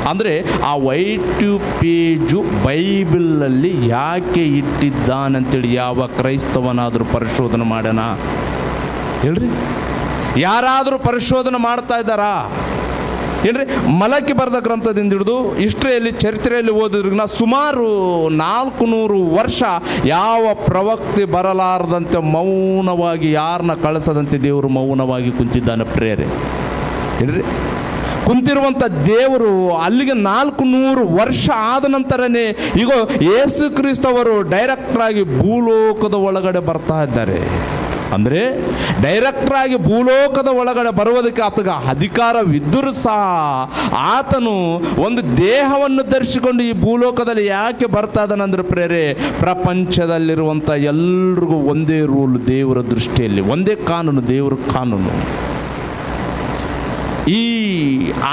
ಅಂದರೆ ಆ ವೈಟ್ ಪೇಜು ಬೈಬಲಲ್ಲಿ ಯಾಕೆ ಇಟ್ಟಿದ್ದಾನಂತೇಳಿ ಯಾವ ಕ್ರೈಸ್ತವನಾದರೂ ಪರಿಶೋಧನೆ ಮಾಡೋಣ ಹೇಳ್ರಿ? ಯಾರಾದರೂ ಪರಿಶೋಧನೆ ಮಾಡ್ತಾ ಇದ್ದಾರಾ? ಏನ್ರಿ ಮಲಕಿ ಬರೆದ ಗ್ರಂಥದಿಂದ ಹಿಡಿದು ಹಿಸ್ಟ್ರಿಯಲ್ಲಿ ಚರಿತ್ರೆಯಲ್ಲಿ ಓದಿದ್ರಿಗಿನ ಸುಮಾರು 400 ವರ್ಷ ಯಾವ ಪ್ರವಕ್ತಿ ಬರಲಾರದಂತೆ ಮೌನವಾಗಿ ಯಾರನ್ನ ಕಳಿಸದಂತೆ ದೇವರು ಮೌನವಾಗಿ ಕುಂತಿದ್ದಾನೆ ಪ್ರೇರೆ. ಏನ್ರಿ ಕುಂತಿರುವಂಥ ದೇವರು ಅಲ್ಲಿಗೆ 400 ವರ್ಷ ಆದ ನಂತರನೇ ಈಗ ಯೇಸು ಕ್ರಿಸ್ತವರು ಡೈರೆಕ್ಟ್ರಾಗಿ ಭೂಲೋಕದ ಒಳಗಡೆ ಬರ್ತಾ ಇದ್ದಾರೆ. ಅಂದರೆ ಡೈರೆಕ್ಟ್ರಾಗಿ ಭೂಲೋಕದ ಒಳಗಡೆ ಬರುವುದಕ್ಕೆ ಆತಗ ಅಧಿಕಾರವಿದ್ದರೂ ಸಹ ಆತನು ಒಂದು ದೇಹವನ್ನು ಧರಿಸಿಕೊಂಡು ಈ ಭೂಲೋಕದಲ್ಲಿ ಯಾಕೆ ಬರ್ತಾ ಇದ್ದಾನಂದ್ರೆ ಪ್ರೇರೆ, ಪ್ರಪಂಚದಲ್ಲಿರುವಂಥ ಎಲ್ರಿಗೂ ಒಂದೇ ರೂಲ್ ದೇವರ ದೃಷ್ಟಿಯಲ್ಲಿ, ಒಂದೇ ಕಾನೂನು, ದೇವರ ಕಾನೂನು. ಈ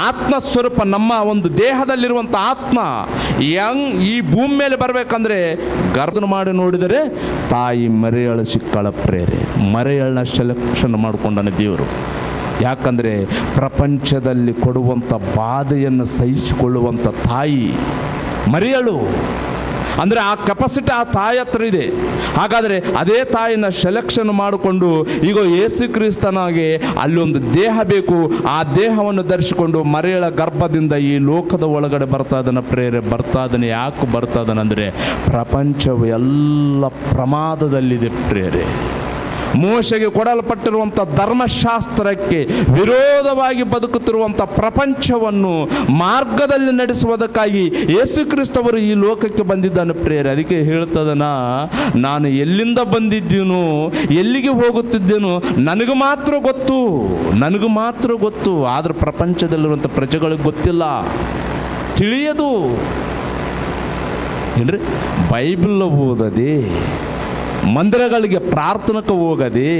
ಆತ್ಮ ಸ್ವರೂಪ ನಮ್ಮ ಒಂದು ದೇಹದಲ್ಲಿರುವಂಥ ಆತ್ಮ ಈ ಭೂಮಿ ಮೇಲೆ ಬರಬೇಕಂದ್ರೆ ಗರ್ದನ ಮಾಡಿ ನೋಡಿದರೆ ತಾಯಿ ಮರೆಯಳು ಸಿಕ್ಕಳ ಪ್ರೇರೆ, ಮರೆಯಳನ್ನ ಸೆಲೆಕ್ಷನ್ ಮಾಡಿಕೊಂಡನ ದೇವರು. ಯಾಕಂದರೆ ಪ್ರಪಂಚದಲ್ಲಿ ಕೊಡುವಂಥ ಬಾಧೆಯನ್ನು ಸಹಿಸಿಕೊಳ್ಳುವಂಥ ತಾಯಿ ಮರೆಯಳು. ಅಂದರೆ ಆ ಕೆಪಾಸಿಟಿ ಆ ತಾಯಿ ಹತ್ರ ಇದೆ. ಹಾಗಾದರೆ ಅದೇ ತಾಯಿನ ಸೆಲೆಕ್ಷನ್ ಮಾಡಿಕೊಂಡು ಈಗ ಯೇಸು ಕ್ರಿಸ್ತನಾಗೆ ಅಲ್ಲೊಂದು ದೇಹ ಬೇಕು, ಆ ದೇಹವನ್ನು ಧರಿಸಿಕೊಂಡು ಮರೆಯಳ ಗರ್ಭದಿಂದ ಈ ಲೋಕದ ಒಳಗಡೆ ಬರ್ತಾ ಇದ್ದಾನೆ ಪ್ರೇರೆ. ಬರ್ತಾ ಇದ್ದಾನೆ. ಯಾಕೆ ಬರ್ತಾ ಇದ್ದಾನಂದರೆ ಪ್ರಪಂಚವು ಎಲ್ಲ ಪ್ರಮಾದದಲ್ಲಿದೆ ಪ್ರೇರೆ. ಮೋಶೆಗೆ ಕೊಡಲ್ಪಟ್ಟಿರುವಂಥ ಧರ್ಮಶಾಸ್ತ್ರಕ್ಕೆ ವಿರೋಧವಾಗಿ ಬದುಕುತ್ತಿರುವಂಥ ಪ್ರಪಂಚವನ್ನು ಮಾರ್ಗದಲ್ಲಿ ನಡೆಸುವುದಕ್ಕಾಗಿ ಯೇಸು ಕ್ರಿಸ್ತವರು ಈ ಲೋಕಕ್ಕೆ ಬಂದಿದ್ದಾನೆ ಪ್ರೇರೆ. ಅದಕ್ಕೆ ಹೇಳ್ತದನ, ನಾನು ಎಲ್ಲಿಂದ ಬಂದಿದ್ದೀನೋ ಎಲ್ಲಿಗೆ ಹೋಗುತ್ತಿದ್ದೇನೋ ನನಗೆ ಮಾತ್ರ ಗೊತ್ತು, ನನಗೆ ಮಾತ್ರ ಗೊತ್ತು. ಆದರೆ ಪ್ರಪಂಚದಲ್ಲಿರುವಂಥ ಪ್ರಜೆಗಳಿಗೆ ಗೊತ್ತಿಲ್ಲ, ತಿಳಿಯದು. ಏನ್ರಿ ಬೈಬಲ್ ಓದದೆ, ಮಂದಿರಗಳಿಗೆ ಪ್ರಾರ್ಥನೆಗೆ ಹೋಗದೆ,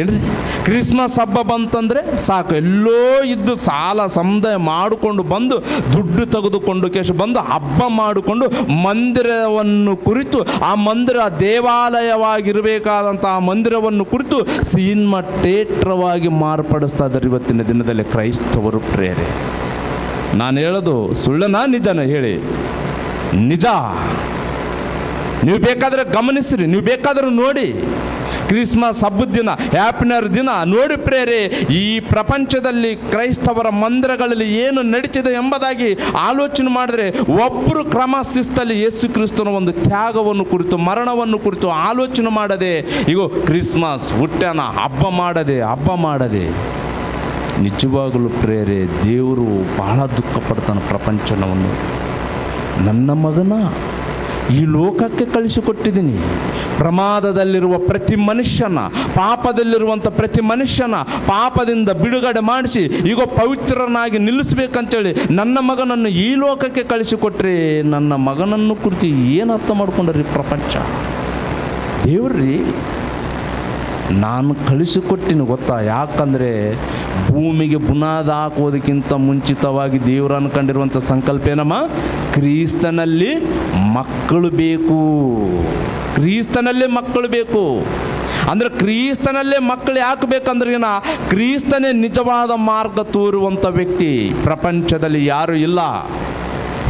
ಏನ್ರಿ ಕ್ರಿಸ್ಮಸ್ ಹಬ್ಬ ಬಂತಂದರೆ ಸಾಕು ಎಲ್ಲೋ ಇದ್ದು ಸಾಲ ಸಮುದಾಯ ಮಾಡಿಕೊಂಡು ಬಂದು ದುಡ್ಡು ತೆಗೆದುಕೊಂಡು ಬಂದು ಹಬ್ಬ ಮಾಡಿಕೊಂಡು ಮಂದಿರವನ್ನು ಕುರಿತು, ಆ ಮಂದಿರ ದೇವಾಲಯವಾಗಿರಬೇಕಾದಂಥ ಆ ಮಂದಿರವನ್ನು ಕುರಿತು ಸಿನಿಮಾ ಥಿಯೇಟ್ರವಾಗಿ ಮಾರ್ಪಡಿಸ್ತಾ ಇದ್ದಾರೆ ಇವತ್ತಿನ ದಿನದಲ್ಲಿ ಕ್ರೈಸ್ತವರು ಪ್ರೇರೆ. ನಾನು ಹೇಳೋದು ಸುಳ್ಳನಾ ನಿಜನ ಹೇಳಿ? ನಿಜ. ನೀವು ಬೇಕಾದರೆ ಗಮನಿಸ್ರಿ, ನೀವು ಬೇಕಾದರೂ ನೋಡಿ. ಕ್ರಿಸ್ಮಸ್ ಹಬ್ಬದ ದಿನ, ಹ್ಯಾಪಿನರ್ ದಿನ ನೋಡಿ ಪ್ರೇರೆ, ಈ ಪ್ರಪಂಚದಲ್ಲಿ ಕ್ರೈಸ್ತವರ ಮಂದಿರಗಳಲ್ಲಿ ಏನು ನಡೀತಿದೆ ಎಂಬುದಾಗಿ ಆಲೋಚನೆ ಮಾಡಿದ್ರೆ ಒಬ್ಬರು ಕ್ರಮ ಶಿಸ್ತಲ್ಲಿ ಯೇಸು ಕ್ರಿಸ್ತನ ಒಂದು ತ್ಯಾಗವನ್ನು ಕುರಿತು, ಮರಣವನ್ನು ಕುರಿತು ಆಲೋಚನೆ ಮಾಡದೆ ಈಗ ಕ್ರಿಸ್ಮಸ್ ಹುಟ್ಟ್ಯಾನ ಹಬ್ಬ ಮಾಡದೆ ನಿಜವಾಗಲೂ ಪ್ರೇರೆ ದೇವರು ಬಹಳ ದುಃಖ ಪಡ್ತಾನೆ. ಪ್ರಪಂಚನವನ್ನು ನನ್ನ ಮಗನ ಈ ಲೋಕಕ್ಕೆ ಕಳಿಸಿಕೊಟ್ಟಿದ್ದೀನಿ. ಪ್ರಮಾದದಲ್ಲಿರುವ ಪ್ರತಿ ಮನುಷ್ಯನ, ಪಾಪದಲ್ಲಿರುವಂಥ ಪ್ರತಿ ಮನುಷ್ಯನ ಪಾಪದಿಂದ ಬಿಡುಗಡೆ ಮಾಡಿಸಿ ಈಗ ಪವಿತ್ರನಾಗಿ ನಿಲ್ಲಿಸ್ಬೇಕಂತೇಳಿ ನನ್ನ ಮಗನನ್ನು ಈ ಲೋಕಕ್ಕೆ ಕಳಿಸಿಕೊಟ್ರೆ ನನ್ನ ಮಗನನ್ನು ಕುರಿತು ಏನು ಅರ್ಥ ಮಾಡ್ಕೊಂಡ್ರಿ ಪ್ರಪಂಚ? ದೇವ್ರಿ ನಾನು ಕಳಿಸಿಕೊಟ್ಟಿನಿ ಗೊತ್ತಾ? ಯಾಕಂದರೆ ಭೂಮಿಗೆ ಬುನಾದ ಹಾಕೋದಕ್ಕಿಂತ ಮುಂಚಿತವಾಗಿ ದೇವರು ಅನ್ಕೊಂಡಿರುವಂಥ ಸಂಕಲ್ಪ ಏನಮ್ಮ? ಕ್ರಿಸ್ತನಲ್ಲಿ ಮಕ್ಕಳು ಬೇಕು, ಕ್ರಿಸ್ತನಲ್ಲೇ ಮಕ್ಕಳು ಬೇಕು. ಅಂದರೆ ಕ್ರಿಸ್ತನಲ್ಲೇ ಮಕ್ಕಳು ಯಾಕೆ ಬೇಕಂದ್ರೆ ಕ್ರಿಸ್ತನೇ ನಿಜವಾದ ಮಾರ್ಗ ತೋರುವಂಥ ವ್ಯಕ್ತಿ ಪ್ರಪಂಚದಲ್ಲಿ ಯಾರೂ ಇಲ್ಲ.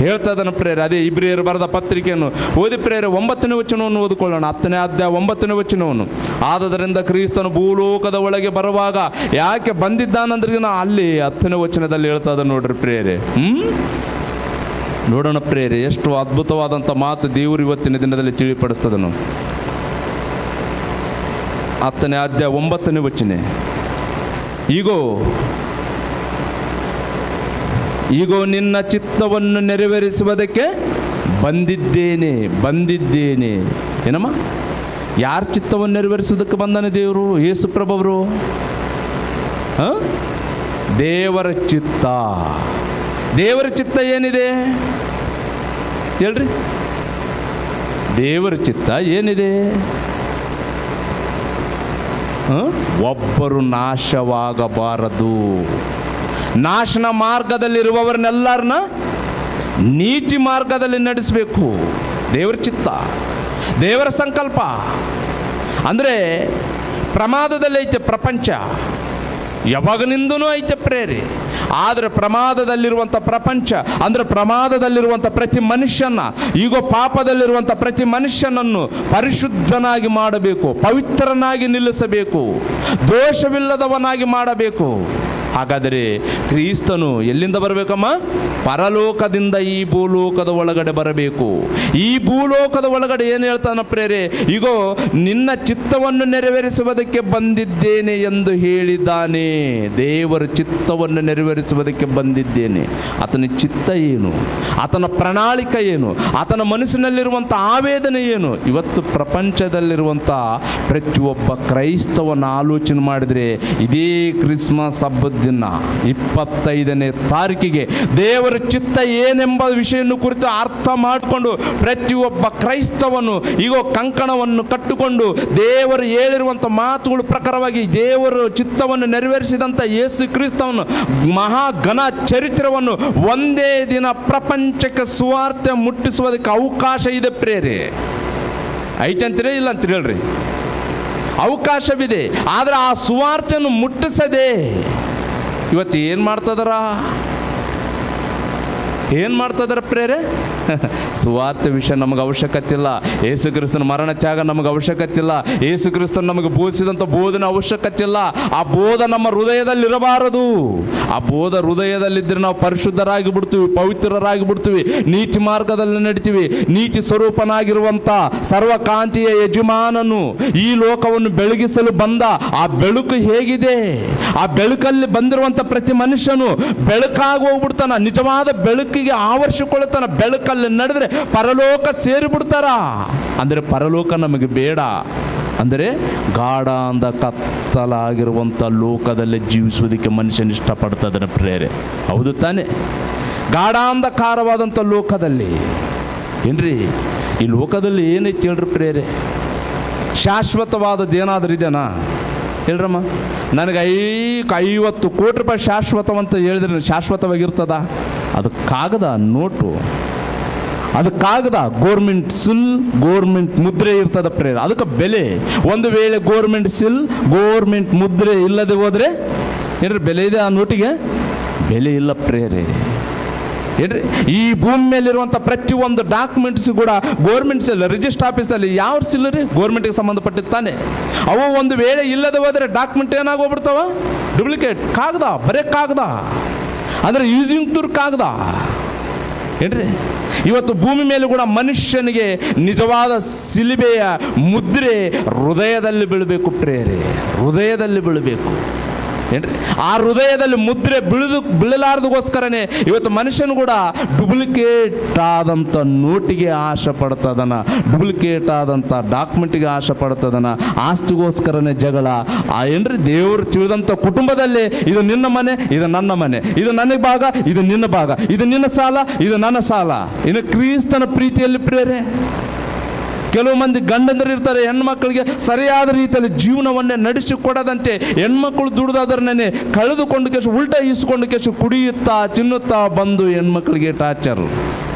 ಹೇಳ್ತಾ ಇದ್ದಾನೆ ಪ್ರೇರೆ. ಅದೇ ಇಬ್ರಿಯರು ಬರೆದ ಪತ್ರಿಕೆಯನ್ನು ಓದಿ ಪ್ರೇರೆ 9ನೇ ವಚನವನ್ನು ಓದಿಕೊಳ್ಳೋಣ. 10ನೇ ಅಧ್ಯಾಯ 9ನೇ ವಚನವನ್ನು. ಆದದರಿಂದ ಕ್ರಿಸ್ತನು ಭೂಲೋಕದ ಒಳಗೆ ಬರುವಾಗ ಯಾಕೆ ಬಂದಿದ್ದಾನಂದ್ರೆ ಅಲ್ಲಿ 10ನೇ ವಚನದಲ್ಲಿ ಹೇಳ್ತಾ ಇದ್ದಾನೆ ನೋಡ್ರಿ ಪ್ರೇರೆ. ನೋಡೋಣ ಪ್ರೇರೆ, ಎಷ್ಟು ಅದ್ಭುತವಾದಂಥ ಮಾತು ದೇವರು ಇವತ್ತಿನ ದಿನದಲ್ಲಿ ತಿಳಿಪಡಿಸ್ತದನು. 10ನೇ ಅಧ್ಯಾಯ 9ನೇ ವಚನ. ಈಗೋ ನಿನ್ನ ಚಿತ್ತವನ್ನು ನೆರವೇರಿಸುವುದಕ್ಕೆ ಬಂದಿದ್ದೇನೆ. ಏನಮ್ಮ? ಯಾರ ಚಿತ್ತವನ್ನು ನೆರವೇರಿಸುವುದಕ್ಕೆ ಬಂದಾನೆ ದೇವರು? ಯೇಸು ಪ್ರಭುವರು. ದೇವರ ಚಿತ್ತ. ದೇವರ ಚಿತ್ತ ಏನಿದೆ ಹೇಳ್ರಿ? ದೇವರ ಚಿತ್ತ ಏನಿದೆ? ಒಬ್ಬರು ನಾಶವಾಗಬಾರದು. ನಾಶನ ಮಾರ್ಗದಲ್ಲಿರುವವರನ್ನೆಲ್ಲರನ್ನ ನೀತಿ ಮಾರ್ಗದಲ್ಲಿ ನಡೆಸಬೇಕು. ದೇವರ ಚಿತ್ತ, ದೇವರ ಸಂಕಲ್ಪ. ಅಂದರೆ ಪ್ರಮಾದದಲ್ಲಿ ಐತೆ ಪ್ರಪಂಚ, ಯಾವಾಗನಿಂದನೂ ಐತೆ ಪ್ರೇರಿ. ಆದರೆ ಪ್ರಮಾದದಲ್ಲಿರುವಂಥ ಪ್ರಪಂಚ ಅಂದರೆ ಪ್ರಮಾದದಲ್ಲಿರುವಂಥ ಪ್ರತಿ ಮನುಷ್ಯನ, ಈಗ ಪಾಪದಲ್ಲಿರುವಂಥ ಪ್ರತಿ ಮನುಷ್ಯನನ್ನು ಪರಿಶುದ್ಧನಾಗಿ ಮಾಡಬೇಕು, ಪವಿತ್ರನಾಗಿ ನಿಲ್ಲಿಸಬೇಕು, ದೋಷವಿಲ್ಲದವನಾಗಿ ಮಾಡಬೇಕು. ಹಾಗಾದರೆ ಕ್ರಿಸ್ತನು ಎಲ್ಲಿಂದ ಬರಬೇಕಮ್ಮ? ಪರಲೋಕದಿಂದ ಈ ಭೂಲೋಕದ ಒಳಗಡೆ ಬರಬೇಕು. ಈ ಭೂಲೋಕದ ಒಳಗಡೆ ಏನು ಹೇಳ್ತಾನ ಪ್ರೇರೆ? ಈಗೋ ನಿನ್ನ ಚಿತ್ತವನ್ನು ನೆರವೇರಿಸುವುದಕ್ಕೆ ಬಂದಿದ್ದೇನೆ ಎಂದು ಹೇಳಿದ್ದಾನೆ. ದೇವರ ಚಿತ್ತವನ್ನು ನೆರವೇರಿಸುವುದಕ್ಕೆ ಬಂದಿದ್ದೇನೆ. ಆತನ ಚಿತ್ತ ಏನು? ಆತನ ಪ್ರಣಾಳಿಕೆ ಏನು? ಆತನ ಮನಸ್ಸಿನಲ್ಲಿರುವಂಥ ಆವೇದನೆ ಏನು? ಇವತ್ತು ಪ್ರಪಂಚದಲ್ಲಿರುವಂಥ ಪ್ರತಿಯೊಬ್ಬ ಕ್ರೈಸ್ತವನ್ನು ಆಲೋಚನೆ ಮಾಡಿದರೆ ಇದೇ ಕ್ರಿಸ್ಮಸ್ ಹಬ್ಬದ ದಿನ 25ನೇ ತಾರೀಕಿಗೆ ದೇವರ ಚಿತ್ತ ಏನೆಂಬ ವಿಷಯವನ್ನು ಕುರಿತು ಅರ್ಥ ಮಾಡಿಕೊಂಡು ಪ್ರತಿಯೊಬ್ಬ ಕ್ರೈಸ್ತವನು ಈಗ ಕಂಕಣವನ್ನು ಕಟ್ಟಿಕೊಂಡು ದೇವರು ಹೇಳಿರುವಂಥ ಮಾತುಗಳ ಪ್ರಕಾರವಾಗಿ ದೇವರ ಚಿತ್ತವನ್ನು ನೆರವೇರಿಸಿದಂಥ ಯೇಸು ಕ್ರಿಸ್ತವನ್ನು ಮಹಾಘನ ಚರಿತ್ರವನ್ನು ಒಂದೇ ದಿನ ಪ್ರಪಂಚಕ್ಕೆ ಸುವಾರ್ತೆ ಮುಟ್ಟಿಸುವುದಕ್ಕೆ ಅವಕಾಶ ಇದೆ ಪ್ರೇರೆ. ಐತಂತೀರಿ ಇಲ್ಲ ಅಂತ ಹೇಳ್ರಿ, ಅವಕಾಶವಿದೆ. ಆದರೆ ಆ ಸುವಾರ್ತೆಯನ್ನು ಮುಟ್ಟಿಸದೆ ಇವತ್ತು ಏನು ಮಾಡ್ತದಾರ ಪ್ರೇರೆ? ಸುವಾರ್ತೆ ವಿಷಯ ನಮಗೆ ಅವಶ್ಯಕತೆ ಇಲ್ಲ. ಯೇಸು ಕ್ರಿಸ್ತನ ಮರಣ ತ್ಯಾಗ ನಮಗೆ ಅವಶ್ಯಕತೆ ಇಲ್ಲ. ಯೇಸು ಕ್ರಿಸ್ತನ ನಮಗೆ ಬೋಧಿಸಿದಂಥ ಬೋಧನೆ ಅವಶ್ಯಕತೆ ಇಲ್ಲ. ಆ ಬೋಧ ನಮ್ಮ ಹೃದಯದಲ್ಲಿರಬಾರದು. ಆ ಬೋಧ ಹೃದಯದಲ್ಲಿದ್ದರೆ ನಾವು ಪರಿಶುದ್ಧರಾಗಿ ಬಿಡ್ತೀವಿ, ಪವಿತ್ರರಾಗಿ ಬಿಡ್ತೀವಿ, ನೀತಿ ಮಾರ್ಗದಲ್ಲಿ ನಡಿತೀವಿ. ನೀತಿ ಸ್ವರೂಪನಾಗಿರುವಂಥ ಸರ್ವಕಾಂತಿಯ ಯಜಮಾನನು ಈ ಲೋಕವನ್ನು ಬೆಳಗಿಸಲು ಬಂದ. ಆ ಬೆಳಕು ಹೇಗಿದೆ? ಆ ಬೆಳಕಲ್ಲಿ ಬಂದಿರುವಂಥ ಪ್ರತಿ ಮನುಷ್ಯನು ಬೆಳಕಾಗಿ ಹೋಗ್ಬಿಡ್ತಾನ, ನಿಜವಾದ ಬೆಳಕಿಗೆ ಆವರಿಸಿಕೊಳ್ಳುತ್ತಾನ. ಬೆಳಕಲ್ಲಿ ನಡೆದ್ರೆ ಪರಲೋಕ ಸೇರಿಬಿಡ್ತಾರ. ಅಂದರೆ ಪರಲೋಕ ನಮಗೆ ಬೇಡ. ಅಂದರೆ ಗಾಢ ಅಂದ ಕತ್ತಲಾಗಿರುವಂಥ ಲೋಕದಲ್ಲಿ ಜೀವಿಸುವುದಕ್ಕೆ ಮನುಷ್ಯನ ಇಷ್ಟಪಡ್ತದನ ಪ್ರೇರೆ. ಹೌದು ತಾನೆ? ಗಾಢ ಅಂಧಕಾರವಾದಂಥ ಲೋಕದಲ್ಲಿ ಏನ್ರಿ, ಈ ಲೋಕದಲ್ಲಿ ಏನೈತಿ ಹೇಳ್ರಿ ಪ್ರೇರೆ? ಶಾಶ್ವತವಾದದ್ದು ಏನಾದರೂ ಇದೆನಾ ಹೇಳ್ರಮ್ಮ? ನನಗೆ 50 ಕೋಟಿ ರೂಪಾಯಿ ಶಾಶ್ವತವಂತ ಹೇಳಿದ್ರೆ ಶಾಶ್ವತವಾಗಿರ್ತದ? ಅದು ಕಾಗದ, ನೋಟು, ಅದು ಕಾಗದ. ಗೋರ್ಮೆಂಟ್ ಸಿಲ್, ಗೋರ್ಮೆಂಟ್ ಮುದ್ರೆ ಇರ್ತದ ಪ್ರೇರ, ಅದಕ್ಕೆ ಬೆಲೆ. ಒಂದು ವೇಳೆ ಗೋರ್ಮೆಂಟ್ ಸಿಲ್, ಗೋರ್ಮೆಂಟ್ ಮುದ್ರೆ ಇಲ್ಲದೆ ಹೋದರೆ ಏನ್ರಿ ಬೆಲೆ ಇದೆ ಆ ನೋಟಿಗೆ? ಬೆಲೆ ಇಲ್ಲ ಪ್ರೇರೆ. ಏನ್ರಿ, ಈ ಭೂಮಿ ಮೇಲಿರುವಂಥ ಪ್ರತಿಯೊಂದು ಡಾಕ್ಯುಮೆಂಟ್ಸ್ ಕೂಡ ಗೋರ್ಮೆಂಟ್ ಸಿಲ್, ರಿಜಿಸ್ಟರ್ ಆಫೀಸಲ್ಲಿ ಯಾವ ಸಿಲ್ ರೀ? ಗೋರ್ಮೆಂಟ್ಗೆ ಸಂಬಂಧಪಟ್ಟಿದ್ದಾನೆ. ಅವು ಒಂದು ವೇಳೆ ಇಲ್ಲದೆ ಹೋದರೆ ಡಾಕ್ಯುಮೆಂಟ್ ಏನಾಗೋಗ್ಬಿಡ್ತಾವ? ಡೂಪ್ಲಿಕೇಟ್ ಕಾಗದ, ಬರೇ ಕಾಗದ, ಅಂದರೆ ಯೂಸಿಂಗ್ ತುರ್ ಕಾಗದ. ಏನ್ರಿ, ಇವತ್ತು ಭೂಮಿ ಮೇಲೆ ಕೂಡ ಮನುಷ್ಯನಿಗೆ ನಿಜವಾದ ಸಿಲುಬೆಯ ಮುದ್ರೆ ಹೃದಯದಲ್ಲಿ ಬೀಳಬೇಕು ಪ್ರೇರೆ, ಹೃದಯದಲ್ಲಿ ಬೀಳಬೇಕು. ಏನ್ರಿ, ಆ ಹೃದಯದಲ್ಲಿ ಮುದ್ರೆ ಬೀಳಲಾರ್ದಗೋಸ್ಕರನೇ ಇವತ್ತು ಮನುಷ್ಯನು ಕೂಡ ಡೂಪ್ಲಿಕೇಟ್ ಆದಂಥ ನೋಟಿಗೆ ಆಶೆ ಪಡ್ತದನ, ಡೂಪ್ಲಿಕೇಟ್ ಆದಂಥ ಡಾಕ್ಯುಮೆಂಟಿಗೆ ಆಶೆ ಪಡ್ತದನ. ಆಸ್ತಿಗೋಸ್ಕರನೇ ಜಗಳ. ಏನ್ರಿ, ದೇವರು ತಿಳಿದಂಥ ಕುಟುಂಬದಲ್ಲಿ ಇದು ನಿನ್ನ ಮನೆ, ಇದು ನನ್ನ ಮನೆ, ಇದು ನನಗೆ ಭಾಗ, ಇದು ನಿನ್ನ ಭಾಗ, ಇದು ನಿನ್ನ ಸಾಲ, ಇದು ನನ್ನ ಸಾಲ. ಇನ್ನು ಕ್ರಿಸ್ತನ ಪ್ರೀತಿಯಲ್ಲಿ ಪ್ರೇರೆ ಕೆಲವು ಮಂದಿ ಗಂಡಂದರು ಇರ್ತಾರೆ, ಹೆಣ್ಮಕ್ಳಿಗೆ ಸರಿಯಾದ ರೀತಿಯಲ್ಲಿ ಜೀವನವನ್ನೇ ನಡೆಸಿಕೊಡದಂತೆ ಹೆಣ್ಮಕ್ಳು ದುಡಿದಾದ್ರನ್ನೇ ಕಳೆದುಕೊಂಡು ಕೇಸು ಉಲ್ಟಾ ಇಸ್ಕೊಂಡು ಕೇಸು ಕುಡಿಯುತ್ತಾ ತಿನ್ನುತ್ತಾ ಬಂದು ಹೆಣ್ಮಕ್ಳಿಗೆ ಟಾರ್ಚರ್.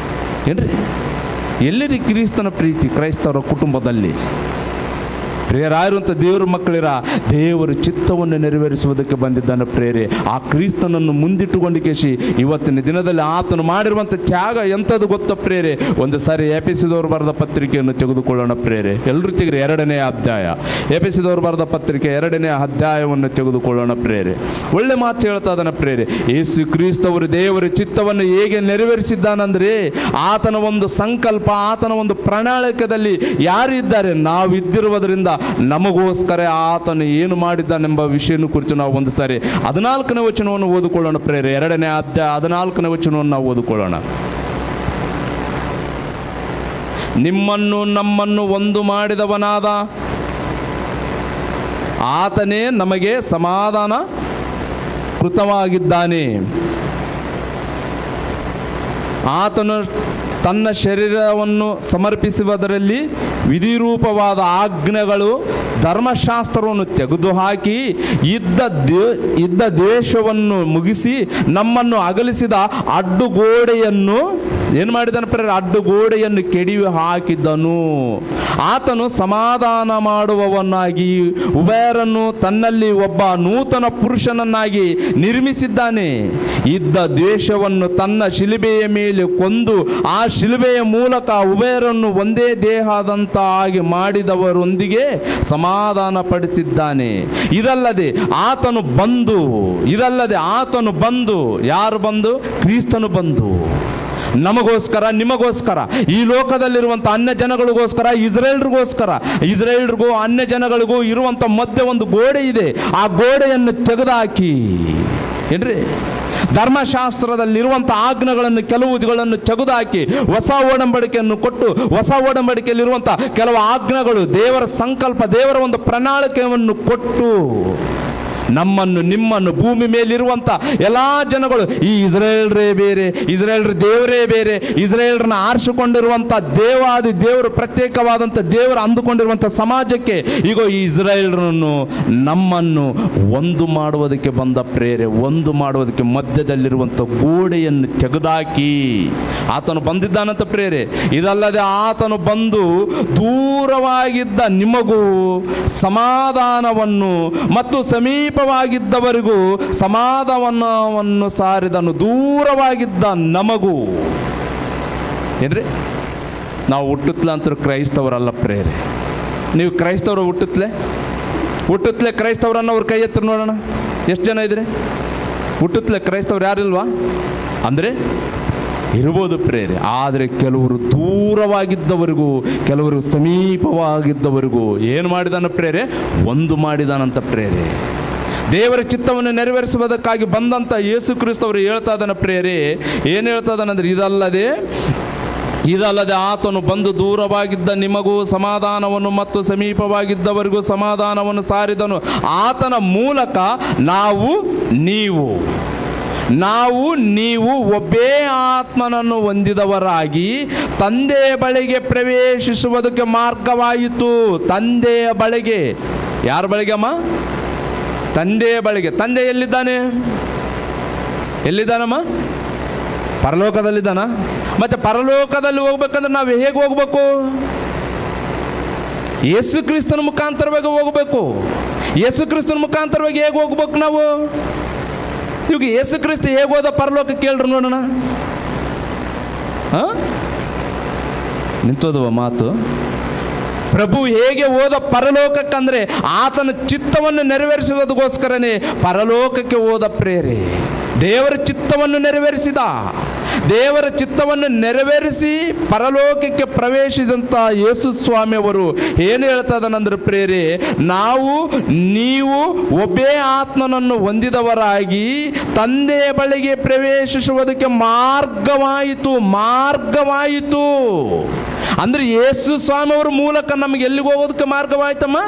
ಏನ್ರಿ, ಎಲ್ಲಿರಿ ಕ್ರಿಸ್ತನ ಪ್ರೀತಿ ಕ್ರೈಸ್ತವರ ಕುಟುಂಬದಲ್ಲಿ? ಪ್ರೇರಾಗಿರುವಂಥ ದೇವರ ಮಕ್ಕಳಿರ ದೇವರ ಚಿತ್ತವನ್ನು ನೆರವೇರಿಸುವುದಕ್ಕೆ ಬಂದಿದ್ದಾನೆ ಪ್ರೇರೆ. ಆ ಕ್ರಿಸ್ತನನ್ನು ಮುಂದಿಟ್ಟುಕೊಂಡು ಕೇಸಿ ಇವತ್ತಿನ ದಿನದಲ್ಲಿ ಆತನು ಮಾಡಿರುವಂಥ ತ್ಯಾಗ ಎಂಥದ್ದು ಗೊತ್ತ ಪ್ರೇರೆ? ಒಂದು ಸಾರಿ ಎಪಿಸಿದವರು ಬರೆದ ಪತ್ರಿಕೆಯನ್ನು ತೆಗೆದುಕೊಳ್ಳೋಣ ಪ್ರೇರೆ. ಎಲ್ಲರೂ ತೆಗ್ರಿ 2ನೇ ಅಧ್ಯಾಯ, ಎಪಿಸಿದವರು ಬರೆದ ಪತ್ರಿಕೆ 2ನೇ ಅಧ್ಯಾಯವನ್ನು ತೆಗೆದುಕೊಳ್ಳೋಣ ಪ್ರೇರೆ. ಒಳ್ಳೆ ಮಾತು ಹೇಳ್ತಾ ಇದ್ದಾನೆ ಪ್ರೇರೆ. ಯೇಸು ಕ್ರಿಸ್ತವರು ದೇವರ ಚಿತ್ತವನ್ನು ಹೇಗೆ ನೆರವೇರಿಸಿದ್ದಾನಂದ್ರೆ ಆತನ ಒಂದು ಸಂಕಲ್ಪ, ಆತನ ಒಂದು ಪ್ರಣಾಳಿಕೆಯಲ್ಲಿ ಯಾರಿದ್ದಾರೆ ನಾವಿದ್ದಿರುವುದರಿಂದ ನಮಗೋಸ್ಕರ ಆತನು ಏನು ಮಾಡಿದ್ದಾನೆಂಬ ವಿಷಯನ ಕುರಿತು ನಾವು ಒಂದು ಸಾರಿ 14ನೇ ವಚನವನ್ನು ಓದಿಕೊಳ್ಳೋಣ ಪ್ರೇರೆ. 2ನೇ ಅಧ್ಯಾಯ 14ನೇ ವಚನವನ್ನು ನಾವು ಓದಿಕೊಳ್ಳೋಣ. ನಿಮ್ಮನ್ನು ನಮ್ಮನ್ನು ಒಂದು ಮಾಡಿದವನಾದ ಆತನೇ ನಮಗೆ ಸಮಾಧಾನ ಕೃತವಾಗಿದ್ದಾನೆ. ಆತನು ತನ್ನ ಶರೀರವನ್ನು ಸಮರ್ಪಿಸುವುದರಲ್ಲಿ ವಿಧಿರೂಪವಾದ ಆಜ್ಞೆಗಳು ಧರ್ಮಶಾಸ್ತ್ರವನ್ನು ತೆಗೆದುಹಾಕಿ ಇದ್ದ ದೇಶವನ್ನು ಮುಗಿಸಿ ನಮ್ಮನ್ನು ಅಗಲಿಸಿದ ಅಡ್ಡುಗೋಡೆಯನ್ನು ಏನು ಮಾಡಿದನು ಪ್ರೇರೆ? ಅಡ್ಡುಗೋಡೆಯನ್ನು ಕೆಡವಿ ಹಾಕಿದ್ದನು. ಆತನು ಸಮಾಧಾನ ಮಾಡುವವನಾಗಿ ಉಭಯರನ್ನು ತನ್ನಲ್ಲಿ ಒಬ್ಬ ನೂತನ ಪುರುಷನನ್ನಾಗಿ ನಿರ್ಮಿಸಿದ್ದಾನೆ. ಇದ್ದ ದ್ವೇಷವನ್ನು ತನ್ನ ಶಿಲುಬೆಯ ಮೇಲೆ ಕೊಂದು ಆ ಶಿಲುಬೆಯ ಮೂಲಕ ಉಭಯರನ್ನು ಒಂದೇ ದೇಹದಂತ ಹಾಗೆ ಮಾಡಿದವರೊಂದಿಗೆ ಸಮಾಧಾನ ಪಡಿಸಿದ್ದಾನೆ. ಇದಲ್ಲದೆ ಆತನು ಬಂದು ಯಾರು ಬಂದು? ಕ್ರಿಸ್ತನು ಬಂದು ನಮಗೋಸ್ಕರ, ನಿಮಗೋಸ್ಕರ, ಈ ಲೋಕದಲ್ಲಿರುವಂಥ ಅನ್ಯ ಜನಗಳಿಗೋಸ್ಕರ, ಇಸ್ರೇಲ್ರಿಗೂ ಅನ್ಯ ಜನಗಳಿಗೂ ಇರುವಂಥ ಮಧ್ಯೆ ಒಂದು ಗೋಡೆ ಇದೆ. ಆ ಗೋಡೆಯನ್ನು ತೆಗೆದುಹಾಕಿ ಏನ್ರಿ, ಧರ್ಮಶಾಸ್ತ್ರದಲ್ಲಿರುವಂಥ ಆಜ್ಞೆಗಳನ್ನು ಕೆಲವುಗಳನ್ನು ತೆಗೆದುಹಾಕಿ ಹೊಸ ಒಡಂಬಡಿಕೆಯನ್ನು ಕೊಟ್ಟು, ಹೊಸ ಒಡಂಬಡಿಕೆಯಲ್ಲಿರುವಂಥ ಕೆಲವು ಆಜ್ಞೆಗಳು, ದೇವರ ಸಂಕಲ್ಪ, ದೇವರ ಒಂದು ಪ್ರಣಾಳಿಕೆಯನ್ನು ಕೊಟ್ಟು ನಮ್ಮನ್ನು, ನಿಮ್ಮನ್ನು, ಭೂಮಿ ಮೇಲಿರುವಂಥ ಎಲ್ಲ ಜನಗಳು, ಈ ಇಸ್ರೇಲ್ರೇ ಬೇರೆ, ಇಸ್ರೇಲ್ರ ದೇವರೇ ಬೇರೆ, ಇಸ್ರೇಲ್ರನ್ನ ಆರಿಸಿಕೊಂಡಿರುವಂಥ ದೇವಾದಿ ದೇವರು, ಪ್ರತ್ಯೇಕವಾದಂಥ ದೇವರು ಅಂದುಕೊಂಡಿರುವಂಥ ಸಮಾಜಕ್ಕೆ ಈಗ ಈ ಇಸ್ರೇಲ್ರನ್ನು, ನಮ್ಮನ್ನು ಒಂದು ಮಾಡುವುದಕ್ಕೆ ಬಂದ ಪ್ರೇರೆ, ಒಂದು ಮಾಡುವುದಕ್ಕೆ ಮಧ್ಯದಲ್ಲಿರುವಂಥ ಗೋಡೆಯನ್ನು ತೆಗೆದುಹಾಕಿ ಆತನು ಬಂದಿದ್ದಾನಂತ ಪ್ರೇರೆ. ಇದಲ್ಲದೆ ಆತನು ಬಂದು ದೂರವಾಗಿದ್ದ ನಿಮಗೂ ಸಮಾಧಾನವನ್ನು ಮತ್ತು ಸಮೀಪವಾಗಿದ್ದವರಿಗೂ ಸಮಾಧಾನವನ್ನು ಸಾರಿದನು. ದೂರವಾಗಿದ್ದ ನಮಗೂ ಏನ್ರಿ, ನಾವು ಹುಟ್ಟುತ್ತಲ ಅಂತ ಕ್ರೈಸ್ತವರಲ್ಲ ಪ್ರೇರೆ. ನೀವು ಕ್ರೈಸ್ತವರು ಹುಟ್ಟುತ್ತಲೇ ಕ್ರೈಸ್ತವರನ್ನು ಅವ್ರ ಕೈ ಎತ್ತರ ನೋಡೋಣ. ಎಷ್ಟು ಜನ ಇದ್ರೆ ಹುಟ್ಟುತ್ತಲೇ ಕ್ರೈಸ್ತವ್ರು ಯಾರಿಲ್ವಾ? ಅಂದರೆ ಇರ್ಬೋದು ಪ್ರೇರೆ. ಆದರೆ ಕೆಲವರು ದೂರವಾಗಿದ್ದವರಿಗೂ, ಕೆಲವರು ಸಮೀಪವಾಗಿದ್ದವರಿಗೂ ಏನು ಮಾಡಿದಾನ ಪ್ರೇರೆ? ಒಂದು ಮಾಡಿದಾನಂತ ಪ್ರೇರೆ. ದೇವರ ಚಿತ್ತವನ್ನು ನೆರವೇರಿಸುವುದಕ್ಕಾಗಿ ಬಂದಂಥ ಯೇಸು ಕ್ರಿಸ್ತವರು ಹೇಳ್ತಾ ಇದ್ದಾನ ಪ್ರೇರೆ. ಏನು ಹೇಳ್ತಾ ಇದ್ದಾನಂದ್ರೆ, ಇದಲ್ಲದೆ ಆತನು ಬಂದು ದೂರವಾಗಿದ್ದ ನಿಮಗೂ ಸಮಾಧಾನವನ್ನು ಮತ್ತು ಸಮೀಪವಾಗಿದ್ದವರಿಗೂ ಸಮಾಧಾನವನ್ನು ಸಾರಿದನು. ಆತನ ಮೂಲಕ ನಾವು ನೀವು ಒಬ್ಬೇ ಆತ್ಮನನ್ನು ಹೊಂದಿದವರಾಗಿ ತಂದೆಯ ಬಳಿಗೆ ಪ್ರವೇಶಿಸುವುದಕ್ಕೆ ಮಾರ್ಗವಾಯಿತು. ತಂದೆಯ ಬಳಿಗೆ, ಯಾರ ಬಳಿಗೆ ಅಮ್ಮ? ತಂದೆಯ ಬಳಿಗೆ. ತಂದೆ ಎಲ್ಲಿದ್ದಾನಮ್ಮ? ಪರಲೋಕದಲ್ಲಿದ್ದಾನ. ಮತ್ತೆ ಪರಲೋಕದಲ್ಲಿ ಹೋಗ್ಬೇಕಂದ್ರೆ ನಾವು ಹೇಗೆ ಹೋಗ್ಬೇಕು? ಯೇಸು ಕ್ರಿಸ್ತನ ಮುಖಾಂತರವಾಗಿ ಹೋಗ್ಬೇಕು. ಯೇಸು ಕ್ರಿಸ್ತನ ಮುಖಾಂತರವಾಗಿ ಹೇಗೆ ಹೋಗ್ಬೇಕು ನಾವು? ಇವಾಗ ಯೇಸು ಕ್ರಿಸ್ತ ಹೇಗೆ ಹೋದ ಪರಲೋಕಕ್ಕೆ ಕೇಳ್ರಿ ನೋಡೋಣ. ನಿಂತೋದವ ಮಾತು. ಪ್ರಭು ಹೇಗೆ ಹೋದ ಪರಲೋಕಕ್ಕಂದ್ರೆ ಆತನ ಚಿತ್ತವನ್ನು ನೆರವೇರಿಸುವುದಕ್ಕೋಸ್ಕರನೇ ಪರಲೋಕಕ್ಕೆ ಹೋದ ಪ್ರೇರೆ. ದೇವರ ಚಿತ್ತವನ್ನು ನೆರವೇರಿಸಿದ. ದೇವರ ಚಿತ್ತವನ್ನು ನೆರವೇರಿಸಿ ಪರಲೋಕಕ್ಕೆ ಪ್ರವೇಶಿಸಿದಂಥ ಯೇಸು ಸ್ವಾಮಿಯವರು ಏನು ಹೇಳ್ತಾ ಇದ್ದಾನಂದ್ರೆ ಪ್ರೇರೆ, ನೀವು ಒಬ್ಬೇ ಆತ್ಮನನ್ನು ಹೊಂದಿದವರಾಗಿ ತಂದೆಯ ಬಳಿಗೆ ಪ್ರವೇಶಿಸುವುದಕ್ಕೆ ಮಾರ್ಗವಾಯಿತು. ಅಂದ್ರೆ ಯೇಸು ಸ್ವಾಮಿಯವರ ಮೂಲಕ ನಮಗೆ ಎಲ್ಲಿಗೆ ಹೋಗೋದಕ್ಕೆ ಮಾರ್ಗವಾಯ್ತಮ್ಮ?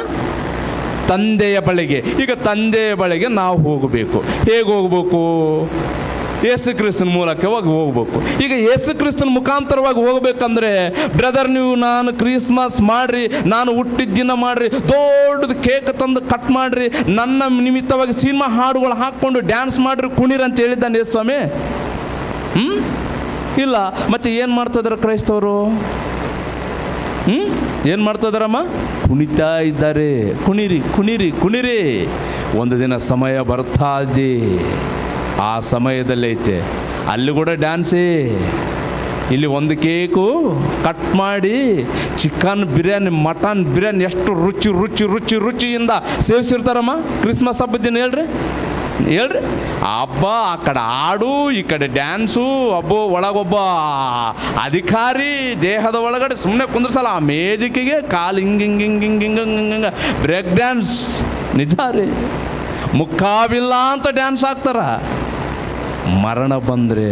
ತಂದೆಯ ಬಳಿಗೆ. ಈಗ ತಂದೆಯ ಬಳಿಗೆ ನಾವು ಹೋಗಬೇಕು. ಹೇಗೆ ಹೋಗ್ಬೇಕು? ಯೇಸು ಕ್ರಿಸ್ತನ ಮೂಲಕ ಹೋಗ್ಬೇಕು. ಈಗ ಯೇಸು ಕ್ರಿಸ್ತನ ಮುಖಾಂತರವಾಗಿ ಹೋಗ್ಬೇಕಂದ್ರೆ ಬ್ರದರ್, ನಾನು ಕ್ರಿಸ್ಮಸ್ ಮಾಡ್ರಿ, ನಾನು ಹುಟ್ಟಿದ ದಿನ ಮಾಡ್ರಿ, ದೊಡ್ಡದು ಕೇಕ್ ತಂದು ಕಟ್ ಮಾಡ್ರಿ, ನನ್ನ ನಿಮಿತ್ತವಾಗಿ ಸಿನಿಮಾ ಹಾಡುಗಳು ಹಾಕ್ಕೊಂಡು ಡ್ಯಾನ್ಸ್ ಮಾಡ್ರಿ, ಕುಣಿರಿ ಅಂತ ಹೇಳಿದ್ದಾನೆ ಯೇಸು ಸ್ವಾಮಿ. ಇಲ್ಲ. ಮತ್ತೆ ಏನು ಮಾಡ್ತಿದಾರೆ ಕ್ರೈಸ್ತವರು? ಏನು ಮಾಡ್ತಿದಾರಮ್ಮ? ಕುಣಿತಾ ಇದ್ದಾರೆ. ಕುಣಿರಿ. ಒಂದು ದಿನ ಸಮಯ ಬರ್ತಾ ಇದೆ, ಆ ಸಮಯದಲ್ಲೈತೆ ಅಲ್ಲಿ ಕೂಡ ಡ್ಯಾನ್ಸೇ. ಇಲ್ಲಿ ಒಂದು ಕೇಕು ಕಟ್ ಮಾಡಿ ಚಿಕನ್ ಬಿರಿಯಾನಿ, ಮಟನ್ ಬಿರಿಯಾನಿ ಎಷ್ಟು ರುಚಿಯಿಂದ ಸೇವಿಸಿರ್ತಾರಮ್ಮ ಕ್ರಿಸ್ಮಸ್ ಹಬ್ಬದ ದಿನ. ಹೇಳ್ರಿ ಹಬ್ಬ, ಆ ಕಡೆ ಹಾಡು, ಈ ಕಡೆ ಡ್ಯಾನ್ಸು. ಒಳಗೊಬ್ಬ ಅಧಿಕಾರಿ ದೇಹದ ಒಳಗಡೆ ಸುಮ್ಮನೆ ಕುಂದ್ರಸಲ್ಲ, ಆ ಮೇಜಿಕೆಗೆ ಕಾಲು ಹಿಂಗ ಬ್ರೇಕ್ ಡ್ಯಾನ್ಸ್. ನಿಜ ರೀ, ಮುಖಾಬಿಲ್ಲ ಅಂತ ಡ್ಯಾನ್ಸ್ ಹಾಕ್ತಾರ. ಮರಣ ಬಂದರೆ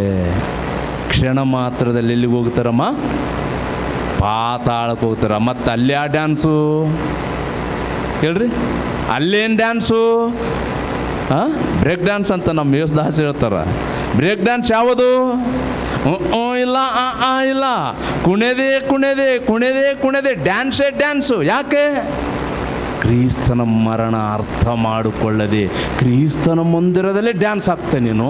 ಕ್ಷಣ ಮಾತ್ರದಲ್ಲಿ ಎಲ್ಲಿಗೆ ಹೋಗ್ತಾರಮ್ಮ? ಪಾತಾಳಕ್ಕೆ ಹೋಗ್ತಾರ. ಮತ್ತು ಅಲ್ಲಿ ಆ ಡ್ಯಾನ್ಸು ಹೇಳ್ರಿ, ಅಲ್ಲೇನು ಡ್ಯಾನ್ಸು? ಬ್ರೇಕ್ ಡ್ಯಾನ್ಸ್ ಅಂತ ನಮ್ಮ ಯೇಸುದಾಸ್ ಹೇಳ್ತಾರೆ. ಬ್ರೇಕ್ ಡ್ಯಾನ್ಸ್ ಯಾವುದು? ಇಲ್ಲ, ಕುಣೆದೇ ಡ್ಯಾನ್ಸು. ಯಾಕೆ? ಕ್ರಿಸ್ತನ ಮರಣ ಅರ್ಥ ಮಾಡಿಕೊಳ್ಳದೆ ಕ್ರಿಸ್ತನ ಮಂದಿರದಲ್ಲೇ ಡ್ಯಾನ್ಸ್ ಹಾಕ್ತೆ ನೀನು.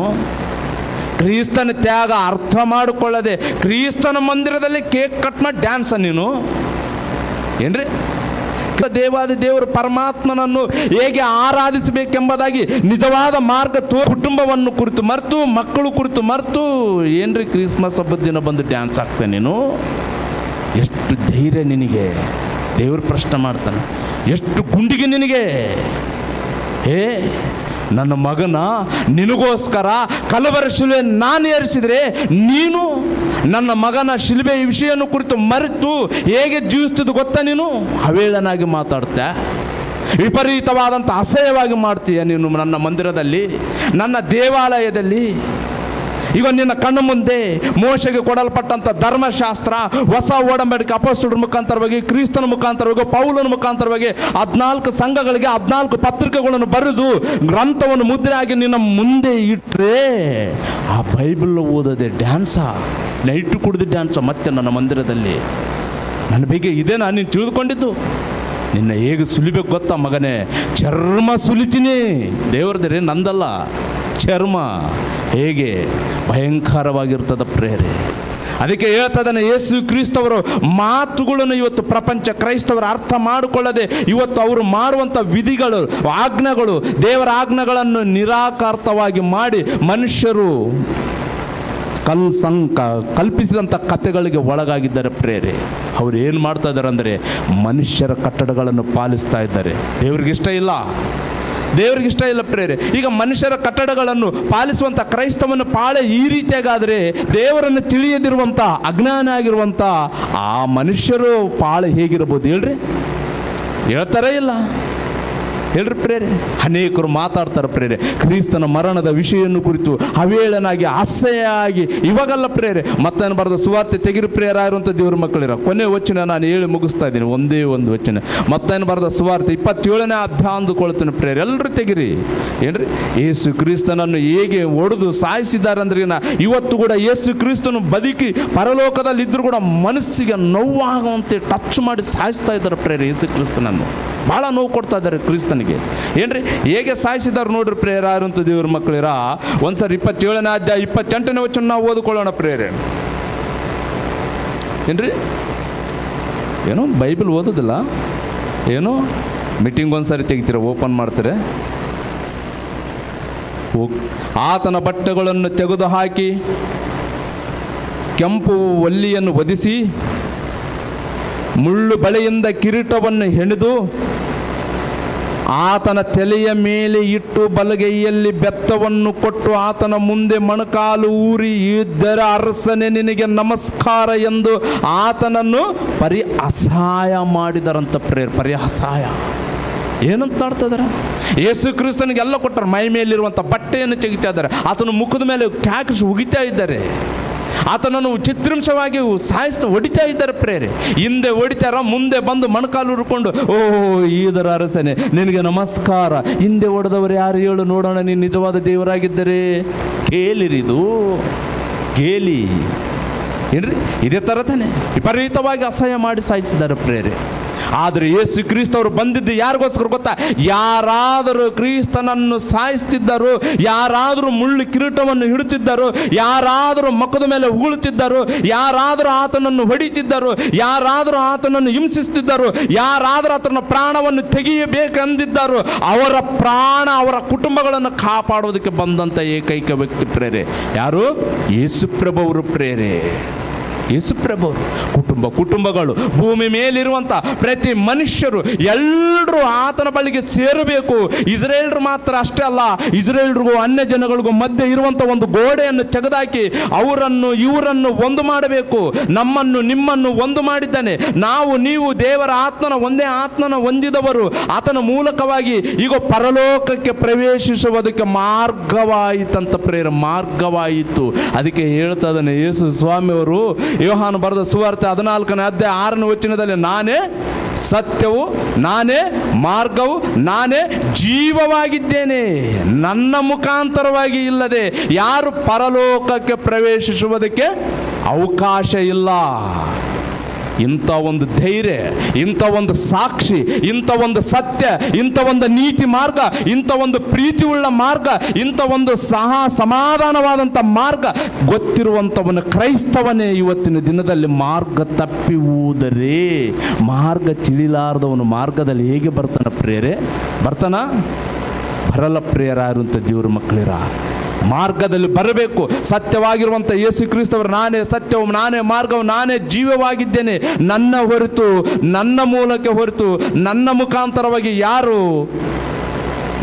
ಕ್ರಿಸ್ತನ ತ್ಯಾಗ ಅರ್ಥ ಮಾಡಿಕೊಳ್ಳದೆ ಕ್ರಿಸ್ತನ ಮಂದಿರದಲ್ಲಿ ಕೇಕ್ ಕಟ್ ಮಾಡಿ ಡ್ಯಾನ್ಸ ನೀನು. ಏನ್ರಿ? ದೇವಾದಿ ದೇವರು ಪರಮಾತ್ಮನನ್ನು ಹೇಗೆ ಆರಾಧಿಸಬೇಕೆಂಬುದಾಗಿ ನಿಜವಾದ ಮಾರ್ಗ ಕುಟುಂಬವನ್ನು ಕುರಿತು ಮರೆತು, ಮಕ್ಕಳು ಕುರಿತು ಮರೆತು, ಏನ್ರಿ ಕ್ರಿಸ್ಮಸ್ ಹಬ್ಬದ ದಿನ ಬಂದು ಡ್ಯಾನ್ಸ್ ಆಗ್ತೇನೆ ನೀನು? ಎಷ್ಟು ಧೈರ್ಯ ನಿನಗೆ? ದೇವರು ಪ್ರಶ್ನೆ ಮಾಡ್ತಾನೆ, ಎಷ್ಟು ಗುಂಡಿಗೆ ನಿನಗೆ? ನನ್ನ ಮಗನ ನಿನಗೋಸ್ಕರ ಕಲವರ ಶಿಲುಬೆ ನಾನು ಏರಿಸಿದರೆ ನೀನು ನನ್ನ ಮಗನ ಶಿಲುಬೆ ಈ ವಿಷಯವನ್ನು ಕುರಿತು ಮರೆತು ಹೇಗೆ ಜೀವಿಸ್ತಿದ್ದು ಗೊತ್ತಾ? ನೀನು ಅವೇಳನಾಗಿ ಮಾತಾಡ್ತಾ, ವಿಪರೀತವಾದಂಥ ಅಸಹ್ಯವಾಗಿ ಮಾಡ್ತೀಯ ನೀನು ನನ್ನ ಮಂದಿರದಲ್ಲಿ, ನನ್ನ ದೇವಾಲಯದಲ್ಲಿ. ಈಗ ನಿನ್ನ ಕಣ್ಣು ಮುಂದೆ ಮೋಶೆಗೆ ಕೊಡಲ್ಪಟ್ಟಂಥ ಧರ್ಮಶಾಸ್ತ್ರ, ಹೊಸ ಒಡಂಬಡಿಕೆ ಅಪೊಸ್ತಲರ ಮುಖಾಂತರವಾಗಿ, ಕ್ರಿಸ್ತನ ಮುಖಾಂತರವಾಗಿ, ಪೌಲನ ಮುಖಾಂತರವಾಗಿ 14 ಸಂಘಗಳಿಗೆ 14 ಪತ್ರಿಕೆಗಳನ್ನು ಬರೆದು ಗ್ರಂಥವನ್ನು ಮುದ್ರೆಯಾಗಿ ನಿನ್ನ ಮುಂದೆ ಇಟ್ಟರೆ ಆ ಬೈಬಲ್ ಓದದೆ ಡ್ಯಾನ್ಸಾ? ನೈಟು ಕುಡಿದು ಡ್ಯಾನ್ಸ ಮತ್ತೆ ನನ್ನ ಮಂದಿರದಲ್ಲಿ? ನನ್ನ ಬಗ್ಗೆ ಇದೇನಾ ನೀನು ತಿಳಿದುಕೊಂಡಿದ್ದು? ನಿನ್ನ ಹೇಗೆ ಸುಲಿಬೇಕು ಗೊತ್ತಾ ಮಗನೇ? ಚರ್ಮ ಸುಲಿತೀನಿ. ದೇವ್ರದ್ರಿ, ನಂದಲ್ಲ. ಚರ್ಮ ಹೇಗೆ ಭಯಂಕರವಾಗಿರ್ತದ ಪ್ರೇರೆ. ಅದಕ್ಕೆ ಹೇಳ್ತದನ್ನ ಯೇಸು ಕ್ರಿಸ್ತವರು ಮಾತುಗಳನ್ನು ಇವತ್ತು ಪ್ರಪಂಚ ಕ್ರೈಸ್ತವರು ಅರ್ಥ ಮಾಡಿಕೊಳ್ಳದೆ ಇವತ್ತು ಅವರು ಮಾಡುವಂಥ ವಿಧಿಗಳು, ಆಜ್ಞೆಗಳು, ದೇವರ ಆಜ್ಞೆಗಳನ್ನು ನಿರಾಕಾರವಾಗಿ ಮಾಡಿ ಮನುಷ್ಯರು ಕಲ್ಪಿಸಿದಂಥ ಕಥೆಗಳಿಗೆ ಒಳಗಾಗಿದ್ದಾರೆ ಪ್ರೇರೆ. ಅವ್ರು ಏನು ಮಾಡ್ತಾ ಇದ್ದಾರೆ ಅಂದರೆ ಮನುಷ್ಯರ ಕಟ್ಟಡಗಳನ್ನು ಪಾಲಿಸ್ತಾ ಇದ್ದಾರೆ. ದೇವ್ರಿಗಿಷ್ಟ ಇಲ್ಲ, ದೇವ್ರಿಗಿಷ್ಟ ಇಲ್ಲ ಪ್ರೇರೆ. ಈಗ ಮನುಷ್ಯರ ಕಟ್ಟಡಗಳನ್ನು ಪಾಲಿಸುವಂಥ ಕ್ರೈಸ್ತವನ್ನು ಪಾಳೆ ಈ ರೀತಿಯಾಗಾದರೆ ದೇವರನ್ನು ತಿಳಿಯದಿರುವಂಥ ಅಜ್ಞಾನ ಆಗಿರುವಂಥ ಆ ಮನುಷ್ಯರು ಪಾಳೆ ಹೇಗಿರ್ಬೋದು ಹೇಳ್ರಿ? ಹೇಳ್ತಾರೇ ಇಲ್ಲ? ಹೇಳ್ರಿ ಪ್ರೇರೆ. ಅನೇಕರು ಮಾತಾಡ್ತಾರೆ ಪ್ರೇರೆ ಕ್ರಿಸ್ತನ ಮರಣದ ವಿಷಯವನ್ನು ಕುರಿತು ಅವೇಳನಾಗಿ, ಅಸಹ್ಯಾಗಿ. ಇವಾಗಲ್ಲ ಪ್ರೇರೆ, ಮತ್ತೇನು ಬರೆದ ಸುವಾರ್ತೆ ತೆಗಿರಿ ಪ್ರೇರಾಗಿರುವಂಥ ದೇವ್ರ ಮಕ್ಕಳಿರ. ಕೊನೆ ವಚನ ನಾನು ಹೇಳಿ ಮುಗಿಸ್ತಾ ಇದ್ದೀನಿ, ಒಂದೇ ಒಂದು ವಚನ. ಮತ್ತೇನು ಬರೆದ ಸುವಾರ್ತೆ 27ನೇ ಅಧ್ಯಾಯ ಅಂದುಕೊಳ್ತೇನೆ ಪ್ರೇರೆ. ಎಲ್ಲರೂ ತೆಗಿರಿ. ಏನ್ರಿ? ಯೇಸು ಕ್ರಿಸ್ತನನ್ನು ಹೇಗೆ ಒಡೆದು ಸಾಯಿಸಿದ್ದಾರೆ ಅಂದ್ರೆ ಇವತ್ತು ಕೂಡ ಯೇಸು ಕ್ರಿಸ್ತನು ಬದುಕಿ ಪರಲೋಕದಲ್ಲಿ ಇದ್ರೂ ಕೂಡ ಮನಸ್ಸಿಗೆ ನೋವಾಗುವಂತೆ ಟಚ್ ಮಾಡಿ ಸಾಯಿಸ್ತಾ ಇದ್ದಾರೆ ಪ್ರೇರೆ. ಯೇಸು ಕ್ರಿಸ್ತನನ್ನು ಭಾಳ ನೋವು ಕೊಡ್ತಾ ಇದ್ದಾರೆ ಕ್ರಿಸ್ತನಿಗೆ. ಏನ್ರಿ? ಹೇಗೆ ಸಾಯಿಸಿದಾರೆ ನೋಡ್ರಿ ಪ್ರೇರಾರಂತ ದೇವ್ರ ಮಕ್ಕಳಿರ. ಒಂದ್ಸರಿ 27ನೇ ಅಧ್ಯಾಯ 28ನೇ ವಚನ ನಾವು ಓದಿಕೊಳ್ಳೋಣ ಪ್ರೇರೆ. ಏನ್ರಿ? ಏನೋ ಬೈಬಲ್ ಓದೋದಿಲ್ಲ, ಏನೋ ಮೀಟಿಂಗ್ ಒಂದ್ಸರಿ ತೆಗಿತೀರ, ಓಪನ್ ಮಾಡ್ತಾರೆ. ಆತನ ಬಟ್ಟೆಗಳನ್ನು ತೆಗೆದು ಹಾಕಿ ಕೆಂಪು ಒಲ್ಲಿಯನ್ನು ಒದಿಸಿ ಮುಳ್ಳು ಬಳೆಯಿಂದ ಕಿರೀಟವನ್ನು ಹೆಣೆದು ಆತನ ತಲೆಯ ಮೇಲೆ ಇಟ್ಟು ಬಲಗೈಯಲ್ಲಿ ಬೆತ್ತವನ್ನು ಕೊಟ್ಟು ಆತನ ಮುಂದೆ ಮೊಣಕಾಲು ಊರಿ, ಇದ್ದರ ಅರಸನೇ ನಿನಗೆ ನಮಸ್ಕಾರ ಎಂದು ಆತನನ್ನು ಪರಿಹಾಸಾಯ ಮಾಡಿದರಂತ ಪ್ರೇರ್. ಪರಿಹಾಸಾಯ ಏನಂತ ಆಡ್ತಾ ಇದಾರೆ? ಯೇಸು ಕ್ರಿಸ್ತನಿಗೆ ಎಲ್ಲ ಕೊಟ್ಟರು. ಮೈ ಮೇಲಿರುವಂಥ ಬಟ್ಟೆಯನ್ನು ತೆಗಿತಾ ಇದ್ದಾರೆ. ಆತನ ಮುಖದ ಮೇಲೆ ಕ್ಯಾಕ್ರಿಸಿ ಉಗಿತಾ ಇದ್ದಾರೆ. ಆತನನ್ನು ಚಿತ್ರಂಶವಾಗಿ ಹೊಡಿತಾ ಇದ್ದಾರೆ ಪ್ರೇರೆ. ಹಿಂದೆ ಹೊಡಿತಾರ, ಮುಂದೆ ಬಂದು ಮೊಣಕಾಲು ಹುರ್ಕೊಂಡು, ಓ ಇದರ ಅರಸನೆ ನಿನಗೆ ನಮಸ್ಕಾರ. ಹಿಂದೆ ಹೊಡೆದವರು ಯಾರು ಹೇಳು ನೋಡೋಣ, ನೀನು ನಿಜವಾದ ದೇವರಾಗಿದ್ದರೆ. ಕೇಳಿರಿದು ಗೇಲಿ ಏನ್ರಿ? ಇದೇ ಥರ ತಾನೆ ವಿಪರೀತವಾಗಿ ಅಸಹ್ಯ ಮಾಡಿ ಸಾಯಿಸಿದ್ದಾರೆ ಪ್ರೇರೆ. ಆದರೆ ಯೇಸು ಕ್ರಿಸ್ತವರು ಬಂದಿದ್ದು ಯಾರಿಗೋಸ್ಕರ ಗೊತ್ತಾ? ಯಾರಾದರೂ ಕ್ರಿಸ್ತನನ್ನು ಸಾಯಿಸ್ತಿದ್ದರು, ಯಾರಾದರೂ ಮುಳ್ಳು ಕಿರೀಟವನ್ನು ಹಿಡುತ್ತಿದ್ದರು, ಯಾರಾದರೂ ಮುಖದ ಮೇಲೆ ಉಗುಳುತ್ತಿದ್ದರು, ಯಾರಾದರೂ ಆತನನ್ನು ಹೊಡಿತಿದ್ದರು, ಯಾರಾದರೂ ಆತನನ್ನು ಹಿಂಸಿಸುತ್ತಿದ್ದರು, ಯಾರಾದರೂ ಆತನ ಪ್ರಾಣವನ್ನು ತೆಗೆಯಬೇಕೆಂದಿದ್ದರು, ಅವರ ಪ್ರಾಣ, ಅವರ ಕುಟುಂಬಗಳನ್ನು ಕಾಪಾಡೋದಕ್ಕೆ ಬಂದಂಥ ಏಕೈಕ ವ್ಯಕ್ತಿ ಪ್ರೇರೆ ಯಾರು? ಯೇಸು ಪ್ರಭುವರು ಪ್ರೇರೆ. ಯೇಸು ಪ್ರಭುವರು ಕುಟುಂಬಗಳು, ಭೂಮಿ ಮೇಲಿರುವಂಥ ಪ್ರತಿ ಮನುಷ್ಯರು ಎಲ್ಲರೂ ಆತನ ಬಳಿಗೆ ಸೇರಬೇಕು. ಇಸ್ರೇಲ್ರು ಮಾತ್ರ ಅಷ್ಟೇ ಅಲ್ಲ, ಇಸ್ರೇಲ್ರಿಗೂ ಅನ್ಯ ಜನಗಳಿಗೂ ಮಧ್ಯೆ ಇರುವಂಥ ಒಂದು ಗೋಡೆಯನ್ನು ತೆಗೆದಾಕಿ ಅವರನ್ನು ಇವರನ್ನು ಒಂದು ಮಾಡಬೇಕು. ನಮ್ಮನ್ನು ನಿಮ್ಮನ್ನು ಒಂದು ಮಾಡಿದ್ದಾನೆ. ನಾವು ನೀವು ದೇವರ ಆತ್ಮನ, ಒಂದೇ ಆತ್ಮನ ಹೊಂದಿದವರು. ಆತನ ಮೂಲಕವಾಗಿ ಈಗ ಪರಲೋಕಕ್ಕೆ ಪ್ರವೇಶಿಸುವುದಕ್ಕೆ ಮಾರ್ಗವಾಯಿತಂತ ಪ್ರೇರ, ಮಾರ್ಗವಾಯಿತು. ಅದಕ್ಕೆ ಹೇಳ್ತಾ ಇದ್ದಾನೆ ಯೇಸು ಸ್ವಾಮಿಯವರು ಯೋಹಾನ ಬರೆದ ಸುವಾರ್ತೆ 14ನೇ ಅಧ್ಯಾಯ 6ನೇ ವಚನದಲ್ಲಿ, ನಾನೇ ಸತ್ಯವು, ನಾನೇ ಮಾರ್ಗವು, ನಾನೇ ಜೀವವಾಗಿದ್ದೇನೆ. ನನ್ನ ಮುಖಾಂತರವಾಗಿ ಇಲ್ಲದೆ ಯಾರು ಪರಲೋಕಕ್ಕೆ ಪ್ರವೇಶಿಸುವುದಕ್ಕೆ ಅವಕಾಶ ಇಲ್ಲ. ಇಂಥ ಒಂದು ಧೈರ್ಯ, ಇಂಥ ಒಂದು ಸಾಕ್ಷಿ, ಇಂಥ ಒಂದು ಸತ್ಯ, ಇಂಥ ಒಂದು ನೀತಿ ಮಾರ್ಗ, ಇಂಥ ಒಂದು ಪ್ರೀತಿಯುಳ್ಳ ಮಾರ್ಗ, ಇಂಥ ಒಂದು ಸಮಾಧಾನವಾದಂಥ ಮಾರ್ಗ ಗೊತ್ತಿರುವಂಥವನು ಕ್ರೈಸ್ತವನೇ ಇವತ್ತಿನ ದಿನದಲ್ಲಿ ಮಾರ್ಗ ತಪ್ಪಿವುದರೆ, ಮಾರ್ಗ ತಿಳಿಲಾರದವನು ಮಾರ್ಗದಲ್ಲಿ ಹೇಗೆ ಬರ್ತಾನ ಪ್ರಿಯರೇ? ಬರ್ತಾನ? ಬರಲ್ಲ ಪ್ರಿಯರಾಗಿರುವಂಥ ದೇವ್ರ ಮಕ್ಕಳಿರ. ಮಾರ್ಗದಲ್ಲಿ ಬರಬೇಕು. ಸತ್ಯವಾಗಿರುವಂಥ ಯೇಸು ಕ್ರಿಸ್ತವರು ನಾನೇ ಸತ್ಯವು, ನಾನೇ ಮಾರ್ಗವು, ನಾನೇ ಜೀವವಾಗಿದ್ದೇನೆ, ನನ್ನ ಹೊರತು, ನನ್ನ ಮೂಲಕ ಹೊರತು, ನನ್ನ ಮುಖಾಂತರವಾಗಿ ಯಾರು?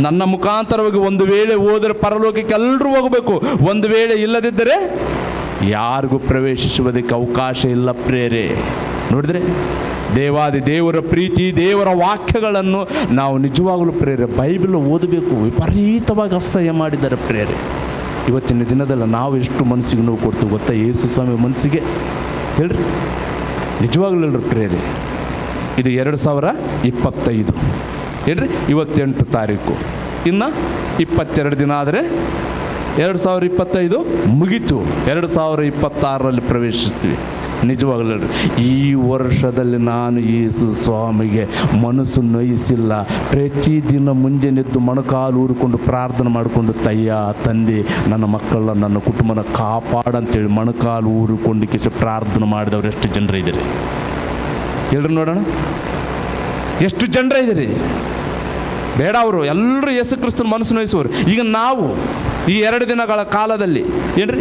ನನ್ನ ಮುಖಾಂತರವಾಗಿ ಒಂದು ವೇಳೆ ಹೋದರೆ ಪರಲೋಕಕ್ಕೆ ಎಲ್ಲರೂ ಹೋಗಬೇಕು, ಒಂದು ವೇಳೆ ಇಲ್ಲದಿದ್ದರೆ ಯಾರಿಗೂ ಪ್ರವೇಶಿಸುವುದಕ್ಕೆ ಅವಕಾಶ ಇಲ್ಲ ಪ್ರೇರೆ. ನೋಡಿದ್ರೆ ದೇವಾದಿ ದೇವರ ಪ್ರೀತಿ, ದೇವರ ವಾಕ್ಯಗಳನ್ನು ನಾವು ನಿಜವಾಗಲೂ ಪ್ರೇರೆ ಬೈಬಲ್ ಓದಬೇಕು. ವಿಪರೀತವಾಗಿ ಅಸಹ್ಯ ಮಾಡಿದ್ದಾರೆ ಪ್ರೇರೆ. ಇವತ್ತಿನ ದಿನದಲ್ಲ ನಾವು ಎಷ್ಟು ಮನಸ್ಸಿಗೆ ನೋವು ಕೊಡ್ತೀವಿ ಗೊತ್ತಾ? ಯೇಸು ಸ್ವಾಮಿ ಮನಸ್ಸಿಗೆ ಹೇಳ್ರಿ, ನಿಜವಾಗ್ಲೂ ಹೇಳ್ರಿ ಪ್ರೇರೆ. ಇದು 2025 ಹೇಳ್ರಿ, 28 ತಾರೀಕು, ಇನ್ನು 22 ದಿನ ಆದರೆ 2025 ಮುಗೀತು. 2026ರಲ್ಲಿ ಪ್ರವೇಶಿಸ್ತೀವಿ. ನಿಜವಾಗಲೂ ಹೇಳ್ರಿ, ಈ ವರ್ಷದಲ್ಲಿ ನಾನು ಯೇಸು ಸ್ವಾಮಿಗೆ ಮನಸ್ಸು ನೋಯಿಸಿಲ್ಲ. ಪ್ರತಿದಿನ ಮುಂಜಾನೆದ್ದು ಮೊಣಕಾಲು ಊರಿಕೊಂಡು ಪ್ರಾರ್ಥನೆ ಮಾಡಿಕೊಂಡು, ತಯ್ಯ ತಂದೆ ನನ್ನ ಮಕ್ಕಳನ್ನ, ನನ್ನ ಕುಟುಂಬನ ಕಾಪಾಡಂತೇಳಿ ಮೊಣಕಾಲು ಊರಿಕೊಂಡು ಪ್ರಾರ್ಥನೆ ಮಾಡಿದವರು ಎಷ್ಟು ಜನರ ಇದ್ದೀರಿ ಹೇಳ್ರಿ ನೋಡೋಣ. ಎಷ್ಟು ಜನರ ಇದ್ದೀರಿ? ಬೇಡ, ಅವರು ಎಲ್ಲರೂ ಯೇಸು ಕ್ರಿಸ್ತನ ಮನಸ್ಸು ನೋಯಿಸುವರು. ಈಗ ನಾವು ಈ 2 ದಿನಗಳ ಕಾಲದಲ್ಲಿ ಏನ್ರಿ,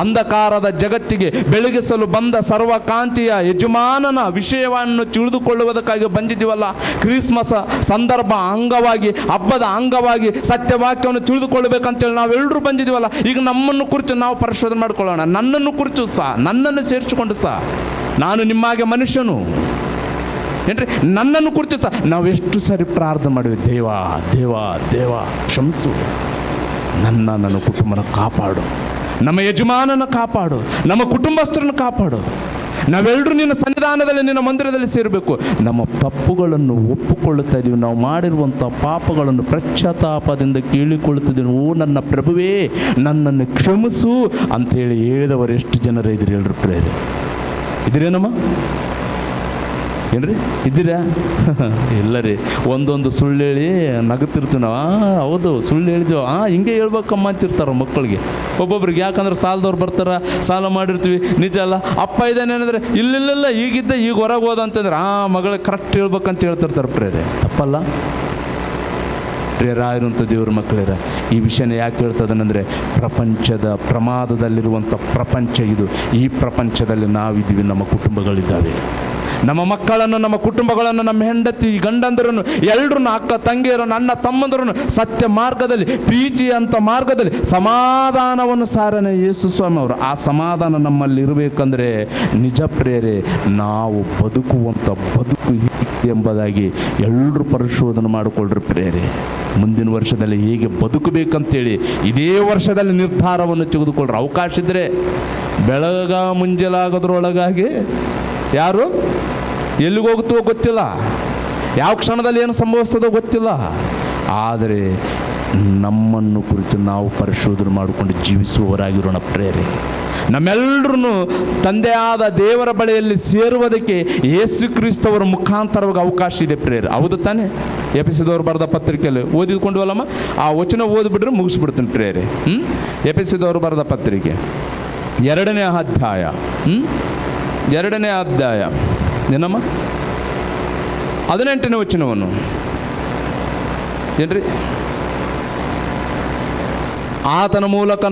ಅಂಧಕಾರದ ಜಗತ್ತಿಗೆ ಬೆಳಗಿಸಲು ಬಂದ ಸರ್ವಕಾಂತಿಯ ಯಜಮಾನನ ವಿಷಯವನ್ನು ತಿಳಿದುಕೊಳ್ಳುವುದಕ್ಕಾಗಿ ಬಂದಿದ್ದೀವಲ್ಲ. ಕ್ರಿಸ್ಮಸ್ ಸಂದರ್ಭ ಅಂಗವಾಗಿ, ಹಬ್ಬದ ಅಂಗವಾಗಿ ಸತ್ಯವಾಕ್ಯವನ್ನು ತಿಳಿದುಕೊಳ್ಳಬೇಕಂತೇಳಿ ನಾವೆಲ್ಲರೂ ಬಂದಿದ್ದೀವಲ್ಲ. ಈಗ ನಮ್ಮನ್ನು ಕುರಿತು ನಾವು ಪರಿಶೋಧನೆ ಮಾಡಿಕೊಳ್ಳೋಣ. ನನ್ನನ್ನು ಕುರಿತು ಸಹ, ನನ್ನನ್ನು ಸೇರಿಸಿಕೊಂಡು ಸಹ, ನಾನು ನಿಮ್ಮಾಗೆ ಮನುಷ್ಯನು ಏನ್ರಿ, ನನ್ನನ್ನು ಕುರಿತು ಸಹ ನಾವು ಎಷ್ಟು ಸರಿ ಪ್ರಾರ್ಥನೆ ಮಾಡಿವಿ, ದೇವಾ ದೇವಾ ದೇವಾ ಕ್ಷಮಿಸು, ನನ್ನ ಕುಟುಂಬನ ಕಾಪಾಡು, ನಮ್ಮ ಯಜಮಾನನ ಕಾಪಾಡು, ನಮ್ಮ ಕುಟುಂಬಸ್ಥರನ್ನು ಕಾಪಾಡು. ನಾವೆಲ್ಲರೂ ನಿನ್ನ ಸನ್ನಿಧಾನದಲ್ಲಿ, ನಿನ್ನ ಮಂದಿರದಲ್ಲಿ ಸೇರಬೇಕು. ನಮ್ಮ ತಪ್ಪುಗಳನ್ನು ಒಪ್ಪಿಕೊಳ್ಳುತ್ತಾ ಇದ್ದೀವಿ. ನಾವು ಮಾಡಿರುವಂಥ ಪಾಪಗಳನ್ನು ಪಶ್ಚಾತ್ತಾಪದಿಂದ ಕೇಳಿಕೊಳ್ಳುತ್ತಿದ್ದೀವಿ. ಓ ನನ್ನ ಪ್ರಭುವೇ, ನನ್ನನ್ನು ಕ್ಷಮಿಸು ಅಂಥೇಳಿ ಹೇಳಿದವರು ಎಷ್ಟು ಜನರು ಇದ್ದೀರಿ ಹೇಳ್ರಿ ಪ್ರೇರೆ? ಇದ್ದೀರೇನಮ್ಮ? ಏನ್ರಿ, ಇದ್ದೀರಾ? ಇಲ್ಲ ರೀ, ಒಂದೊಂದು ಸುಳ್ಳು ಹೇಳಿ ನಗುತ್ತಿರ್ತೀವಿ ನಾವು. ಹೌದು, ಸುಳ್ಳು ಹೇಳಿದೆವು, ಹಿಂಗೆ ಹೇಳ್ಬೇಕಮ್ಮ ಅಂತಿರ್ತಾರೆ ಮಕ್ಕಳಿಗೆ ಒಬ್ಬೊಬ್ರಿಗೆ. ಯಾಕಂದ್ರೆ ಸಾಲದವ್ರು ಬರ್ತಾರೆ, ಸಾಲ ಮಾಡಿರ್ತೀವಿ, ನಿಜ ಅಲ್ಲ. ಅಪ್ಪ ಇದ್ದಾನೆ ಅಂದರೆ ಇಲ್ಲ ಈಗಿದ್ದ ಈಗ ಹೊರಗೆ ಹೋದ ಅಂತಂದ್ರೆ ಮಗಳಿಗೆ ಕರೆಕ್ಟ್ ಹೇಳ್ಬೇಕಂತ ಹೇಳ್ತಿರ್ತಾರೆ ಪ್ರೇರೆ. ತಪ್ಪಲ್ಲ ಪ್ರೇರಾಗಿರುವಂಥ ದೇವ್ರ ಮಕ್ಕಳಿರ. ಈ ವಿಷಯನ ಯಾಕೆ ಹೇಳ್ತದನಂದರೆ, ಪ್ರಪಂಚದ ಪ್ರಮಾದದಲ್ಲಿರುವಂಥ ಪ್ರಪಂಚ ಇದು. ಈ ಪ್ರಪಂಚದಲ್ಲಿ ನಾವಿದ್ದೀವಿ, ನಮ್ಮ ಕುಟುಂಬಗಳಿದ್ದಾವೆ, ನಮ್ಮ ಮಕ್ಕಳನ್ನು, ನಮ್ಮ ಕುಟುಂಬಗಳನ್ನು, ನಮ್ಮ ಹೆಂಡತಿ ಗಂಡಂದರನ್ನು, ಎಲ್ಲರನ್ನು, ಅಕ್ಕ ತಂಗಿಯರನ್ನು, ಅಣ್ಣ ತಮ್ಮಂದರನ್ನು ಸತ್ಯ ಮಾರ್ಗದಲ್ಲಿ, ಪ್ರೀತಿ ಅಂತ ಮಾರ್ಗದಲ್ಲಿ ಸಮಾಧಾನವನ್ನು ಸಾರನೆ ಯೇಸು ಸ್ವಾಮಿ ಅವರು. ಆ ಸಮಾಧಾನ ನಮ್ಮಲ್ಲಿ ಇರಬೇಕಂದ್ರೆ ನಿಜ ಪ್ರೇರೆ ನಾವು ಬದುಕುವಂಥ ಬದುಕು ಎಂಬುದಾಗಿ ಎಲ್ಲರೂ ಪರಿಶೋಧನೆ ಮಾಡಿಕೊಳ್ಳ್ರಿ ಪ್ರೇರೆ. ಮುಂದಿನ ವರ್ಷದಲ್ಲಿ ಹೇಗೆ ಬದುಕಬೇಕಂತೇಳಿ ಇದೇ ವರ್ಷದಲ್ಲಿ ನಿರ್ಧಾರವನ್ನು ತೆಗೆದುಕೊಳ್ಳ್ರಿ. ಅವಕಾಶ ಇದ್ದರೆ ಬೆಳಗ ಮುಂಜಾಲಾಗೋದ್ರೊಳಗಾಗಿ ಯಾರು ಎಲ್ಲಿಗೆ ಹೋಗುತ್ತೋ ಗೊತ್ತಿಲ್ಲ, ಯಾವ ಕ್ಷಣದಲ್ಲಿ ಏನು ಸಂಭವಿಸ್ತದೋ ಗೊತ್ತಿಲ್ಲ. ಆದರೆ ನಮ್ಮನ್ನು ಕುರಿತು ನಾವು ಪರಿಶೋಧನೆ ಮಾಡಿಕೊಂಡು ಜೀವಿಸುವವರಾಗಿರೋಣ ಪ್ರೇರೆ. ನಮ್ಮೆಲ್ಲರೂ ತಂದೆಯಾದ ದೇವರ ಬಳಿಯಲ್ಲಿ ಸೇರುವುದಕ್ಕೆ ಯೇಸು ಕ್ರಿಸ್ತವರ ಮುಖಾಂತರವಾಗಿ ಅವಕಾಶ ಇದೆ ಪ್ರೇರೆ. ಹೌದು ತಾನೇ? ಎಫೆಸದವರು ಬರೆದ ಪತ್ರಿಕೆಯಲ್ಲಿ ಓದಿಕೊಂಡ್ವಲ್ಲಮ್ಮ, ಆ ವಚನ ಓದಿಬಿಟ್ರೆ ಮುಗಿಸ್ಬಿಡ್ತೀನಿ ಪ್ರೇರೆ. ಎಫೆಸದವರು ಬರೆದ ಪತ್ರಿಕೆ 2ನೇ ಅಧ್ಯಾಯ, 2ನೇ ಅಧ್ಯಾಯ ಏನಮ್ಮ 18ನೇ ವಚನವನ್ನು ಏನ್ರಿ, ಆತನ ಮೂಲಕ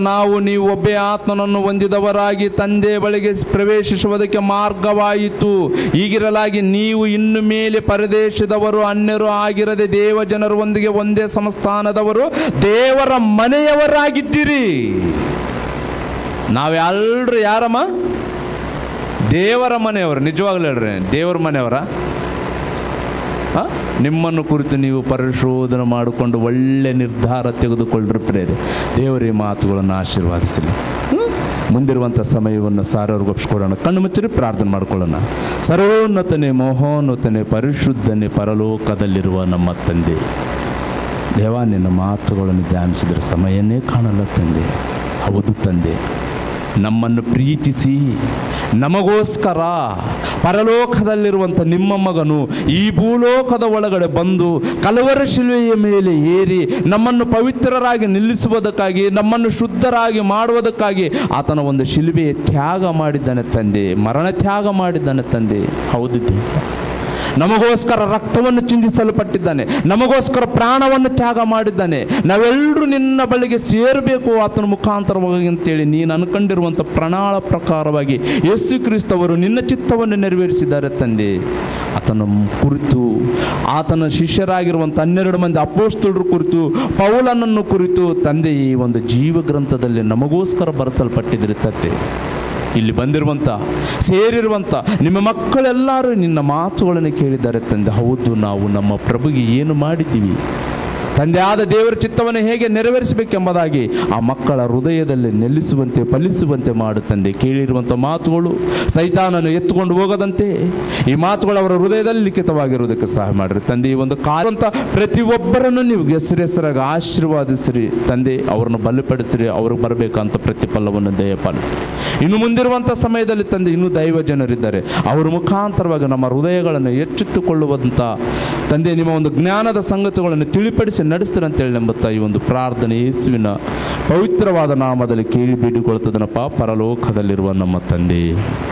ನೀವು ಒಬ್ಬೇ ಆತ್ಮನನ್ನು ಹೊಂದಿದವರಾಗಿ ತಂದೆ ಬಳಿಗೆ ಪ್ರವೇಶಿಸುವುದಕ್ಕೆ ಮಾರ್ಗವಾಯಿತು. ಹೀಗಿರಲಾಗಿ ನೀವು ಇನ್ನು ಮೇಲೆ ಪರದೇಶದವರು, ಅನ್ಯರು ಆಗಿರದೆ ದೇವ ಜನರೊಂದಿಗೆ ಒಂದೇ ಸಂಸ್ಥಾನದವರು, ದೇವರ ಮನೆಯವರಾಗಿದ್ದೀರಿ. ನಾವೆಲ್ಲರೂ ಯಾರಮ್ಮ? ದೇವರ ಮನೆಯವರು. ನಿಜವಾಗ್ಲೂ ಹೇಳ್ರಿ, ದೇವರ ಮನೆಯವರ. ನಿಮ್ಮನ್ನು ಕುರಿತು ನೀವು ಪರಿಶೋಧನೆ ಮಾಡಿಕೊಂಡು ಒಳ್ಳೆ ನಿರ್ಧಾರ ತೆಗೆದುಕೊಳ್ಳ್ರಿ ಪ್ರೇರೆ. ದೇವರೇ ಮಾತುಗಳನ್ನು ಆಶೀರ್ವಾದಿಸಲಿ. ಮುಂದಿರುವಂಥ ಸಮಯವನ್ನು ಸಾರವ್ರಿಗೆ ಒಪ್ಪಿಸ್ಕೊಡೋಣ. ಕಣ್ಣು ಮುಚ್ಚಿರಿ ಪ್ರಾರ್ಥನೆ ಮಾಡ್ಕೊಳ್ಳೋಣ. ಸರ್ವೋನ್ನತನೇ, ಮಹೋನ್ನತನೇ, ಪರಿಶುದ್ಧನೇ, ಪರಲೋಕದಲ್ಲಿರುವ ನಮ್ಮ ತಂದೆ ದೇವ, ನಿನ್ನ ಮಾತುಗಳನ್ನು ಧ್ಯಾನಿಸಿದರೆ ಸಮಯನೇ ಕಾಣಲ್ಲ ತಂದೆ. ಹೌದು ತಂದೆ, ನಮ್ಮನ್ನು ಪ್ರೀತಿಸಿ ನಮಗೋಸ್ಕರ ಪರಲೋಕದಲ್ಲಿರುವಂಥ ನಿಮ್ಮ ಮಗನು ಈ ಭೂಲೋಕದ ಒಳಗಡೆ ಬಂದು ಕಲವರ ಶಿಲುವೆಯ ಮೇಲೆ ಏರಿ ನಮ್ಮನ್ನು ಪವಿತ್ರರಾಗಿ ನಿಲ್ಲಿಸುವುದಕ್ಕಾಗಿ, ನಮ್ಮನ್ನು ಶುದ್ಧರಾಗಿ ಮಾಡುವುದಕ್ಕಾಗಿ ಆತನ ಒಂದು ಶಿಲುಬೆಯ ತ್ಯಾಗ ಮಾಡಿದ್ದಾನೆ ತಂದೆ, ಮರಣ ತ್ಯಾಗ ಮಾಡಿದ್ದಾನೆ ತಂದೆ. ಹೌದು ದೇವ, ನಮಗೋಸ್ಕರ ರಕ್ತವನ್ನು ಚಿಂದಿಸಲ್ಪಟ್ಟಿದ್ದಾನೆ, ನಮಗೋಸ್ಕರ ಪ್ರಾಣವನ್ನು ತ್ಯಾಗ ಮಾಡಿದ್ದಾನೆ. ನಾವೆಲ್ಲರೂ ನಿನ್ನ ಬಳಿಗೆ ಸೇರಬೇಕು ಆತನ ಮುಖಾಂತರವಾಗಿ ಅಂತೇಳಿ ನೀನು ಅನ್ಕೊಂಡಿರುವಂಥ ಪ್ರಣಾಳ ಪ್ರಕಾರವಾಗಿ ಯೇಸು ಕ್ರಿಸ್ತವರು ನಿನ್ನ ಚಿತ್ತವನ್ನು ನೆರವೇರಿಸಿದ್ದಾರೆ ತಂದೆ. ಆತನ ಕುರಿತು, ಆತನ ಶಿಷ್ಯರಾಗಿರುವಂಥ 12 ಮಂದಿ ಅಪೊಸ್ತಲರ ಕುರಿತು, ಪೌಲನನ್ನು ಕುರಿತು ತಂದೆ ಈ ಒಂದು ಜೀವ ಗ್ರಂಥದಲ್ಲಿ ನಮಗೋಸ್ಕರ ಬರೆಸಲ್ಪಟ್ಟಿದ್ರೆ ತಂದೆ. ಇಲ್ಲಿ ಬಂದಿರುವಂಥ, ಸೇರಿರುವಂಥ ನಿಮ್ಮ ಮಕ್ಕಳೆಲ್ಲರೂ ನಿನ್ನ ಮಾತುಗಳನ್ನು ಕೇಳಿದ್ದಾರೆ ತಂದೆ. ಹೌದು, ನಾವು ನಮ್ಮ ಪ್ರಭುಗೆ ಏನು ಮಾಡಿದ್ದೀವಿ ತಂದೆ, ಆದ ದೇವರ ಚಿತ್ತವನ್ನು ಹೇಗೆ ನೆರವೇರಿಸಬೇಕೆಂಬುದಾಗಿ ಆ ಮಕ್ಕಳ ಹೃದಯದಲ್ಲಿ ನೆಲೆಸುವಂತೆ, ಫಲಿಸುವಂತೆ ಮಾಡು ತಂದೆ. ಕೇಳಿರುವಂಥ ಮಾತುಗಳು ಸೈತಾನನು ಎತ್ತುಕೊಂಡು ಹೋಗದಂತೆ ಈ ಮಾತುಗಳು ಅವರ ಹೃದಯದಲ್ಲಿ ಲಿಖಿತವಾಗಿರುವುದಕ್ಕೆ ಸಹಾಯ ಮಾಡಿರಿ ತಂದೆ. ಈ ಒಂದು ಕಾಯುವಂಥ ಪ್ರತಿಯೊಬ್ಬರನ್ನು ನೀವು ಹೆಸರಾಗಿ ಆಶೀರ್ವಾದಿಸಿರಿ ತಂದೆ. ಅವರನ್ನು ಬಲಪಡಿಸಿರಿ, ಅವ್ರಿಗೆ ಬರಬೇಕಂತ ಪ್ರತಿಫಲವನ್ನು ದಯಪಾಲಿಸಿರಿ. ಇನ್ನು ಮುಂದಿರುವಂಥ ಸಮಯದಲ್ಲಿ ತಂದೆ ಇನ್ನೂ ದೈವ ಜನರಿದ್ದಾರೆ, ಅವರ ಮುಖಾಂತರವಾಗಿ ನಮ್ಮ ಹೃದಯಗಳನ್ನು ಎಚ್ಚೆತ್ತುಕೊಳ್ಳುವಂಥ ತಂದೆ ನಿಮ್ಮ ಒಂದು ಜ್ಞಾನದ ಸಂಗತಿಗಳನ್ನು ತಿಳಿಪಡಿಸಿ ನಡೆಸ್ತೀರಂತೇಳಿ ಎಂಬುತ್ತಾ ಈ ಒಂದು ಪ್ರಾರ್ಥನೆ ಯೇಸುವಿನ ಪವಿತ್ರವಾದ ನಾಮದಲ್ಲಿ ಕೇಳಿ ಬೇಡಿಕೊಳ್ಳುತ್ತದನಪ್ಪ, ಪರಲೋಕದಲ್ಲಿರುವ ನಮ್ಮ ತಂದೆ.